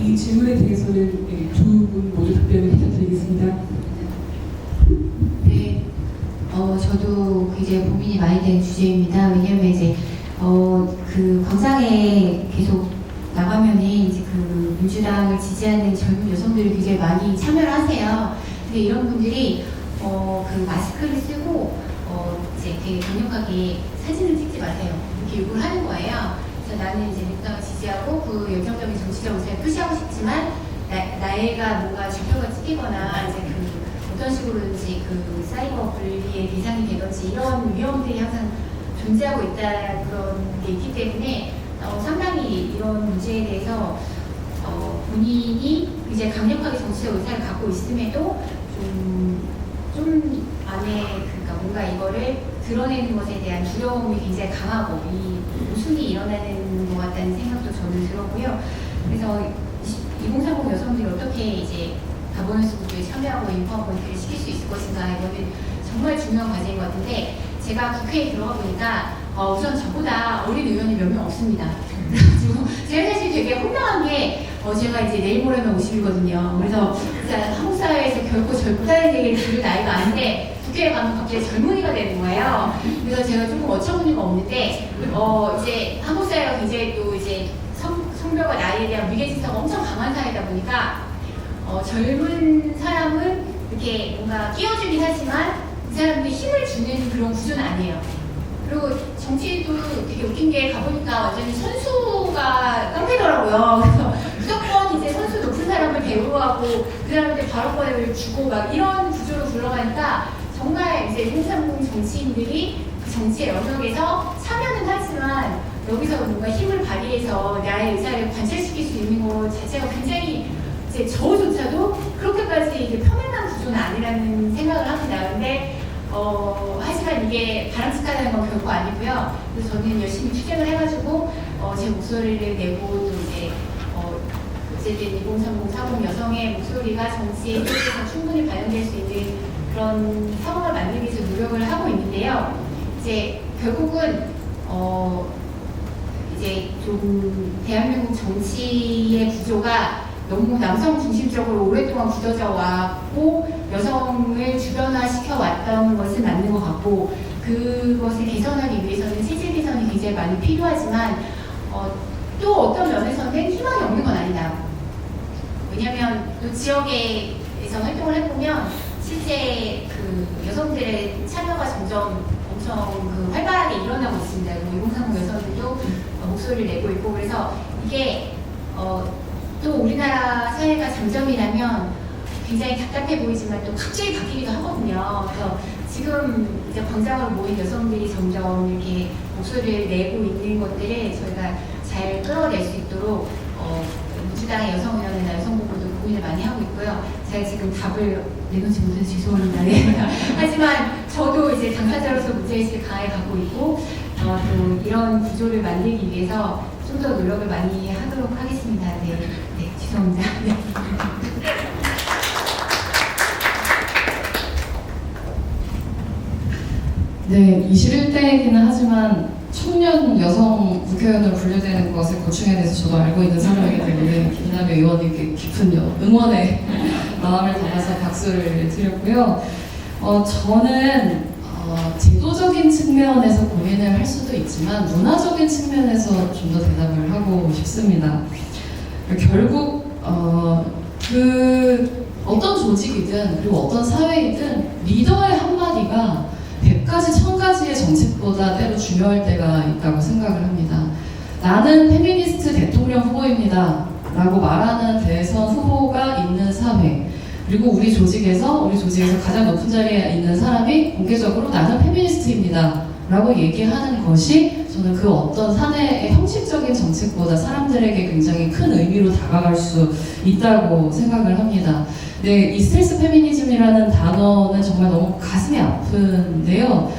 이 질문에 대해서는 두 분 모두 답변을 부탁드리겠습니다. 네, 저도 굉장히 고민이 많이 되는 주제입니다. 왜냐하면 이제 그 광장에 계속 나가면은 이제 그 민주당을 지지하는 젊은 여성들이 굉장히 많이 참여를 하세요. 근데 이런 분들이 그 마스크를 쓰고 이제 되게 강력하게 사진을 찍지 마세요. 이렇게 요구를 하는 거예요. 그래서 나는 이제 민주당을 지지하고 그 열정적인 정치적 의사를 표시하고 싶지만 나이가 뭔가 좌표가 찍히거나 이제 그 어떤 식으로든지 그 사이버 분리의 대상이 되든지 이런 위험들이 항상 존재하고 있다 그런 게 있기 때문에 상당히 이런 문제에 대해서 본인이 이제 강력하게 정치적 의사를 갖고 있음에도 좀 안에 그러니까 뭔가 이거를 드러내는 것에 대한 두려움이 굉장히 강하고 이 웃음이 일어나는 것 같다는 생각도 저는 들었고요. 그래서 2030 여성들이 어떻게 이제 가버넌스 구조에 참여하고 인파워먼트를 시킬 수 있을 것인가 이거는 정말 중요한 과제인 것 같은데 제가 국회에 들어가 보니까 우선 저보다 어린 의원이 몇 명 없습니다. 그래가지고 제가 사실 되게 혼란한 게 제가 이제 내일 모레면 50이거든요. 그래서 진짜 한국 사회에서 결코 젊다는 얘기를 들을 나이가 아닌데 국회에 가면 갑자기 젊은이가 되는 거예요. 그래서 제가 조금 어처구니가 없는데 이제 한국 사회가 굉장히 또 이제 성별과 나이에 대한 위계질서가 엄청 강한 사회다 보니까 젊은 사람은 이렇게 뭔가 끼워주긴 하지만 이 사람들이 힘을 주는 그런 구조는 아니에요. 그리고 정치도 되게 웃긴 게 가보니까 완전히 선수가 깡패더라고요. 그래서 무조건 이제 선수 높은 사람을 대우하고 그 사람한테 발언권을 주고 막 이런 구조로 굴러가니까 정말 이제 2030 정치인들이 그 정치의 영역에서 참여는 하지만 여기서 뭔가 힘을 발휘해서 나의 의사를 관철시킬 수 있는 것 자체가 굉장히 이제 저조차도 그렇게까지 이제 편안한 구조는 아니라는 생각을 합니다. 근데 하지만 이게 바람직하다는 건 결코 아니고요. 그래서 저는 열심히 투쟁을 해가지고 제 목소리를 내고 또 이제 어쨌든 2030 40 여성의 목소리가 정치에 대해서 충분히 반영될 수 있는 그런 상황을 만들기 위해서 노력을 하고 있는데요. 이제 결국은 이제 좀 대한민국 정치의 구조가 너무 남성 중심적으로 오랫동안 굳어져 왔고 여성을 주변화시켜 왔던 것은 맞는 것 같고 그것을 개선하기 위해서는 체질 개선이 굉장히 많이 필요하지만 또 어떤 면에서는 희망이 없는 건 아니다. 왜냐하면 또 지역에서 활동을 해보면 실제 그 여성들의 참여가 점점 엄청 그 활발하게 일어나고 있습니다. 2030 여성들도 목소리를 내고 있고 그래서 이게 또 우리나라 사회가 장점이라면 굉장히 답답해 보이지만 또 갑자기 바뀌기도 하거든요. 그래서 지금 이제 광장으로 모인 여성들이 점점 이렇게 목소리를 내고 있는 것들을 저희가 잘 끌어낼 수 있도록 민주당의 여성위원회나 여성본부도 고민을 많이 하고 있고요. 제가 지금 답을 내놓지 못해서 죄송합니다. 네. 하지만 저도 이제 당사자로서 문제의식을 강하게 갖고 있고 또 이런 구조를 만들기 위해서 좀 더 노력을 많이 하도록 하겠습니다. 네, 네 죄송합니다. 네. 네, 21대이기는 하지만 청년 여성 국회의원으로 분류되는 것의 고충에 대해서 저도 알고 있는 사람이기 때문에 김남희 의원님께 깊은 응원의 마음을 담아서 박수를 드렸고요. 저는 제도적인 측면에서 고민을 할 수도 있지만 문화적인 측면에서 좀 더 대답을 하고 싶습니다. 결국 어떤 조직이든 그리고 어떤 사회이든 리더의 한마디가 100가지, 1000가지의 정책보다 때로 중요할 때가 있다고 생각을 합니다. 나는 페미니스트 대통령 후보입니다 라고 말하는 대선 후보가 있는 사회, 그리고 우리 조직에서 가장 높은 자리에 있는 사람이 공개적으로 나는 페미니스트입니다 라고 얘기하는 것이 저는 그 어떤 사내의 형식적인 정책보다 사람들에게 굉장히 큰 의미로 다가갈 수 있다고 생각을 합니다. 네, 이 스트레스 페미니즘이라는 단어는 정말 너무 가슴이 아픈데요.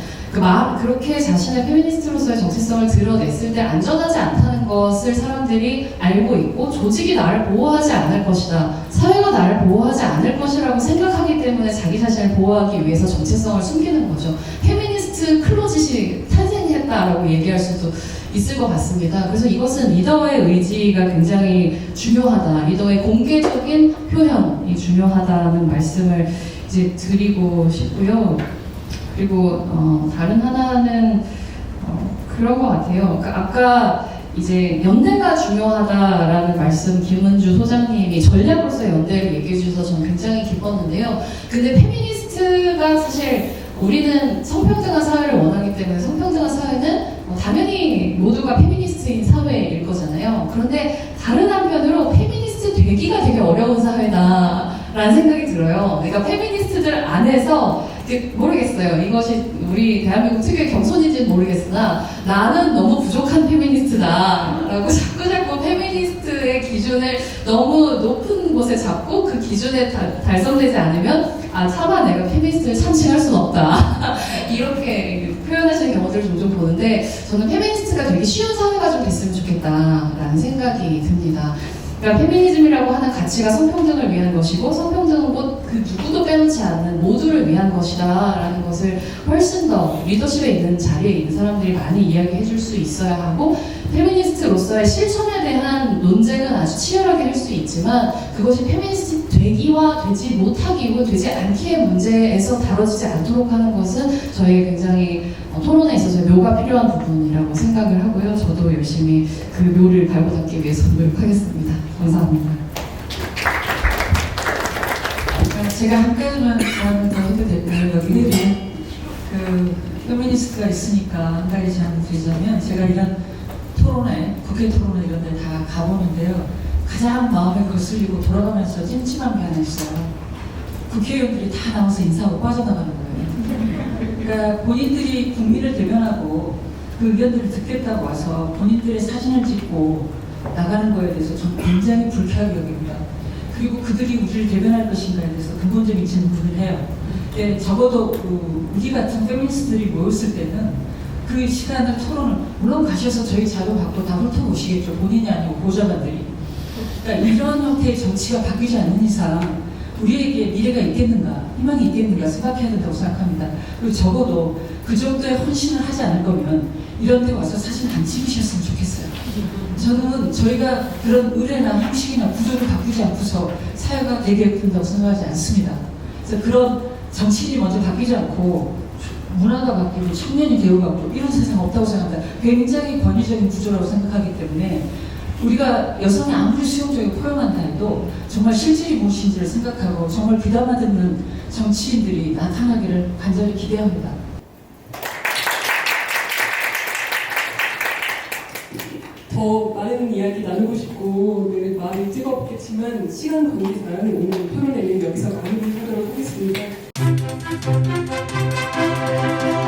그렇게 자신의 페미니스트로서의 정체성을 드러냈을 때 안전하지 않다는 것을 사람들이 알고 있고 조직이 나를 보호하지 않을 것이다, 사회가 나를 보호하지 않을 것이라고 생각하기 때문에 자기 자신을 보호하기 위해서 정체성을 숨기는 거죠. 페미니스트 클로짓이 탄생했다라고 얘기할 수도 있을 것 같습니다. 그래서 이것은 리더의 의지가 굉장히 중요하다, 리더의 공개적인 표현이 중요하다는 말씀을 이제 드리고 싶고요. 그리고 다른 하나는 그런 것 같아요. 그러니까 아까 이제 연대가 중요하다라는 말씀 김은주 소장님이 전략으로서 연대를 얘기해 주셔서 저는 굉장히 기뻤는데요. 근데 페미니스트가 사실 우리는 성평등한 사회를 원하기 때문에 성평등한 사회는 당연히 모두가 페미니스트인 사회일 거잖아요. 그런데 다른 한편으로 페미니스트 되기가 되게 어려운 사회다라는 생각이 들어요. 그러니까 페미니스트들 안에서 모르겠어요. 이것이 우리 대한민국 특유의 겸손인지는 모르겠으나 나는 너무 부족한 페미니스트다라고 자꾸 페미니스트의 기준을 너무 높은 곳에 잡고 그 기준에 달성되지 않으면 차마 내가 페미니스트를 참칭할 수는 없다 이렇게 표현하시는 경우들을 종종 보는데 저는 페미니스트가 되게 쉬운 사회가 좀 됐으면 좋겠다라는 생각이 듭니다. 그러니까 페미니즘이라고 하는 가치가 성평등을 위한 것이고 성평등은 곧 그 누구도 빼놓지 않는 모두를 위한 것이다 라는 것을 훨씬 더 리더십에 있는 자리에 있는 사람들이 많이 이야기해 줄 수 있어야 하고, 페미니스트로서의 실천에 대한 논쟁은 아주 치열하게 할 수 있지만 그것이 페미니스트 되기와 되지 못하기 혹은 되지 않기의 문제에서 다뤄지지 않도록 하는 것은 저희의 굉장히 토론에 있어서 묘가 필요한 부분이라고 생각을 하고요. 저도 열심히 그 묘를 갈고 닦기 위해서 노력하겠습니다. 감사합니다. 제가 한 가지만 더 해도 될까요? 여기는 페미니스트가 있으니까 한 가지 제안을 드리자면, 제가 이런 토론회, 국회 토론회 이런 데 다 가보는데요. 가장 마음에 거슬리고 돌아가면서 찜찜한 게 하나 있어요. 국회의원들이 다 나와서 인사하고 빠져나가는 거예요. 그러니까 본인들이 국민을 대변하고 그 의견들을 듣겠다고 와서 본인들의 사진을 찍고 나가는 거에 대해서 저는 굉장히 불쾌하게 여깁니다. 그리고 그들이 우리를 대변할 것인가에 대해서 근본적인 질문을 해요. 적어도 우리 같은 페미니스트들이 모였을 때는 그 시간을 토론을, 물론 가셔서 저희 자료 받고 다 훑어보시겠죠. 본인이 아니고 보좌관들이. 그러니까 이런 형태의 정치가 바뀌지 않는 이상 우리에게 미래가 있겠는가, 희망이 있겠는가 생각해야 된다고 생각합니다. 그리고 적어도 그 정도의 헌신을 하지 않을 거면 이런 데 와서 사진 안 찍으셨으면 좋겠어요. 저는 저희가 그런 의례나 형식이나 구조를 바꾸지 않고서 사회가 대개된다고 생각하지 않습니다. 그래서 그런 정치인이 먼저 바뀌지 않고 문화가 바뀌고 청년이 되어가고 이런 세상 없다고 생각합니다. 굉장히 권위적인 구조라고 생각하기 때문에 우리가 여성이 아무리 수용적이고 포용한다 해도 정말 실질이 무엇인지를 생각하고 정말 귀담아 듣는 정치인들이 나타나기를 간절히 기대합니다. 더 많은 이야기 나누고 싶고 마음이 뜨겁겠지만 시간 관계상 오늘 토론회는 여기서 마무리하도록 하겠습니다. 아